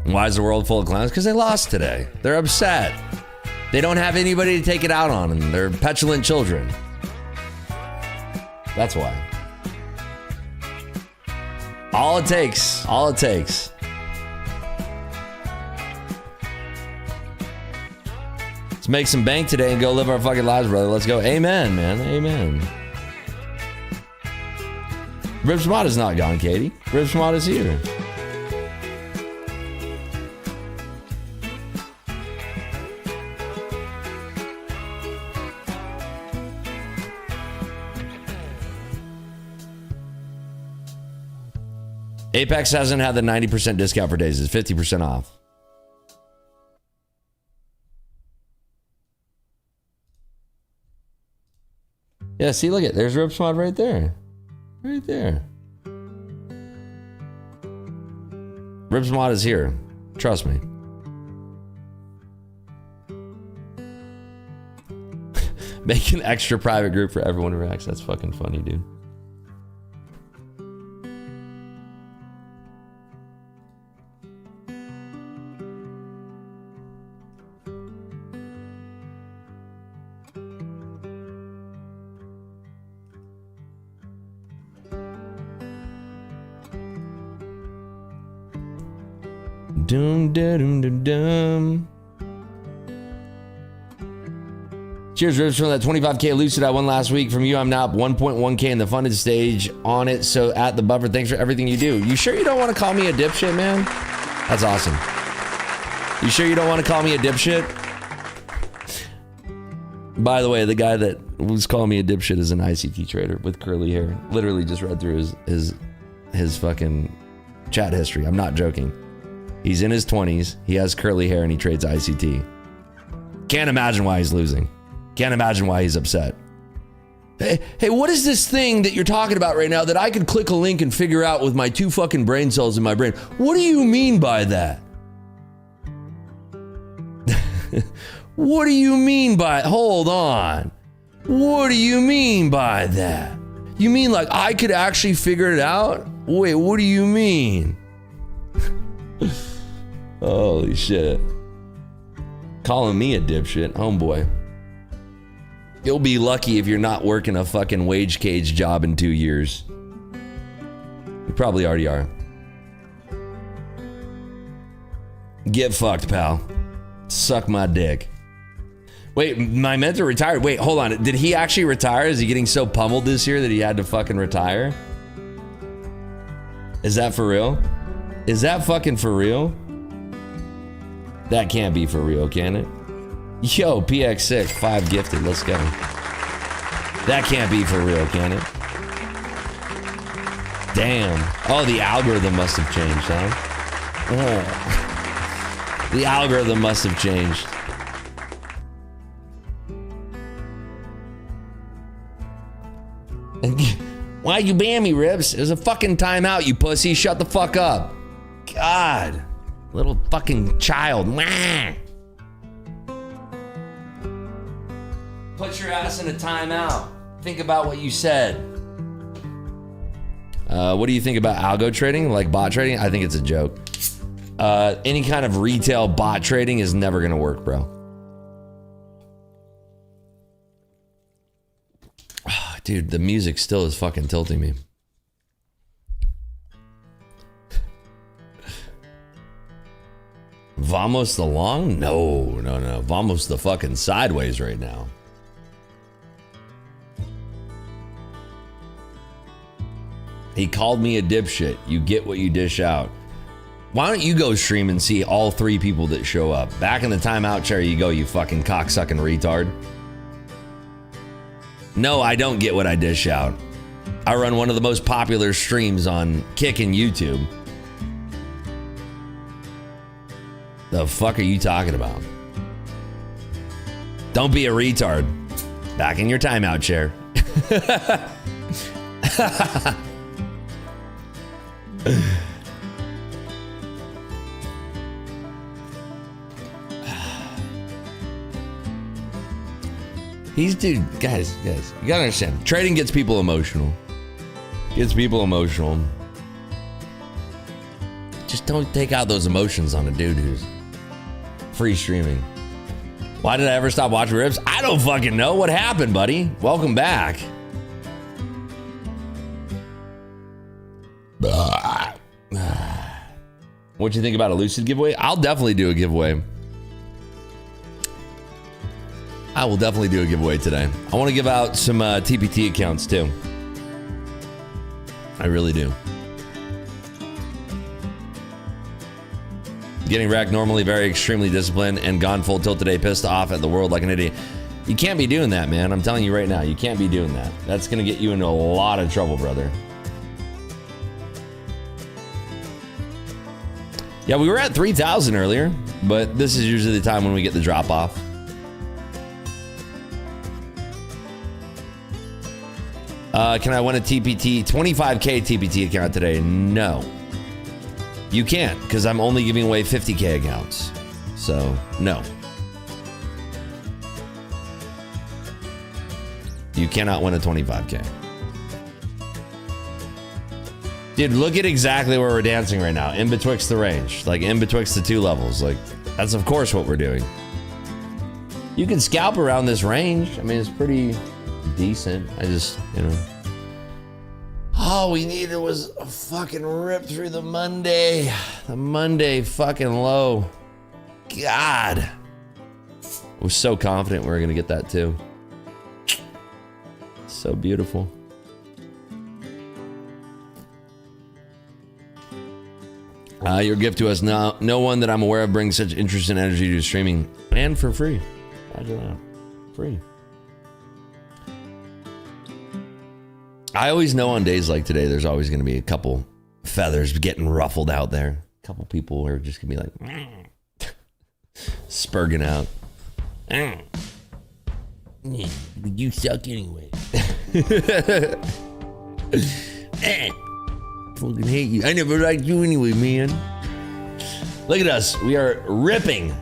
Why is the world full of clowns? Because they lost today. They're upset. They don't have anybody to take it out on, and they're petulant children. That's why. All it takes. All it takes. Let's make some bank today and go live our fucking lives, brother. Let's go. Amen, man. Amen. Ripsmod is not gone, Katie. Ripsmod is here. Apex hasn't had the 90% discount for days. It's 50% off. Yeah, see, look at there's Ripsmod right there. Right there. Ripsmod is here. Trust me. Make an extra private group for everyone who reacts. That's fucking funny, dude. Dum dum dum dum. Cheers, Rips, from that 25K Lucid I won last week from you. I'm now up 1.1K in the funded stage on it. So at the buffer, thanks for everything you do. You sure you don't want to call me a dipshit, man? That's awesome. You sure you don't want to call me a dipshit? By the way, the guy that was calling me a dipshit is an ICT trader with curly hair. Literally just read through his fucking chat history. I'm not joking. He's in his 20s. He has curly hair and he trades ICT. Can't imagine why he's losing. Can't imagine why he's upset. Hey, what is this thing that you're talking about right now that I could click a link and figure out with my 2 fucking brain cells in my brain? What do you mean by that? What do you mean by, hold on. What do you mean by that? You mean like I could actually figure it out? Wait, what do you mean? Holy shit. Calling me a dipshit, homeboy. You'll be lucky if you're not working a fucking wage cage job in 2 years. You probably already are. Get fucked, pal. Suck my dick. Wait, my mentor retired. Wait, hold on. Did he actually retire? Is he getting so pummeled this year that he had to fucking retire? Is that for real? Is that fucking for real? That can't be for real, can it? Yo, PX6, 5 gifted. Let's go. That can't be for real, can it? Damn. Oh, the algorithm must have changed, huh? Oh. The algorithm must have changed. Why'd you ban me, Ribs? It was a fucking timeout, you pussy. Shut the fuck up. God. Little fucking child. Mwah. Put your ass in a timeout. Think about what you said. What do you think about algo trading, like bot trading? I think it's a joke. Any kind of retail bot trading is never gonna work, bro. Oh, dude, the music still is fucking tilting me. Vamos the long? No. Vamos the fucking sideways right now. He called me a dipshit. You get what you dish out. Why don't you go stream and see all 3 people that show up? Back in the timeout chair you go, you fucking cocksucking retard. No, I don't get what I dish out. I run one of the most popular streams on Kick and YouTube. The fuck are you talking about? Don't be a retard. Back in your timeout chair. Dude, guys, you gotta understand. Trading gets people emotional. Just don't take out those emotions on a dude who's free streaming. Why did I ever stop watching Ribs? I don't fucking know. What happened, buddy? Welcome back. What you think about a Lucid giveaway? I'll definitely do a giveaway. I will definitely do a giveaway today. I want to give out some TPT accounts too. I really do. Getting wrecked normally, very extremely disciplined, and gone full tilt today, pissed off at the world like an idiot. You can't be doing that, man. I'm telling you right now, you can't be doing that. That's going to get you into a lot of trouble, brother. Yeah, we were at 3,000 earlier, but this is usually the time when we get the drop off. Can I win a TPT, 25K TPT account today? No. You can't, because I'm only giving away 50K accounts. So, no. You cannot win a 25K. Dude, look at exactly where we're dancing right now. In betwixt the range. Like, in betwixt the 2 levels. Like, that's of course what we're doing. You can scalp around this range. I mean, it's pretty decent. I just, you know. All we needed was a fucking rip through the Monday. The Monday fucking low. God. I was so confident we were going to get that too. So beautiful. Your gift to us now. No one that I'm aware of brings such interest and energy to streaming, and for free. Imagine that. Free. I always know on days like today, there's always going to be a couple feathers getting ruffled out there. A couple people are just going to be like, spurging out. You suck anyway. Fucking hate you. I never liked you anyway, man. Look at us. We are ripping.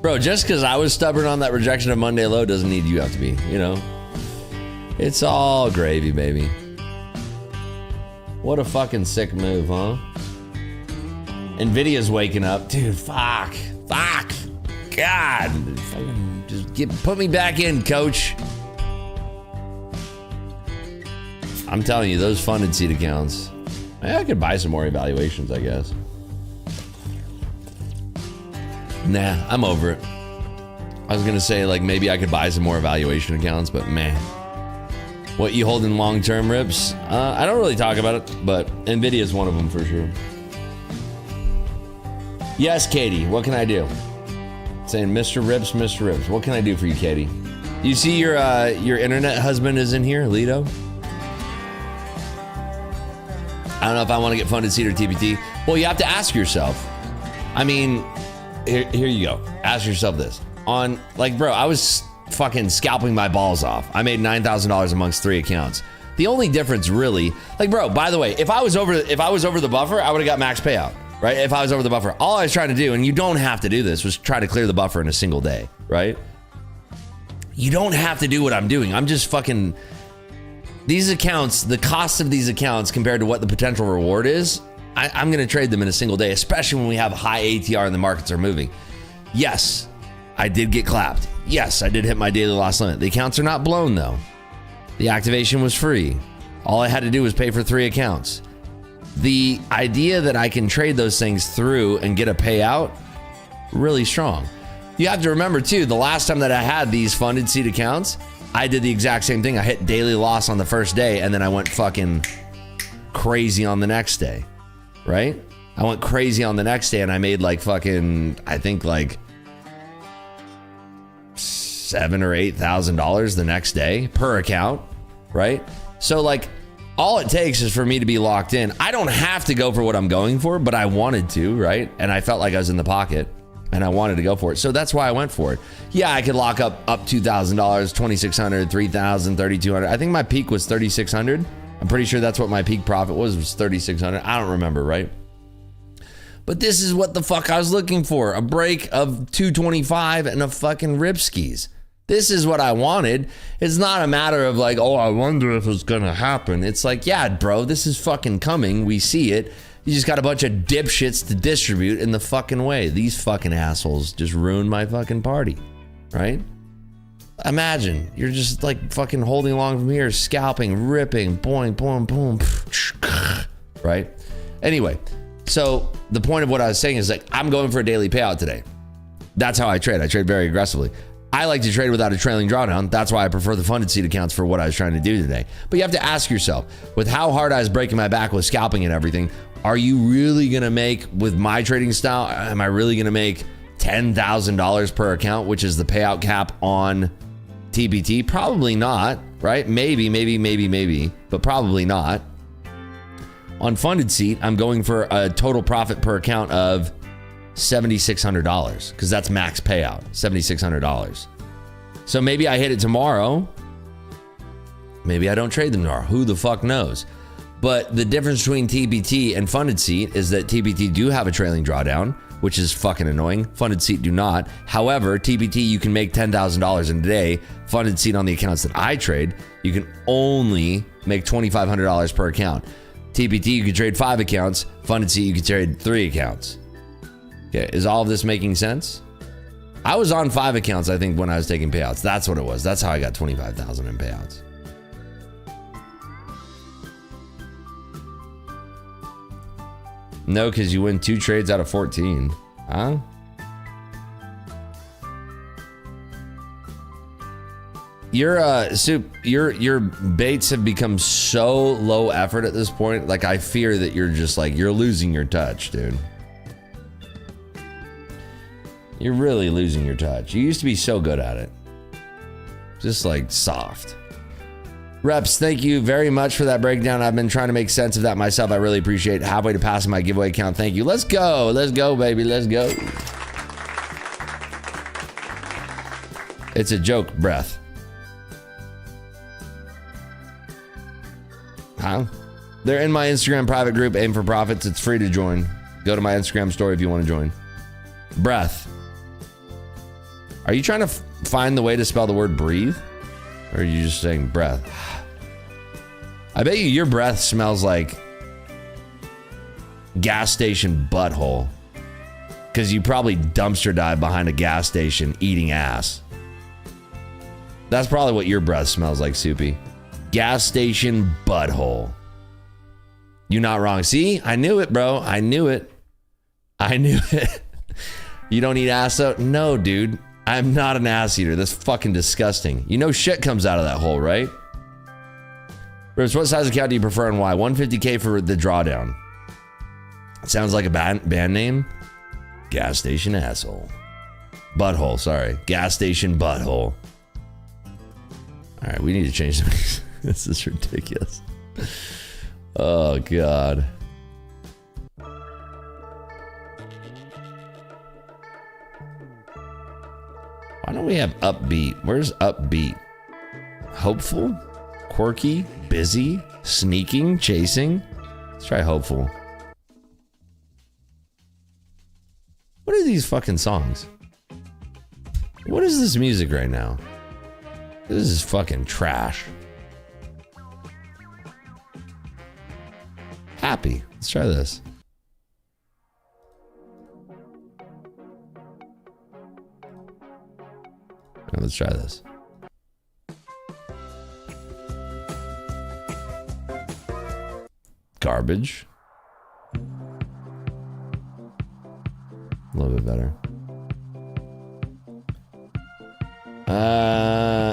Bro, just because I was stubborn on that rejection of Monday low doesn't need you have to be, you know? It's all gravy, baby. What a fucking sick move, huh? Nvidia's waking up. Dude, fuck. God. Just put me back in, coach. I'm telling you, those funded seed accounts. I could buy some more evaluations, I guess. Nah, I'm over it. I was gonna say, like, maybe I could buy some more evaluation accounts, but man. What you hold in long-term rips? I don't really talk about it, but Nvidia is one of them for sure. Yes, Katie, what can I do? Saying Mr. Rips, Mr. Rips. What can I do for you, Katie? You see your internet husband is in here, Lido? I don't know if I want to get funded seed or TPT. Well, you have to ask yourself. I mean, here you go. Ask yourself this. On, like, bro, I was fucking scalping my balls off. I made $9,000 amongst 3 accounts. The only difference really, like, bro, by the way, if I was over the buffer, I would have got max payout, right? If I was over the buffer, all I was trying to do, and you don't have to do this, was try to clear the buffer in a single day, right? You don't have to do what I'm doing. I'm just fucking, these accounts, the cost of these accounts compared to what the potential reward is, I'm going to trade them in a single day, especially when we have high ATR and the markets are moving. Yes, I did get clapped. Yes, I did hit my daily loss limit. The accounts are not blown though. The activation was free. All I had to do was pay for 3 accounts. The idea that I can trade those things through and get a payout, really strong. You have to remember too, the last time that I had these funded seed accounts, I did the exact same thing. I hit daily loss on the first day and then I went fucking crazy on the next day, right? I went crazy on the next day and I made like fucking, I think like $7,000 or $8,000 the next day per account, right? So like all it takes is for me to be locked in. I don't have to go for what I'm going for, but I wanted to, right? And I felt like I was in the pocket and I wanted to go for it. So that's why I went for it. Yeah, I could lock up $2,000, $2,600, $3,000, $3,200. I think my peak was $3,600. I'm pretty sure that's what my peak profit was $3,600. I don't remember, right? But this is what the fuck I was looking for. A break of 225 and a fucking ripskis. This is what I wanted. It's not a matter of like, oh, I wonder if it's gonna happen. It's like, yeah, bro, this is fucking coming. We see it. You just got a bunch of dipshits to distribute in the fucking way. These fucking assholes just ruined my fucking party, right? Imagine you're just like fucking holding along from here, scalping, ripping, boing, boing, boom, right? Anyway, so the point of what I was saying is like, I'm going for a daily payout today. That's how I trade. I trade very aggressively. I like to trade without a trailing drawdown. That's why I prefer the funded seed accounts for what I was trying to do today. But you have to ask yourself, with how hard I was breaking my back with scalping and everything, are you really going to make, with my trading style, am I really going to make $10,000 per account, which is the payout cap on TBT? Probably not, right? Maybe, but probably not. On funded seat, I'm going for a total profit per account of $7,600 because that's max payout, $7,600. So maybe I hit it tomorrow. Maybe I don't trade them tomorrow. Who the fuck knows? But the difference between TBT and funded seat is that TBT do have a trailing drawdown, which is fucking annoying. Funded seat do not. However, TBT, you can make $10,000 in a day. Funded seat on the accounts that I trade, you can only make $2,500 per account. TBT, you can trade 5 accounts. Funded seat, you can trade 3 accounts. Okay, is all of this making sense? I was on 5 accounts, I think, when I was taking payouts. That's what it was. That's how I got 25,000 in payouts. No, because you win 2 trades out of 14. Huh? Your baits have become so low effort at this point. Like, I fear that you're just like, you're losing your touch, dude. You're really losing your touch. You used to be so good at it. Just like soft. Reps, thank you very much for that breakdown. I've been trying to make sense of that myself. I really appreciate it. Halfway to passing my giveaway account. Thank you. Let's go. Let's go, baby. Let's go. It's a joke, breath. Huh? They're in my Instagram private group, Aim for Profits. It's free to join. Go to my Instagram story if you want to join. Breath. Are you trying to find the way to spell the word breathe? Or are you just saying breath? I bet you your breath smells like gas station butthole. Because you probably dumpster dive behind a gas station eating ass. That's probably what your breath smells like, Soupy. Gas station butthole. You're not wrong. See? I knew it, bro. I knew it. I knew it. You don't eat ass though? No, dude. I'm not an ass eater. That's fucking disgusting. You know shit comes out of that hole, right? Rose, what size account do you prefer and why? 150K for the drawdown. Sounds like a band name. Gas station asshole. Butthole, sorry. Gas station butthole. All right, we need to change this. This is ridiculous. Oh, God. Why don't we have upbeat? Where's upbeat? Hopeful? Quirky? Busy? Sneaking? Chasing? Let's try hopeful. What are these fucking songs? What is this music right now? This is fucking trash. Happy. Let's try this. Now let's try this. Garbage. A little bit better.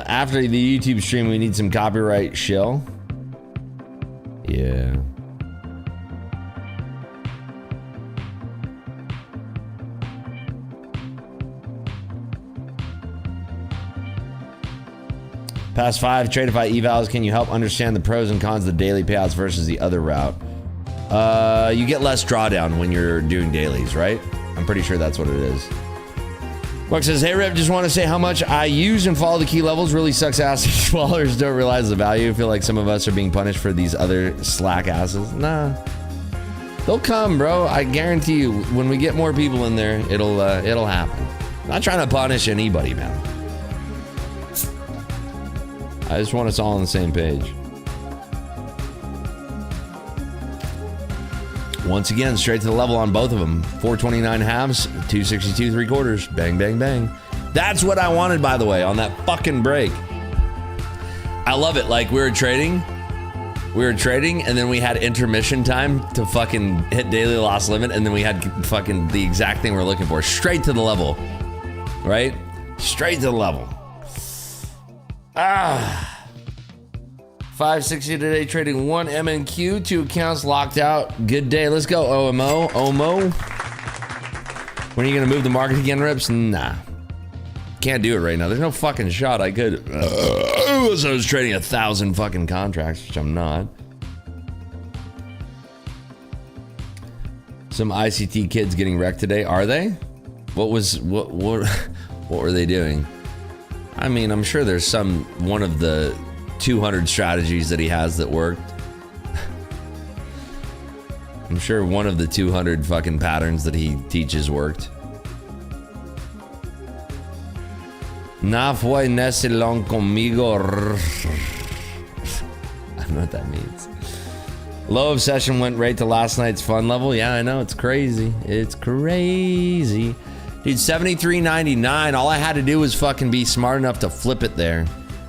After the YouTube stream, we need some copyright shill. Yeah. Past 5, Tradeify evals. Can you help understand the pros and cons of the daily payouts versus the other route? You get less drawdown when you're doing dailies, right? I'm pretty sure that's what it is. Mark says, hey Rip, just want to say how much I use and follow the key levels. Really sucks ass. Swallowers don't realize the value. I feel like some of us are being punished for these other slack asses. Nah. They'll come, bro. I guarantee you, when we get more people in there, it'll happen. I'm not trying to punish anybody, man. I just want us all on the same page. Once again, straight to the level on both of them. 429 halves, 262 3/4. Bang, bang, bang. That's what I wanted, by the way, on that fucking break. I love it. Like, we were trading, and then we had intermission time to fucking hit daily loss limit, and then we had fucking the exact thing we're looking for. Straight to the level. Right? Straight to the level. 560 today, trading 1 MNQ, 2 accounts locked out. Good day. Let's go, OMO. Omo. When are you going to move the market again, Rips? Nah. Can't do it right now. There's no fucking shot I could. I was trading 1,000 fucking contracts, which I'm not. Some ICT kids getting wrecked today. Are they? What were they doing? I mean, I'm sure there's one of the 200 strategies that he has that worked. I'm sure one of the 200 fucking patterns that he teaches worked. Na fue nesse long conmigo. I don't know what that means. Low obsession went right to last night's fun level. Yeah, I know. It's crazy. It's crazy. Dude, 73.99. All I had to do was fucking be smart enough to flip it there.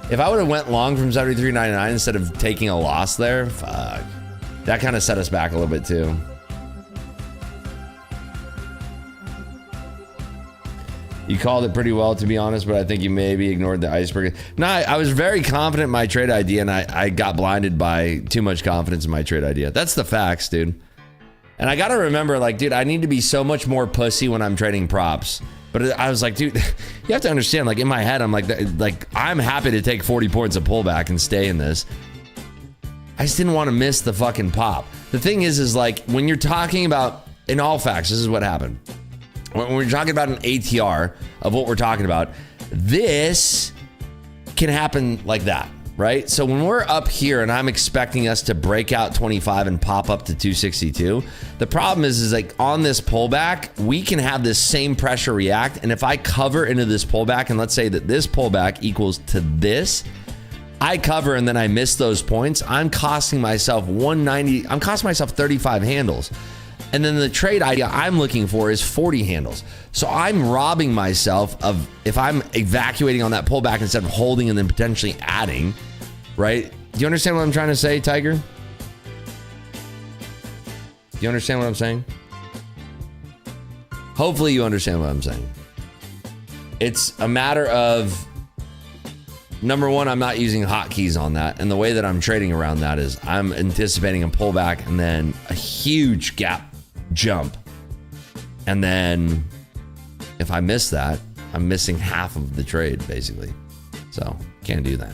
If I would have went long from 73.99 instead of taking a loss there, fuck. That kind of set us back a little bit too. You called it pretty well, to be honest, but I think you maybe ignored the iceberg. No, I was very confident in my trade idea, and I got blinded by too much confidence in my trade idea. That's the facts, dude. And I gotta remember, like, dude, I need to be so much more pussy when I'm trading props. But I was like, dude, you have to understand, like, in my head, I'm like, I'm happy to take 40 points of pullback and stay in this. I just didn't want to miss the fucking pop. The thing is like, when you're talking about, in all facts, this is what happened. When we're talking about an ATR of what we're talking about, this can happen like that, right? So when we're up here and I'm expecting us to break out 25 and pop up to 262, the problem is like on this pullback, we can have this same pressure react. And if I cover into this pullback, and let's say that this pullback equals to this, I cover and then I miss those points, I'm costing myself 190, I'm costing myself 35 handles. And then the trade idea I'm looking for is 40 handles. So I'm robbing myself of, if I'm evacuating on that pullback instead of holding and then potentially adding, right? Do you understand what I'm trying to say, Tiger? Do you understand what I'm saying? Hopefully you understand what I'm saying. It's a matter of, number one, I'm not using hotkeys on that. And the way that I'm trading around that is I'm anticipating a pullback and then a huge gap jump. And then if I miss that, I'm missing half of the trade, basically. So can't do that.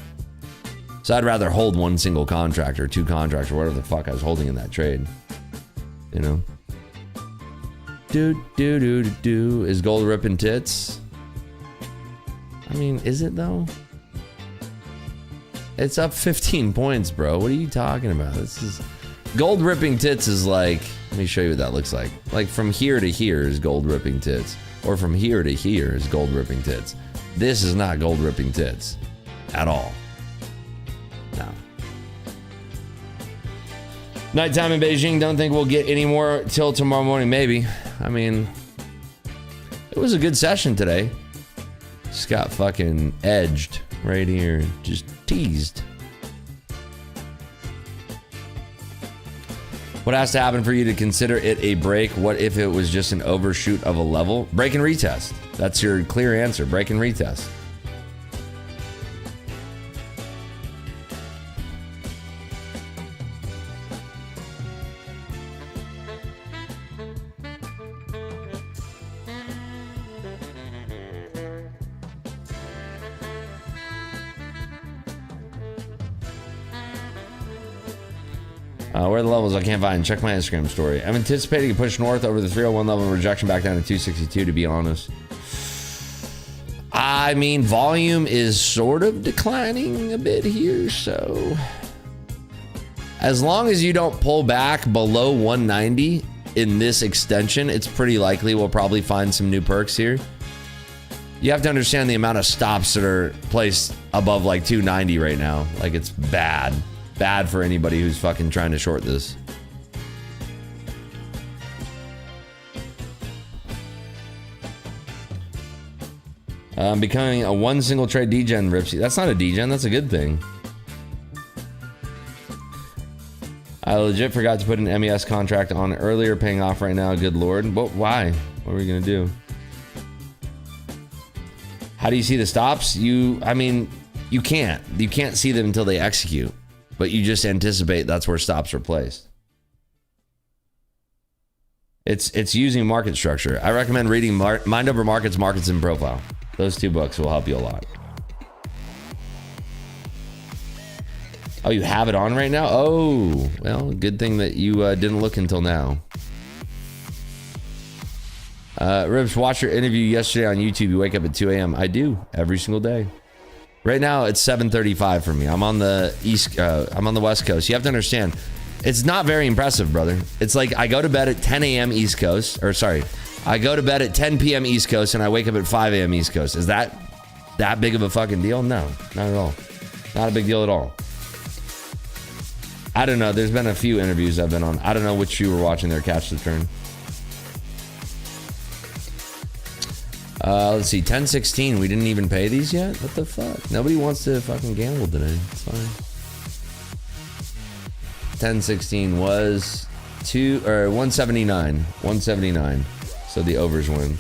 So I'd rather hold one single contract or two contracts or whatever the fuck I was holding in that trade. You know? Is gold ripping tits? I mean, is it though? It's up 15 points, bro. What are you talking about? This is gold ripping tits is like, let me show you what that looks like. Like from here to here is gold ripping tits, or from here to here is gold ripping tits. This is not gold ripping tits at all. No. Nighttime in Beijing. Don't think we'll get any more till tomorrow morning. Maybe. I mean, it was a good session today. Just got fucking edged right here. Just teased. What has to happen for you to consider it a break? What if it was just an overshoot of a level? Break and retest. That's your clear answer. Break and retest. Where are the levels? I can't find. Check my Instagram story. I'm anticipating a push north over the 301 level and rejection back down to 262, to be honest. I mean, volume is sort of declining a bit here, so as long as you don't pull back below 190 in this extension, it's pretty likely we'll probably find some new perks here. You have to understand the amount of stops that are placed above like 290 right now. Like, it's bad. Bad for anybody who's fucking trying to short this. Becoming a one single trade degen, Ripsy. That's not a degen, that's a good thing. I legit forgot to put an MES contract on earlier, paying off right now. Good lord. But why? What are we gonna do? How do you see the stops? I mean, you can't see them until they execute. But you just anticipate that's where stops are placed. It's using market structure. I recommend reading Mind Over Markets, Markets in Profile. Those two books will help you a lot. Oh, you have it on right now? Oh, well, good thing that you didn't look until now. Ribs, watch your interview yesterday on YouTube. You wake up at 2 a.m. I do, every single day. Right now it's 7:35 for me. I'm on the West Coast. You have to understand, it's not very impressive, brother. It's like I go to bed at 10 a.m. East Coast, or sorry, I go to bed at 10 p.m. East Coast and I wake up at 5 a.m. East Coast. Is that big of a fucking deal? No, not at all. Not a big deal at all. I don't know. There's been a few interviews I've been on. I don't know which you were watching there. Catch the turn. Let's see, 10-16. We didn't even pay these yet? What the fuck? Nobody wants to fucking gamble today. It's fine. 10-16 was 179. 179. So the overs win.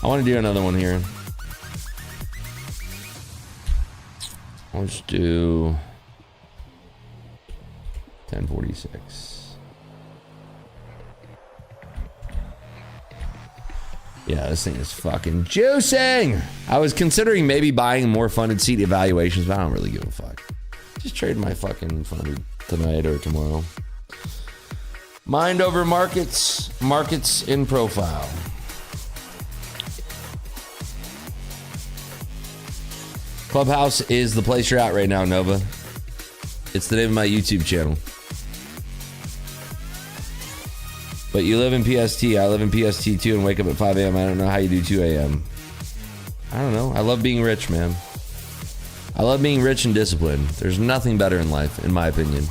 I want to do another one here. Let's do 1046. Yeah, this thing is fucking juicing. I was considering maybe buying more funded seat evaluations, but I don't really give a fuck. Just trade my fucking funded tonight or tomorrow. Mind Over Markets, Markets in Profile. Clubhouse is the place you're at right now, Nova. It's the name of my YouTube channel. But you live in PST. I live in PST too and wake up at 5 a.m. I don't know how you do 2 a.m. I don't know. I love being rich, man. I love being rich and disciplined. There's nothing better in life, in my opinion.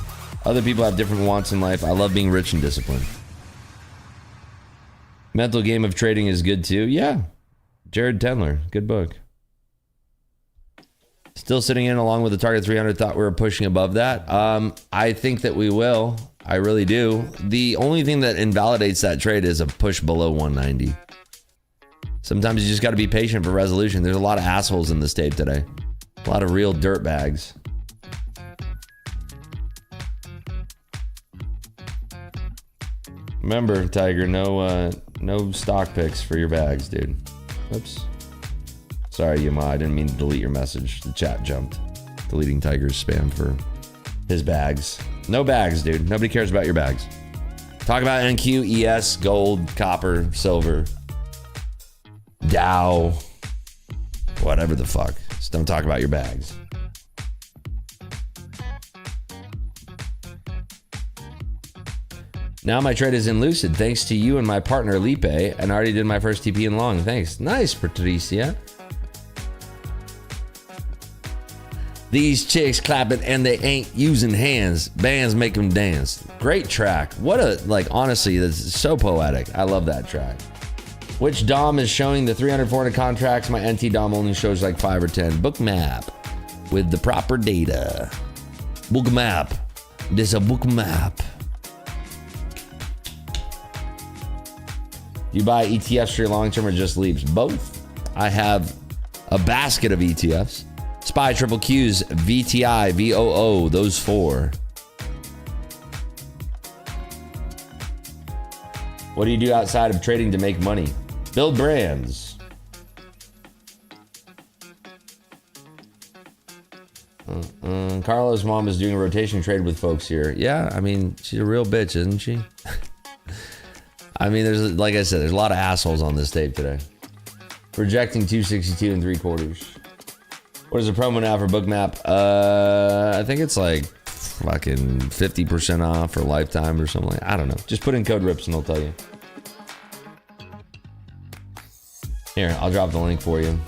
Other people have different wants in life. I love being rich and disciplined. Mental Game of Trading is good too. Yeah. Jared Tendler. Good book. Still sitting in along with the target 300. Thought we were pushing above that. I think that we will. I really do. The only thing that invalidates that trade is a push below 190. Sometimes you just got to be patient for resolution. There's a lot of assholes in this tape today. A lot of real dirt bags. Remember, Tiger, no stock picks for your bags, dude. Oops. Sorry, Yama, I didn't mean to delete your message. The chat jumped. Deleting Tiger's spam for his bags. No bags, dude. Nobody cares about your bags. Talk about NQ, ES, gold, copper, silver. Dow, whatever the fuck. Just don't talk about your bags. Now my trade is in Lucid thanks to you and my partner Lipe, and I already did my first TP in long. Thanks. Nice, Patricia. These chicks clapping and they ain't using hands. Bands make them dance. Great track. What a, like, honestly, that's so poetic. I love that track. Which DOM is showing the 300, 400 contracts? My NT DOM only shows like 5 or 10. Book map with the proper data. Book map. There's a book map. You buy ETFs for your long-term or just leaps? Both. I have a basket of ETFs. SPY, triple Qs, VTI, VOO, those 4. What do you do outside of trading to make money? Build brands. Carlo's mom is doing a rotation trade with folks here. Yeah, I mean, she's a real bitch, isn't she? I mean, there's, like I said, there's a lot of assholes on this tape today. Projecting 262 and 3/4. What is the promo now for Bookmap? I think it's like fucking 50% off for lifetime or something like that. I don't know. Just put in code RIPS and I'll tell you. Here, I'll drop the link for you.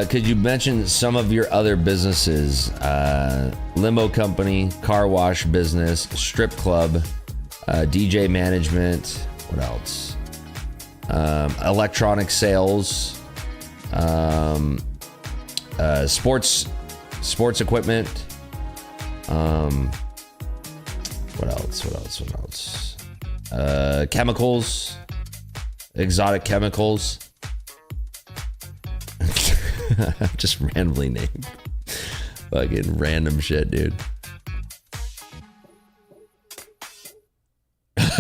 Could you mention some of your other businesses? Limo company, car wash business, strip club, DJ management. What else? Electronic sales, sports equipment. What else? Chemicals, exotic chemicals. Just randomly named. Fucking random shit, dude.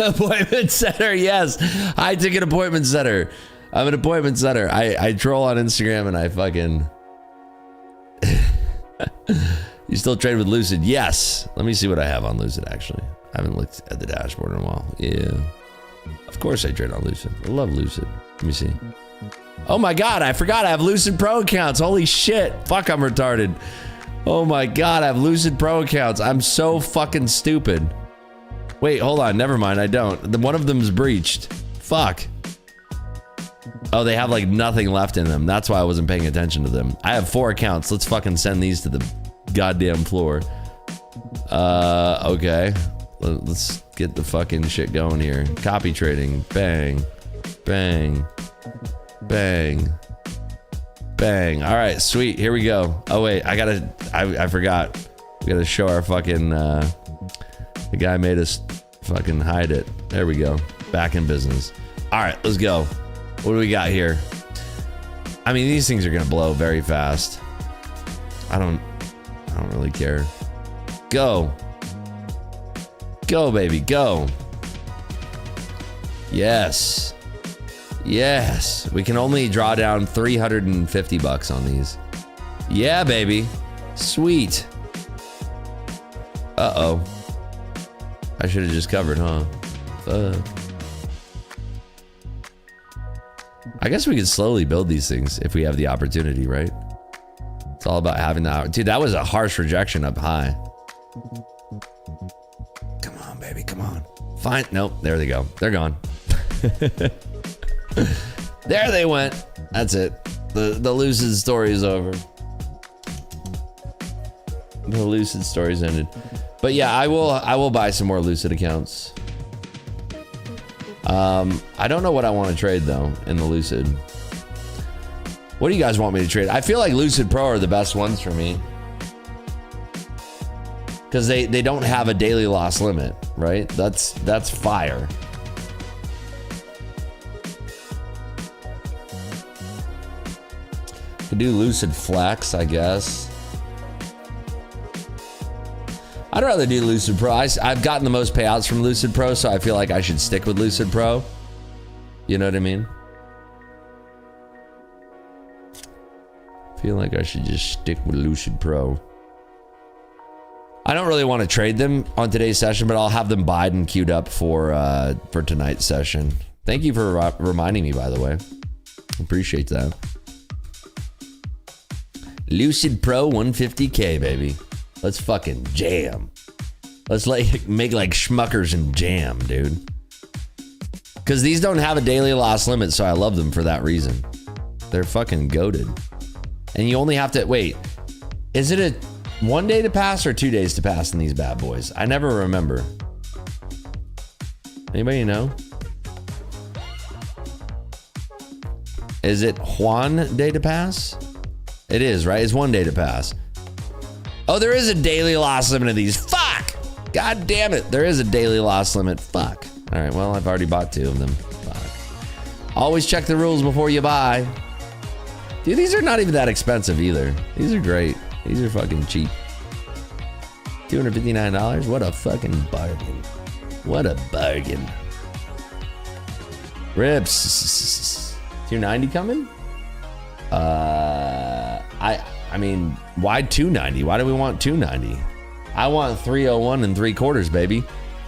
Appointment center, yes. High ticket appointment center. I'm an appointment center. I troll on Instagram and I fucking... You still trade with Lucid? Yes. Let me see what I have on Lucid, actually. I haven't looked at the dashboard in a while. Yeah. Of course I trade on Lucid. I love Lucid. Let me see. Oh my God, I forgot I have Lucid Pro accounts. Holy shit. Fuck, I'm retarded. Oh my God, I have Lucid Pro accounts. I'm so fucking stupid. Wait, hold on. Never mind. I don't. One of them's breached. Fuck. Oh, they have like nothing left in them. That's why I wasn't paying attention to them. I have 4 accounts. Let's fucking send these to the goddamn floor. Okay. Let's get the fucking shit going here. Copy trading. Bang. Bang. Bang. Bang. All right, sweet. Here we go. Oh, wait. I forgot. We gotta show our fucking... The guy made us fucking hide it. There we go. Back in business. All right, let's go. What do we got here? I mean, these things are gonna blow very fast. I don't really care. Go. Go, baby, go. Yes. Yes. We can only draw down 350 bucks on these. Yeah, baby. Sweet. Uh-oh. I should have just covered, huh? I guess we could slowly build these things if we have the opportunity, right? It's all about having the... Dude, that was a harsh rejection up high. Come on, baby, come on. Fine. Nope, there they go. They're gone. There they went. That's it. The Lucid story is over. The Lucid story's ended. But yeah, I will buy some more Lucid accounts. I don't know what I want to trade though in the Lucid. What do you guys want me to trade? I feel like Lucid Pro are the best ones for me. Because they don't have a daily loss limit, right? That's fire. Could do Lucid Flex, I guess. I'd rather do Lucid Pro. I've gotten the most payouts from Lucid Pro, so I feel like I should stick with Lucid Pro. You know what I mean? I feel like I should just stick with Lucid Pro. I don't really want to trade them on today's session, but I'll have them buyed and queued up for tonight's session. Thank you for reminding me, by the way. Appreciate that. Lucid Pro 150K, baby. Let's fucking jam. Let's make like schmuckers and jam, dude. Because these don't have a daily loss limit, so I love them for that reason. They're fucking goated. And you only have to, wait, is it a 1 day to pass or 2 days to pass in these bad boys? I never remember. Anybody know? Is it 1 day to pass? It is, right? It's 1 day to pass. Oh, there is a daily loss limit of these. Fuck! God damn it. There is a daily loss limit. Fuck. All right, well, I've already bought 2 of them. Fuck. Always check the rules before you buy. Dude, these are not even that expensive either. These are great. These are fucking cheap. $259? What a fucking bargain. What a bargain. Rips. 290 coming? I mean, why 290? Why do we want 290? I want 301 and 3/4, baby.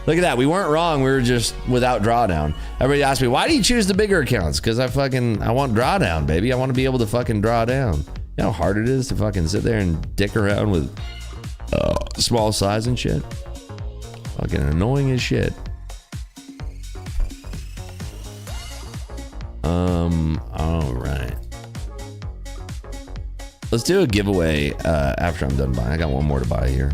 Look at that. We weren't wrong. We were just without drawdown. Everybody asked me, why do you choose the bigger accounts? Because I want drawdown, baby. I want to be able to fucking draw down. You know how hard it is to fucking sit there and dick around with small size and shit? Fucking annoying as shit. All right. Let's do a giveaway after I'm done buying. I got one more to buy here.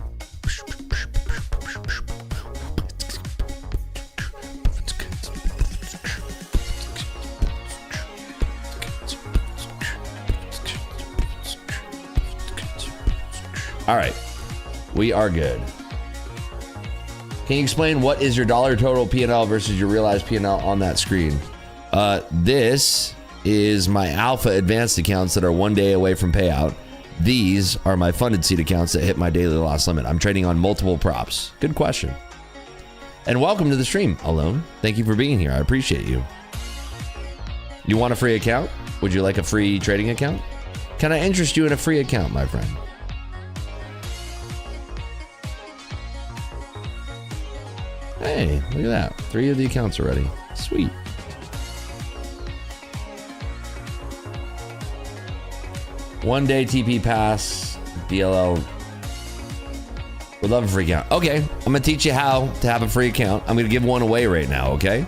All right, we are good. Can you explain what is your dollar total P&L versus your realized P&L on that screen? This is my alpha advanced accounts that are 1 day away from payout. These are my funded seed accounts that hit my daily loss limit. I'm trading on multiple props. Good question. And welcome to the stream, Alone. Thank you for being here. I appreciate you. You want a free account? Would you like a free trading account? Can I interest you in a free account, my friend? Hey, look at that. 3 of the accounts already. Sweet. One day TP pass, DLL. Would love a free account. Okay, I'm gonna teach you how to have a free account. I'm gonna give one away right now, okay?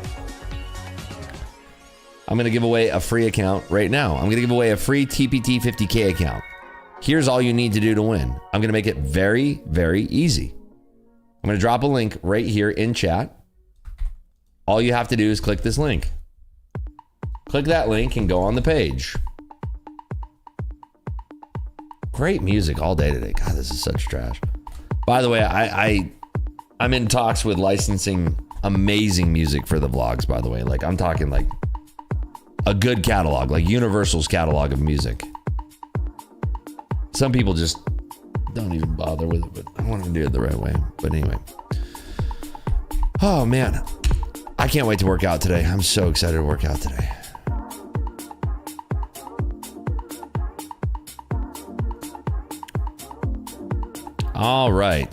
I'm gonna give away a free account right now. I'm gonna give away a free TPT 50K account. Here's all you need to do to win. I'm gonna make it very, very easy. I'm gonna drop a link right here in chat. All you have to do is click this link. Click that link and go on the page. Great music all day today. God, this is such trash. By the way, I'm in talks with licensing amazing music for the vlogs, by the way. Like, I'm talking like a good catalog, like Universal's catalog of music. Some people just don't even bother with it, but I want to do it the right way. But anyway. Oh, man. I can't wait to work out today. I'm so excited to work out today. All right.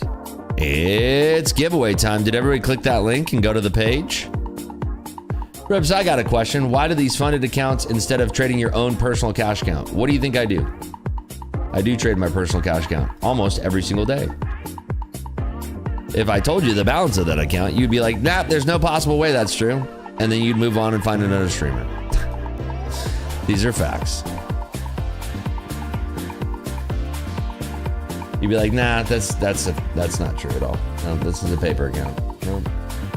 It's giveaway time. Did everybody click that link and go to the page? Rips, I got a question. Why do these funded accounts instead of trading your own personal cash account? What do you think I do? I do trade my personal cash account almost every single day. If I told you the balance of that account, you'd be like, nah, there's no possible way that's true. And then you'd move on and find another streamer. These are facts. You'd be like, nah, that's not true at all. No, this is a paper account. No.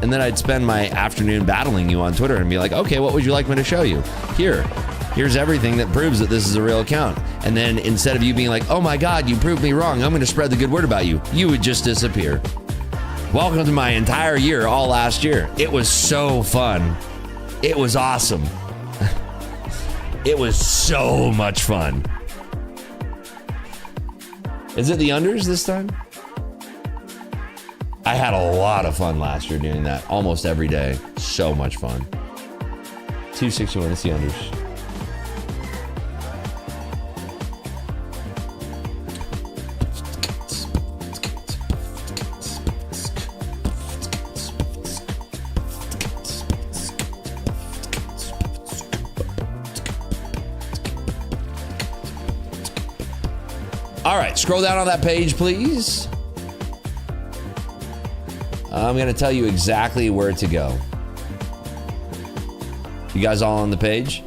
And then I'd spend my afternoon battling you on Twitter and be like, okay, what would you like me to show you? Here's everything that proves that this is a real account. And then instead of you being like, oh my God, you proved me wrong, I'm going to spread the good word about you, you would just disappear. Welcome to my entire year, all last year. It was so fun. It was awesome. It was so much fun. Is it the unders this time? I had a lot of fun last year doing that almost every day. So much fun. 261, it's the unders. All right, scroll down on that page, please. I'm going to tell you exactly where to go. You guys all on the page?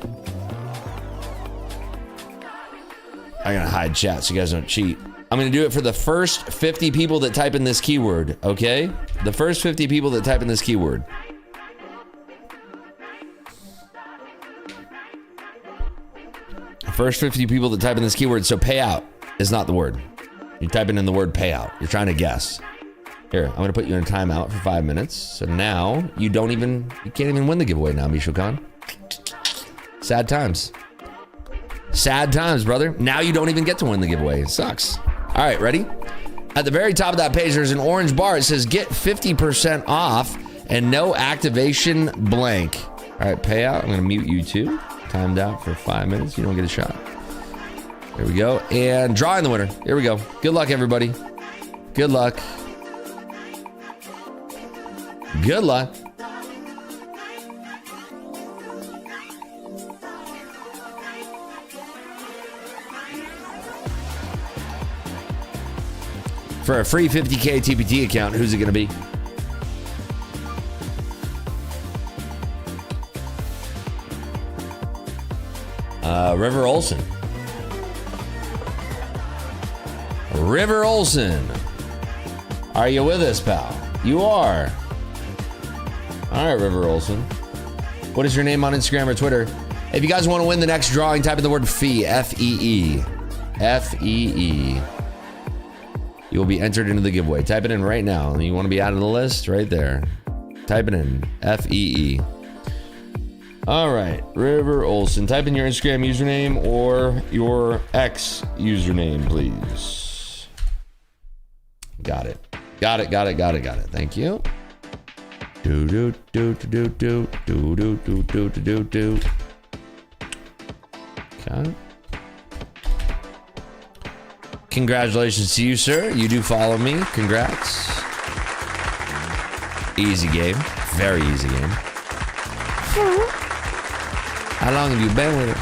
I'm going to hide chat so you guys don't cheat. I'm going to do it for the first 50 people that type in this keyword, okay? The first 50 people that type in this keyword. First 50 people that type in this keyword. So payout is not the word. You're typing in the word payout. You're trying to guess. Here, I'm going to put you in a timeout for 5 minutes. So now you can't even win the giveaway now, Michel Khan. Sad times. Sad times, brother. Now you don't even get to win the giveaway. It sucks. All right, ready? At the very top of that page, there's an orange bar. It says get 50% off and no activation blank. All right, payout. I'm going to mute you too. Timed out for 5 minutes. You don't get a shot. There we go. And drawing the winner. Here we go. Good luck, everybody. Good luck. Good luck. For a free 50K TPT account, who's it going to be? River Olson. River Olson. Are you with us, pal? You are. All right, River Olson. What is your name on Instagram or Twitter? If you guys want to win the next drawing, type in the word FEE. F-E-E. F-E-E. You will be entered into the giveaway. Type it in right now. You want to be out of the list? Right there. Type it in. F-E-E. All right. River Olson. Type in your Instagram username or your X username, please. Got it. Got it. Got it. Got it. Got it. Thank you. Do do do do do do do do do do do. Okay. Congratulations to you, sir. You do follow me. Congrats. Easy game. Very easy game. How long have you been with it?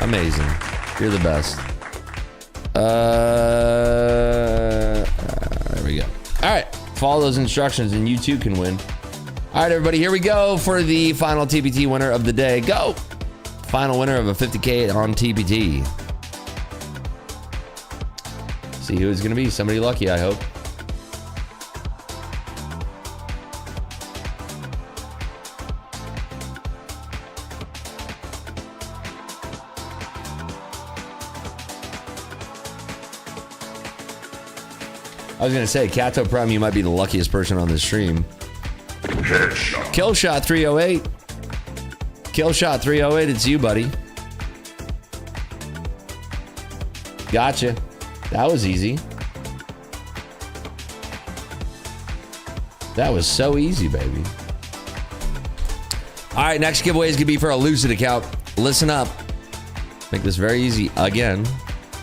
Amazing. You're the best. There we go. All right. Follow those instructions and you too can win. All right, everybody. Here we go for the final TPT winner of the day. Go. Final winner of a 50K on TPT. See who it's going to be. Somebody lucky, I hope. I was going to say, Kato Prime, you might be the luckiest person on this stream. Killshot 308. Killshot 308, it's you, buddy. Gotcha. That was easy. That was so easy, baby. All right, next giveaway is going to be for a Lucid account. Listen up. Make this very easy again.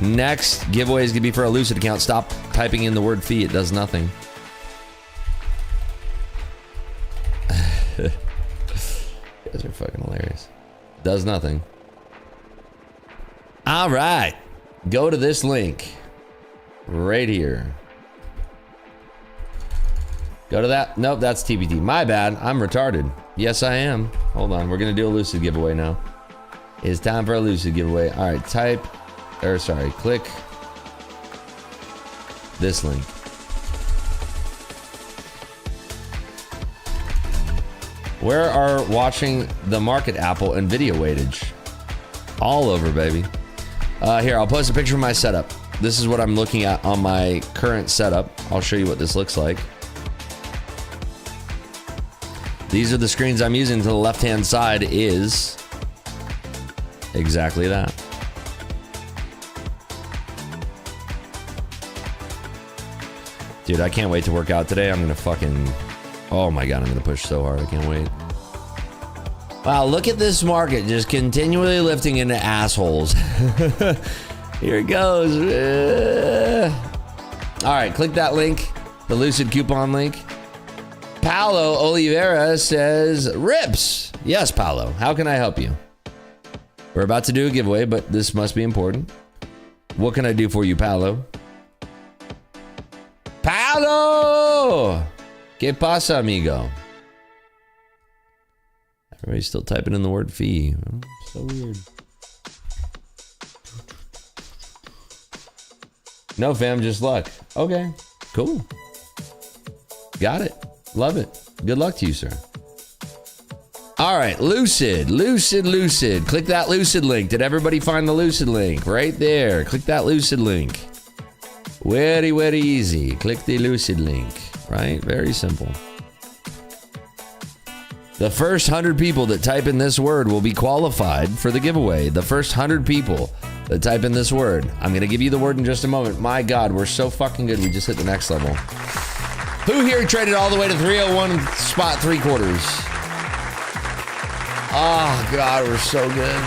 Next giveaway is going to be for a Lucid account. Stop typing in the word fee. It does nothing. You guys are fucking hilarious. Does nothing. All right. Go to this link. Right here. Go to that. Nope, that's TPT. My bad. I'm retarded. Yes, I am. Hold on. We're going to do a Lucid giveaway now. It's time for a Lucid giveaway. All right. Click this link. Where are watching the market Apple and video weightage? All over, baby. Here, I'll post a picture of my setup. This is what I'm looking at on my current setup. I'll show you what this looks like. These are the screens I'm using. To the left-hand side is exactly that. Dude, I can't wait to work out today. I'm going to fucking... Oh my God, I'm going to push so hard. I can't wait. Wow, look at this market just continually lifting into assholes. Here it goes. All right, click that link. The Lucid coupon link. Paolo Oliveira says, rips. Yes, Paolo. How can I help you? We're about to do a giveaway, but this must be important. What can I do for you, Paolo? Paolo! ¿Qué pasa, amigo? Everybody's still typing in the word fee. Oh, so weird. No, fam, just luck. Okay, cool. Got it. Love it. Good luck to you, sir. All right, Lucid. Click that Lucid link. Did everybody find the Lucid link? Right there. Click that Lucid link. Very, very easy. Click the Lucid link. Right? Very simple. The first 100 people that type in this word will be qualified for the giveaway. The first 100 people that type in this word. I'm going to give you the word in just a moment. My God, we're so fucking good. We just hit the next level. Who here traded all the way to 301 spot 3/4? Oh, God, we're so good.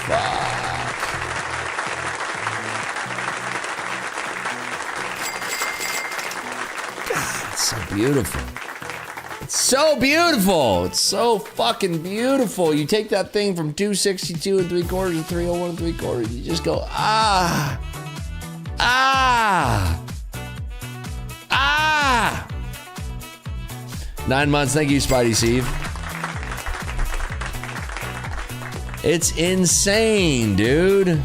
Fuck. God, it's so beautiful. It's so beautiful. It's so fucking beautiful. You take that thing from 262 3/4 to 301 3/4. You just go, ah. 9 months. Thank you, Spidey Steve. It's insane, dude.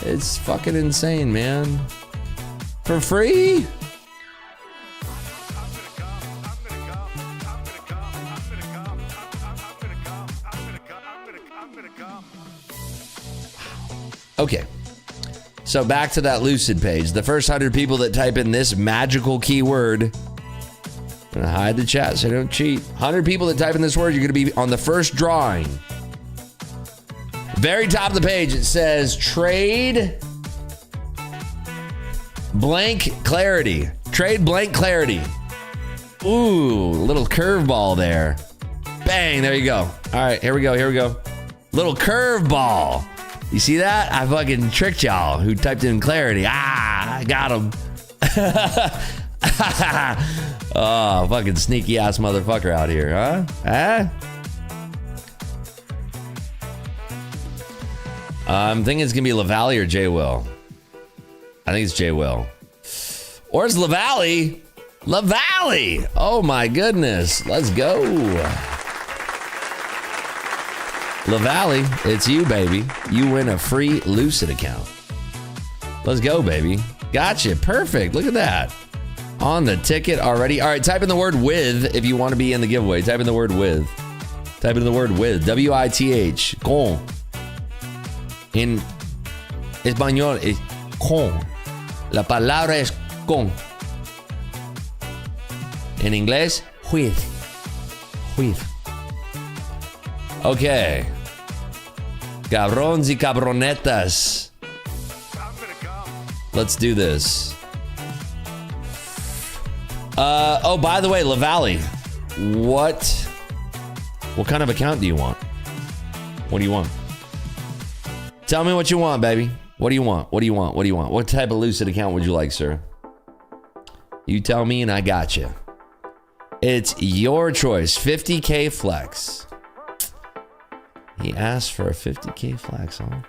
It's fucking insane, man. For free? Okay. So back to that Lucid page. The first 100 people that type in this magical keyword, I'm gonna hide the chat so I don't cheat. 100 people that type in this word, you're gonna be on the first drawing. Very top of the page, it says trade blank clarity. Trade blank clarity. Ooh, little curveball there. Bang, there you go. All right, here we go. Little curveball. You see that? I fucking tricked y'all who typed in clarity. I got him. Oh, fucking sneaky ass motherfucker out here, huh? I'm thinking it's gonna be LaValle or J Will. I think it's J Will. Or it's LaValle. LaValle. Oh my goodness. Let's go. LaValle, it's you, baby. You win a free Lucid account. Let's go, baby. Gotcha. Perfect. Look at that. On the ticket already. All right, type in the word with if you want to be in the giveaway. Type in the word with. Type in the word with. W-I-T-H. Con. En español es con. La palabra es con. En inglés, with. With. Okay. Cabrons y cabronetas. Let's do this. Oh, by the way, LaValle, what kind of account do you want? What do you want? Tell me what you want, baby. What do you want? What type of Lucid account would you like, sir? You tell me and I got you. It's your choice. 50K flex. He asked for a 50K flex, huh?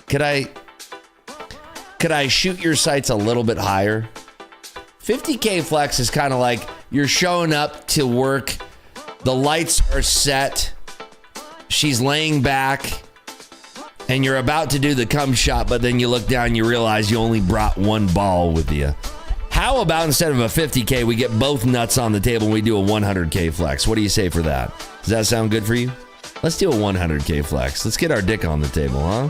Could I shoot your sights a little bit higher? 50K flex is kind of like you're showing up to work. The lights are set. She's laying back. And you're about to do the cum shot, but then you look down and you realize you only brought one ball with you. How about instead of a 50K, we get both nuts on the table and we do a 100K flex? What do you say for that? Does that sound good for you? Let's do a 100K flex. Let's get our dick on the table, huh?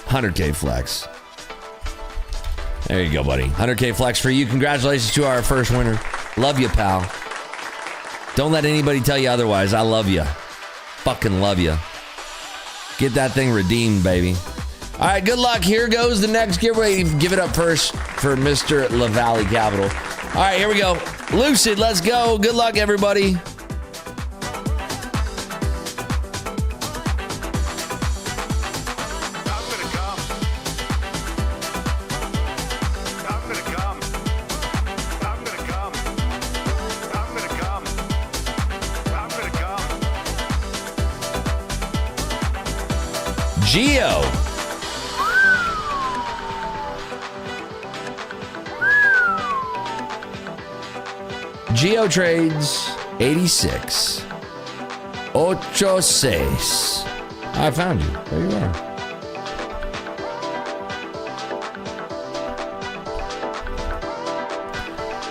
100K flex. There you go, buddy. 100K flex for you. Congratulations to our first winner. Love you, pal. Don't let anybody tell you otherwise. I love you. Fucking love you. Get that thing redeemed, baby. All right, good luck. Here goes the next giveaway. Give it up first for Mr. LaValle Capital. All right, here we go. Lucid, let's go. Good luck, everybody. Geo. Geo trades 86. 86. I found you. There you are.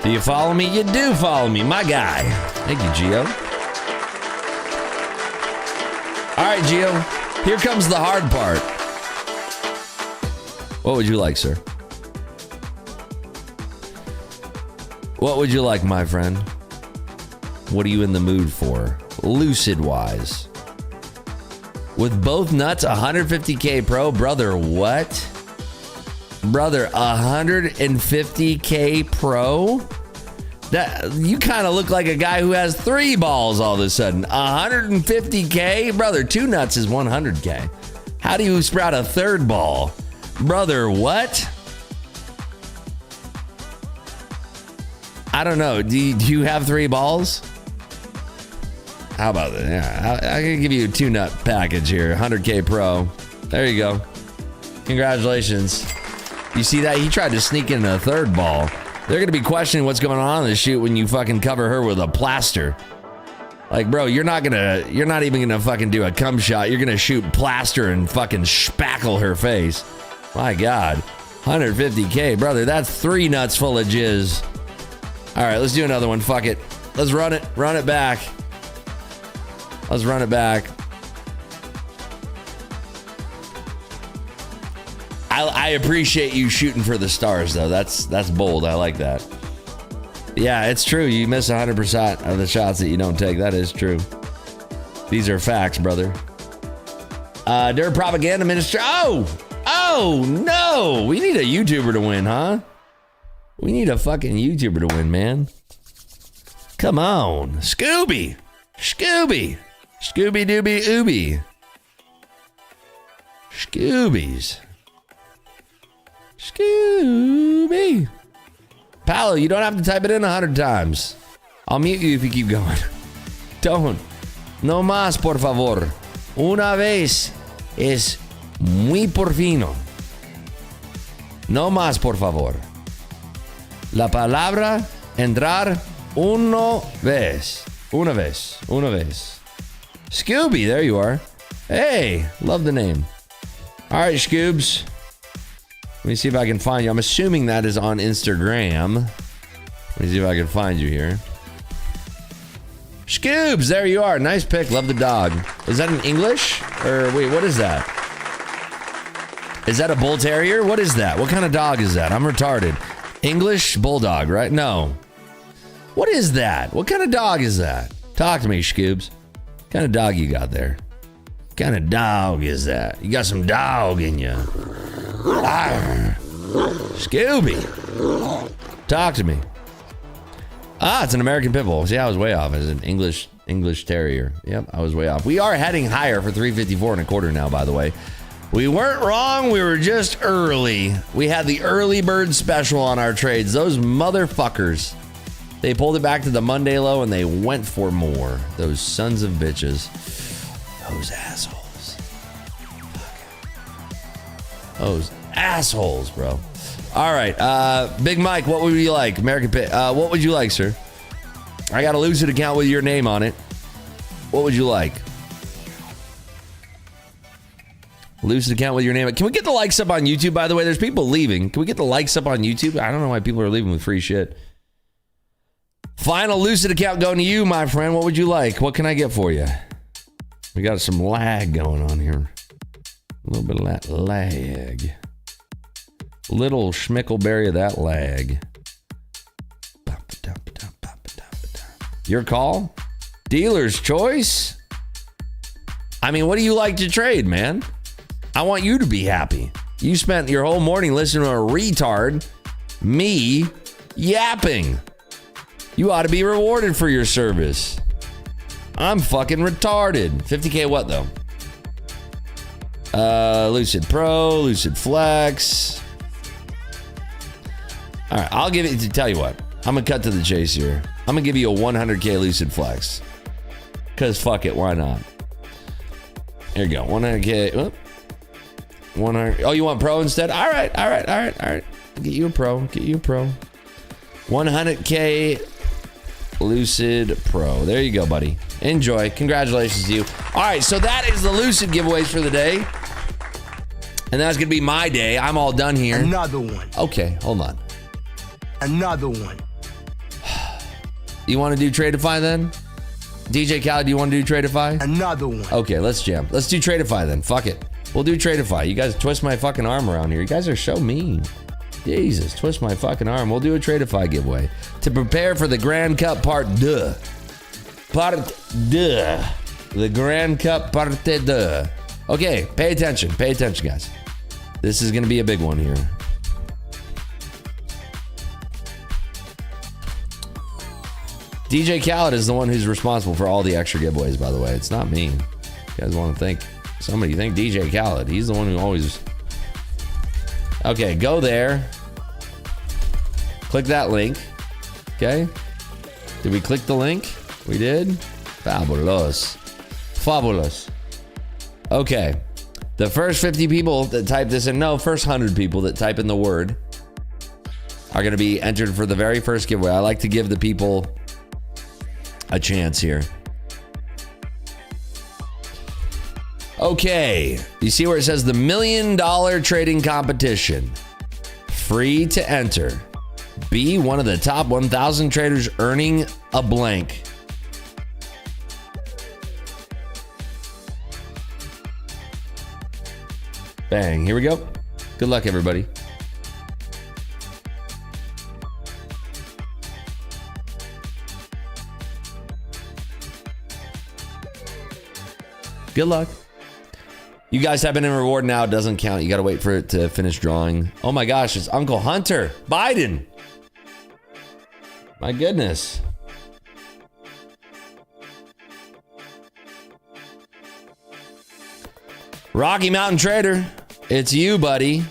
Do you follow me? You do follow me, my guy. Thank you, Geo. All right, Geo. Here comes the hard part. What would you like, sir? What would you like, my friend? What are you in the mood for? Lucid-wise. With both nuts, 150K pro? Brother, what? Brother, 150K pro? That you kind of look like a guy who has 3 balls all of a sudden. 150K? Brother, 2 nuts is 100K. How do you sprout a 3rd ball? Brother, what? I don't know. Do you have 3 balls? How about that? Yeah, I can give you a 2-nut package here. 100K pro. There you go. Congratulations. You see that? He tried to sneak in a 3rd ball. They're going to be questioning what's going on in the shoot when you fucking cover her with a plaster. Like, bro, you're not even going to fucking do a cum shot. You're going to shoot plaster and fucking spackle her face. My God. 150K, brother. That's 3 nuts full of jizz. All right, let's do another one. Fuck it. Let's run it. Run it back. Let's run it back. I appreciate you shooting for the stars, though. That's bold. I like that. Yeah, it's true. You miss 100% of the shots that you don't take. That is true. These are facts, brother. Dirt propaganda minister. Oh, no. We need a YouTuber to win, huh? We need a fucking YouTuber to win, man. Come on. Scooby. Scooby-Dooby Ooby. Scoobies. Scooby. Paolo, you don't have to type it in 100 times. I'll mute you if you keep going. Don't. No más, por favor. Una vez es muy porfino. No más, por favor. La palabra entrar una vez. Una vez. Scooby, there you are. Hey, love the name. All right, Scoobs. Let me see if I can find you. I'm assuming that is on Instagram. Let me see if I can find you here. Scoobs, there you are. Nice pick. Love the dog. Is that in English? Or wait, what is that? Is that a bull terrier? What is that? What kind of dog is that? I'm retarded. English bulldog, right? No. What is that? What kind of dog is that? Talk to me, Scoobs. What kind of dog you got there? What kind of dog is that? You got some dog in you. Scooby. Talk to me. It's an American Pit Bull. See, I was way off. It's an English Terrier. Yep, I was way off. We are heading higher for 354.25 now, by the way. We weren't wrong. We were just early. We had the early bird special on our trades. Those motherfuckers. They pulled it back to the Monday low and they went for more. Those sons of bitches. Those assholes. Those assholes, bro. All right. Big Mike, what would you like? American Pit. What would you like, sir? I got a Lucid account with your name on it. What would you like? Lucid account with your name. Can we get the likes up on YouTube, by the way? There's people leaving. Can we get the likes up on YouTube? I don't know why people are leaving with free shit. Final Lucid account going to you, my friend. What would you like? What can I get for you? We got some lag going on here. A little bit of that lag. Little schmickleberry of that lag. Your call? Dealer's choice? I mean, what do you like to trade, man? I want you to be happy. You spent your whole morning listening to a retard, me, yapping. You ought to be rewarded for your service. I'm fucking retarded. 50K what, though? Lucid Pro, Lucid Flex. All right, I'll give it to tell you what. I'm going to cut to the chase here. I'm going to give you a 100K Lucid Flex. Because fuck it, why not? Here you go, 100K. 100. Oh, you want pro instead? All right. Get you a pro. 100K Lucid Pro. There you go, buddy. Enjoy. Congratulations to you. All right, so that is the Lucid giveaways for the day. And that's going to be my day. I'm all done here. Another one. Okay, hold on. Another one. You want to do Tradeify then? DJ Khaled, do you want to do Tradeify? Another one. Okay, let's jam. Let's do Tradeify then. Fuck it. We'll do Tradeify. You guys twist my fucking arm around here. You guys are so mean. Jesus, twist my fucking arm. We'll do a Tradeify giveaway to prepare for the Grand Cup Part 2. The Grand Cup Part 2. Okay, pay attention. Pay attention, guys. This is going to be a big one here. DJ Khaled is the one who's responsible for all the extra giveaways, by the way. It's not me. You guys want to think? Somebody think DJ Khaled. He's the one who always... Okay, go there. Click that link. Okay. Did we click the link? We did? Fabulous. Fabulous. Okay. The first 50 people that type this in, no, first 100 people that type in the word are going to be entered for the very first giveaway. I like to give the people a chance here. Okay, you see where it says the $1 million trading competition. Free to enter. Be one of the top 1,000 traders earning a blank. Bang, here we go. Good luck, everybody. Good luck. You guys have been in reward now. It doesn't count. You got to wait for it to finish drawing. Oh my gosh, it's Uncle Hunter Biden. My goodness. Rocky Mountain Trader. It's you, buddy.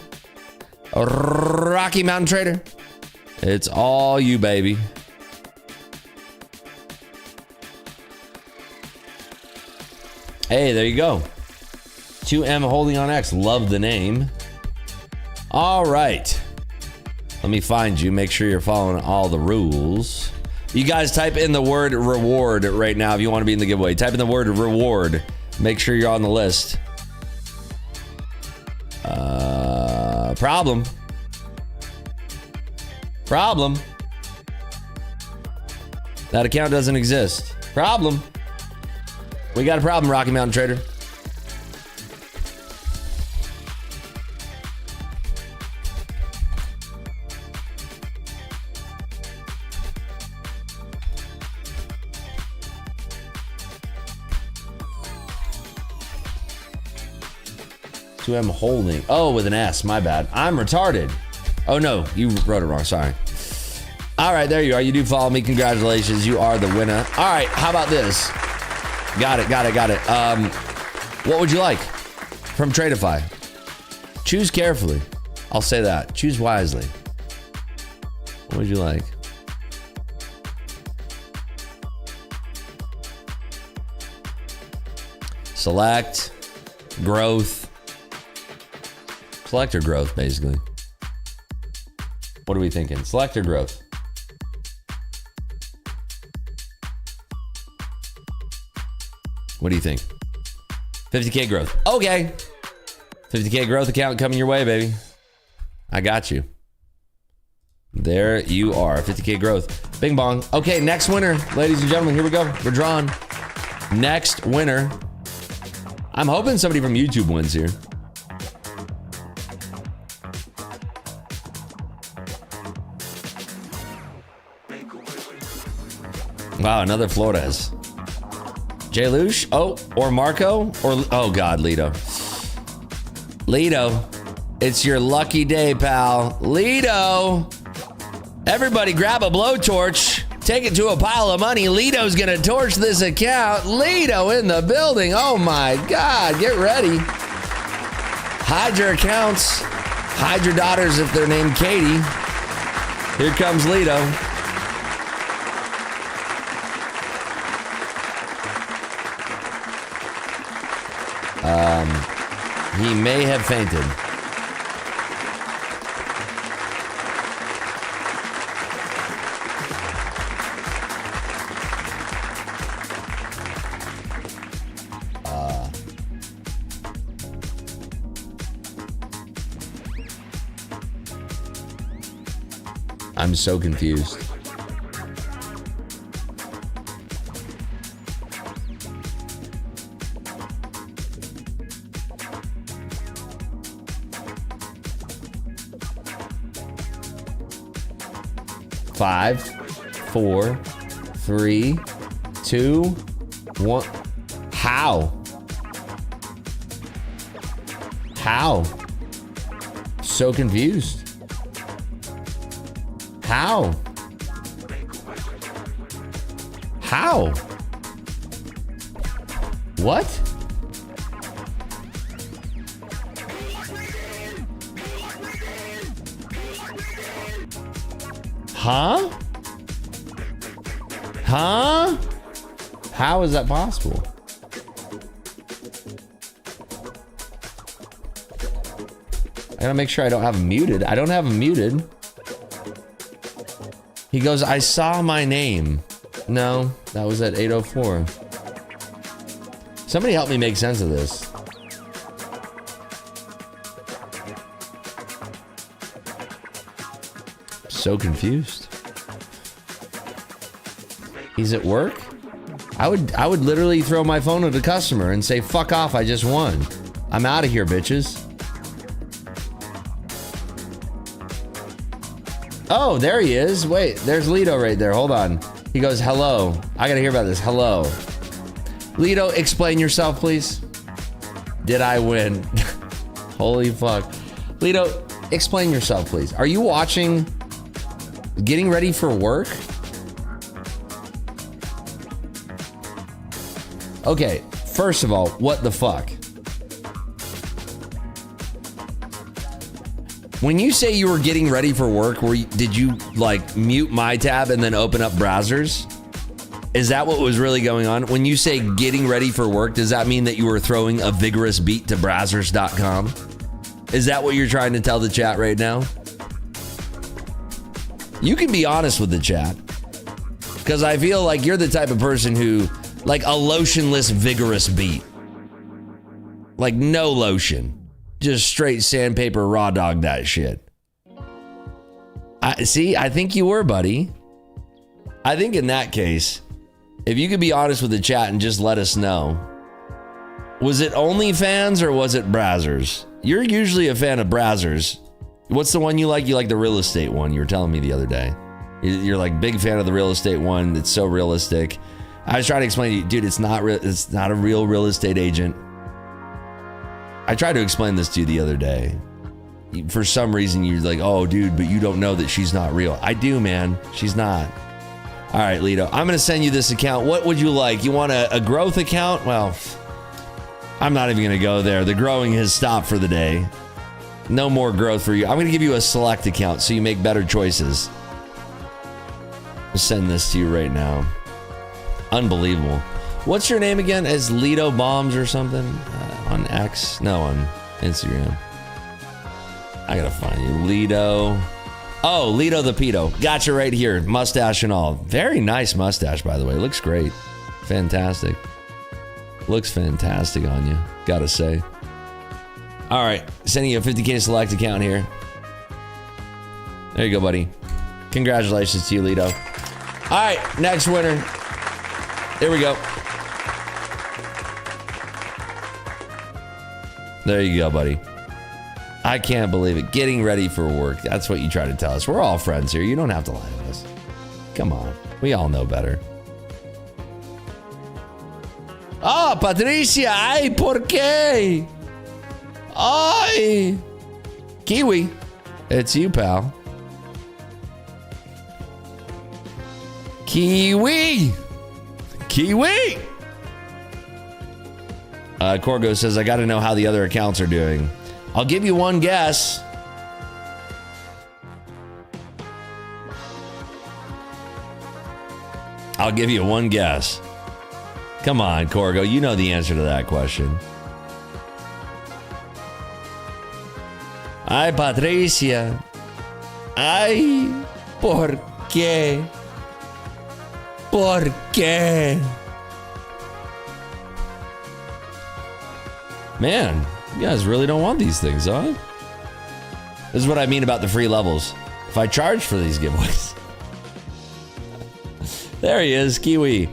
Rocky Mountain Trader. It's all you, baby. Hey, there you go. 2M holding on X. Love the name. All right. Let me find you. Make sure you're following all the rules. You guys type in the word reward right now if you want to be in the giveaway. Type in the word reward. Make sure you're on the list. Problem. That account doesn't exist. Problem. We got a problem, Rocky Mountain Trader. I'm holding. Oh, with an S. My bad. I'm retarded. Oh, no. You wrote it wrong. Sorry. All right. There you are. You do follow me. Congratulations. You are the winner. All right. How about this? Got it. What would you like from Tradeify? Choose carefully. I'll say that. Choose wisely. What would you like? Select. Growth. Select or growth, basically. What are we thinking? Select or growth? What do you think? 50K growth. Okay. 50K growth account coming your way, baby. I got you. There you are. 50K growth. Bing bong. Okay, next winner. Ladies and gentlemen, here we go. We're drawing. Next winner. I'm hoping somebody from YouTube wins here. Wow, another Flores. Jay Lush? Oh, or Marco? Or, oh God, Lito. Lito, it's your lucky day, pal. Lito! Everybody grab a blowtorch. Take it to a pile of money. Lito's gonna torch this account. Lito in the building. Oh my God, get ready. Hide your accounts. Hide your daughters if they're named Katie. Here comes Lito. He may have fainted. I'm so confused. Five, 4, 3, 2, 1. How? How? So confused. How? How? What? Huh? Huh? How is that possible? I gotta make sure I don't have him muted. I don't have him muted. He goes, I saw my name. No, that was at 8:04. Somebody help me make sense of this. So confused. He's at work? I would literally throw my phone at a customer and say, fuck off, I just won. I'm out of here, bitches. Oh, there he is. Wait, there's Lido right there. Hold on. He goes, hello. I gotta hear about this. Hello. Lido, explain yourself, please. Did I win? Holy fuck. Lido, explain yourself, please. Are you watching Getting Ready for Work? Okay, first of all, what the fuck? When you say you were getting ready for work, did you like mute my tab and then open up browsers? Is that what was really going on? When you say getting ready for work, does that mean that you were throwing a vigorous beat to browsers.com? Is that what you're trying to tell the chat right now? You can be honest with the chat, because I feel like you're the type of person who, like, a lotionless vigorous beat. Like no lotion. Just straight sandpaper raw dog that shit. I think you were, buddy. I think in that case, if you could be honest with the chat and just let us know. Was it OnlyFans or was it Brazzers? You're usually a fan of Brazzers. What's the one you like? You like the real estate one you were telling me the other day. You're like big fan of the real estate one. It's so realistic. I was trying to explain to you, dude, it's not a real real estate agent. I tried to explain this to you the other day. For some reason, you're like, oh, dude, but you don't know that she's not real. I do, man. She's not. All right, Lido, I'm going to send you this account. What would you like? You want a growth account? Well, I'm not even going to go there. The growing has stopped for the day. No more growth for you. I'm going to give you a select account so you make better choices. I'll send this to you right now. Unbelievable. What's your name again? Is Lido Bombs or something? On X? No, on Instagram. I gotta find you. Lido. Oh, Lido the Pedo. Gotcha right here. Mustache and all. Very nice mustache, by the way. Looks great. Fantastic. Looks fantastic on you. Gotta say. All right. Sending you a 50K select account here. There you go, buddy. Congratulations to you, Lido. All right. Next winner. Here we go. There you go, buddy. I can't believe it. Getting ready for work. That's what you try to tell us. We're all friends here. You don't have to lie to us. Come on. We all know better. Oh, Patricia. Ay, ¿por qué? Ay. Kiwi. It's you, pal. Kiwi. Kiwi. Corgo says, I got to know how the other accounts are doing. I'll give you one guess. I'll give you one guess. Come on, Corgo. You know the answer to that question. Ay, Patricia. Ay, ¿por qué? ¿Por qué? Man, you guys really don't want these things, huh? This is what I mean about the free levels. If I charge for these giveaways. There he is, Kiwi.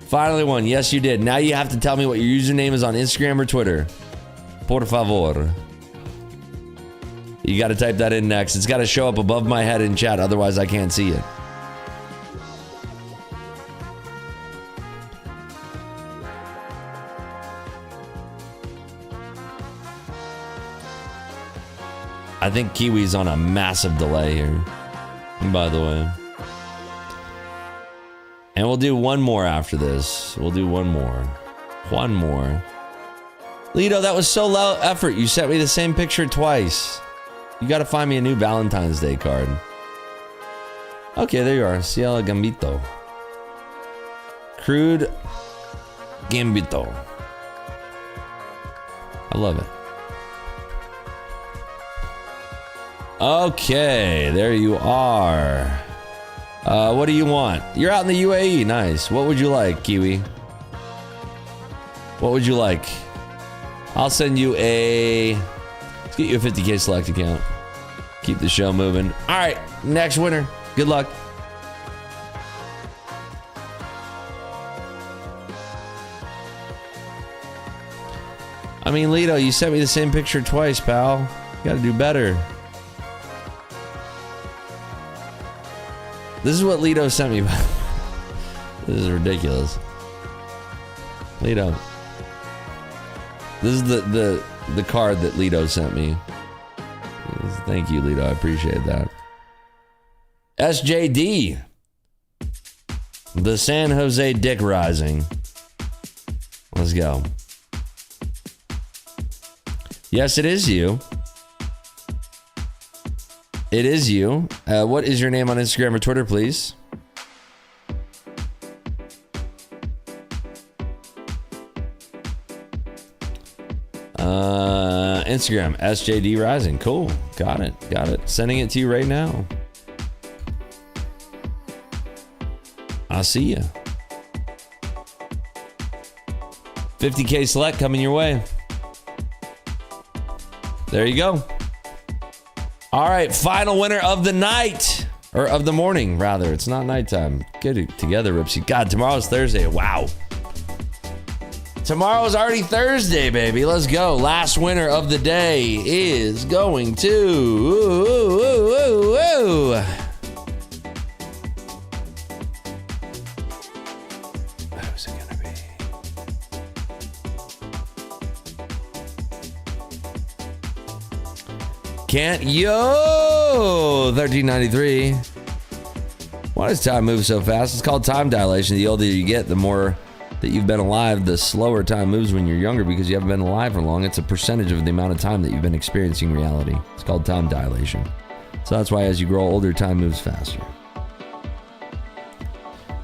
Finally won. Yes, you did. Now you have to tell me what your username is on Instagram or Twitter. Por favor. You got to type that in next. It's got to show up above my head in chat. Otherwise, I can't see it. I think Kiwi's on a massive delay here, by the way. And we'll do one more after this. We'll do one more. One more. Lido, that was so low effort. You sent me the same picture twice. You got to find me a new Valentine's Day card. Okay, there you are. Cielo Gambito. Crude Gambito. I love it. Okay, there you are. What do you want? You're out in the UAE. Nice. What would you like, Kiwi? What would you like? I'll send you a... Let's get you a 50K select account. Keep the show moving. All right, next winner. Good luck. I mean, Lido, you sent me the same picture twice, pal. You gotta do better. This is what Lido sent me. This is ridiculous. Lido. This is the card that Lido sent me. Thank you, Lido. I appreciate that. SJD. The San Jose Dick Rising. Let's go. Yes, it is you. It is you. What is your name on Instagram or Twitter, please? Instagram, SJD Rising. Cool. Got it. Got it. Sending it to you right now. I'll see ya. 50K select coming your way. There you go. All right, final winner of the night, or of the morning, rather. It's not nighttime. Get it together, Ripsy. God, tomorrow's Thursday. Wow. Tomorrow's already Thursday, baby. Let's go. Last winner of the day is going to... Who's it gonna be? Can't yo 1393. Why does time move so fast? It's called time dilation. The older you get, the more that you've been alive, the slower time moves when you're younger because you haven't been alive for long. It's a percentage of the amount of time that you've been experiencing reality. It's called time dilation. So that's why as you grow older, time moves faster.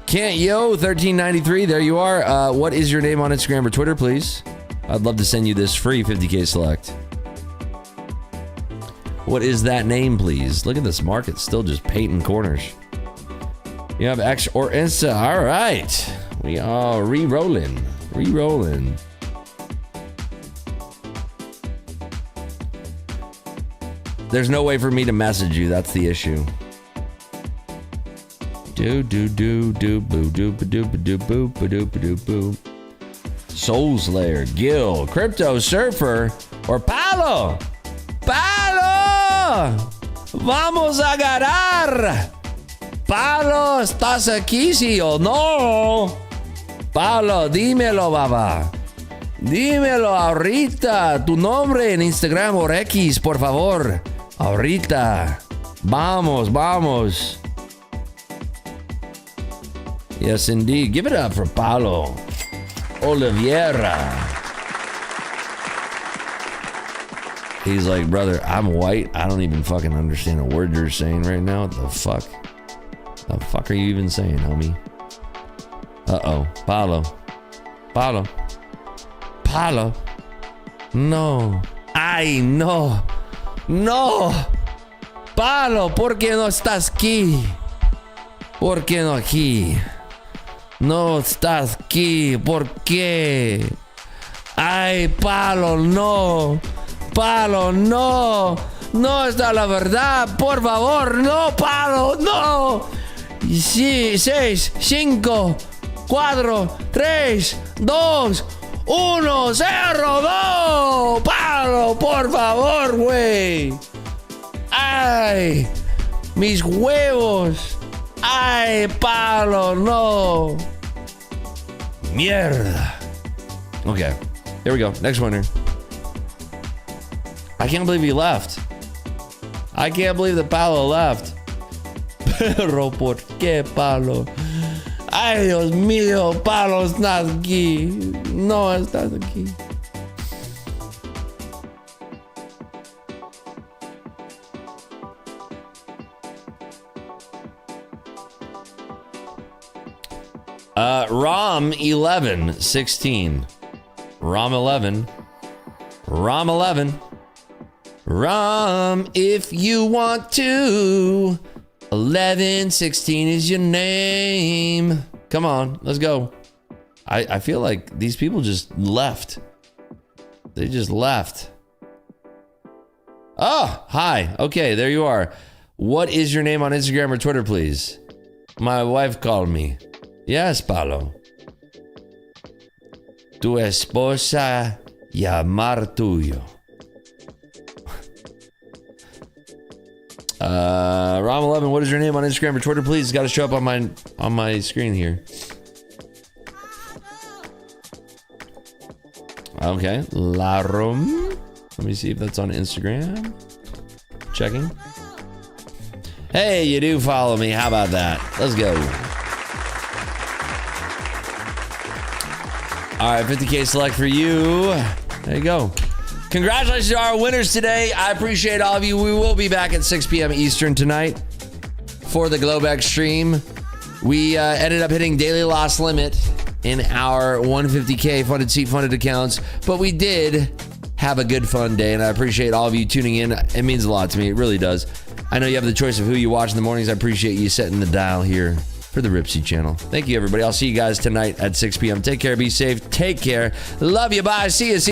Can't yo 1393. There you are. What is your name on Instagram or Twitter, please? I'd love to send you this free 50K select. What is that name, please? Look at this market, still just painting corners. You have X or Insta. All right. We are re-rolling. Re-rolling. There's no way for me to message you. That's the issue. Do-do-do-do-boo-do-ba-do-ba-do-ba-do-ba-do-ba-do-boo. Soul Slayer, Gil, Crypto Surfer, or Palo. ¡Palo! ¡Vamos a ganar! ¡Palo! ¿Estás aquí, sí o no? Palo, dímelo, baba. Dímelo ahorita. Tu nombre en Instagram o X, por favor. Ahorita. Vamos, vamos. Yes, indeed. Give it up for Palo Oliveira. He's like, brother, I'm white. I don't even fucking understand a word you're saying right now. What the fuck? The fuck are you even saying, homie? Uh-oh. Paulo. Paulo. Paulo. No. Ay, no. No. Palo, ¿por qué no estás aquí? ¿Por qué no aquí? No estás aquí, ¿por qué? Ay, Palo, no. Palo, no. No está la verdad, por favor, no, Palo, no. Sí, 6, 5, 4, 3, 2, 1, 0, no. Palo, por favor, güey. Ay, mis huevos. Ay, Palo, no. Mierda. Okay, here we go. Next winner. I can't believe he left. I can't believe that Palo left. Pero ¿por qué, Palo? Ay, Dios mío, Palo, estás aquí. No estás aquí. Rom 11 16. Rom 11. Rom 11. Rom, if you want to. 11 16 is your name. Come on, let's go. I feel like these people just left. They just left. Oh, hi. Okay, there you are. What is your name on Instagram or Twitter, please? My wife called me. Yes, Palo. Tu esposa llamar tuyo. Rom 11, what is your name on Instagram or Twitter, please? It's got to show up on my screen here. Okay, Larum. Let me see if that's on Instagram. Checking. Hey, you do follow me. How about that? Let's go. All right, 50K select for you. There you go. Congratulations to our winners today. I appreciate all of you. We will be back at 6 p.m. Eastern tonight for the Globex stream. We ended up hitting daily loss limit in our 150K funded seat funded accounts, but we did have a good fun day, and I appreciate all of you tuning in. It means a lot to me. It really does. I know you have the choice of who you watch in the mornings. I appreciate you setting the dial here for the Ripsy channel. Thank you, everybody. I'll see you guys tonight at 6 p.m. Take care. Be safe. Take care. Love you. Bye. See you.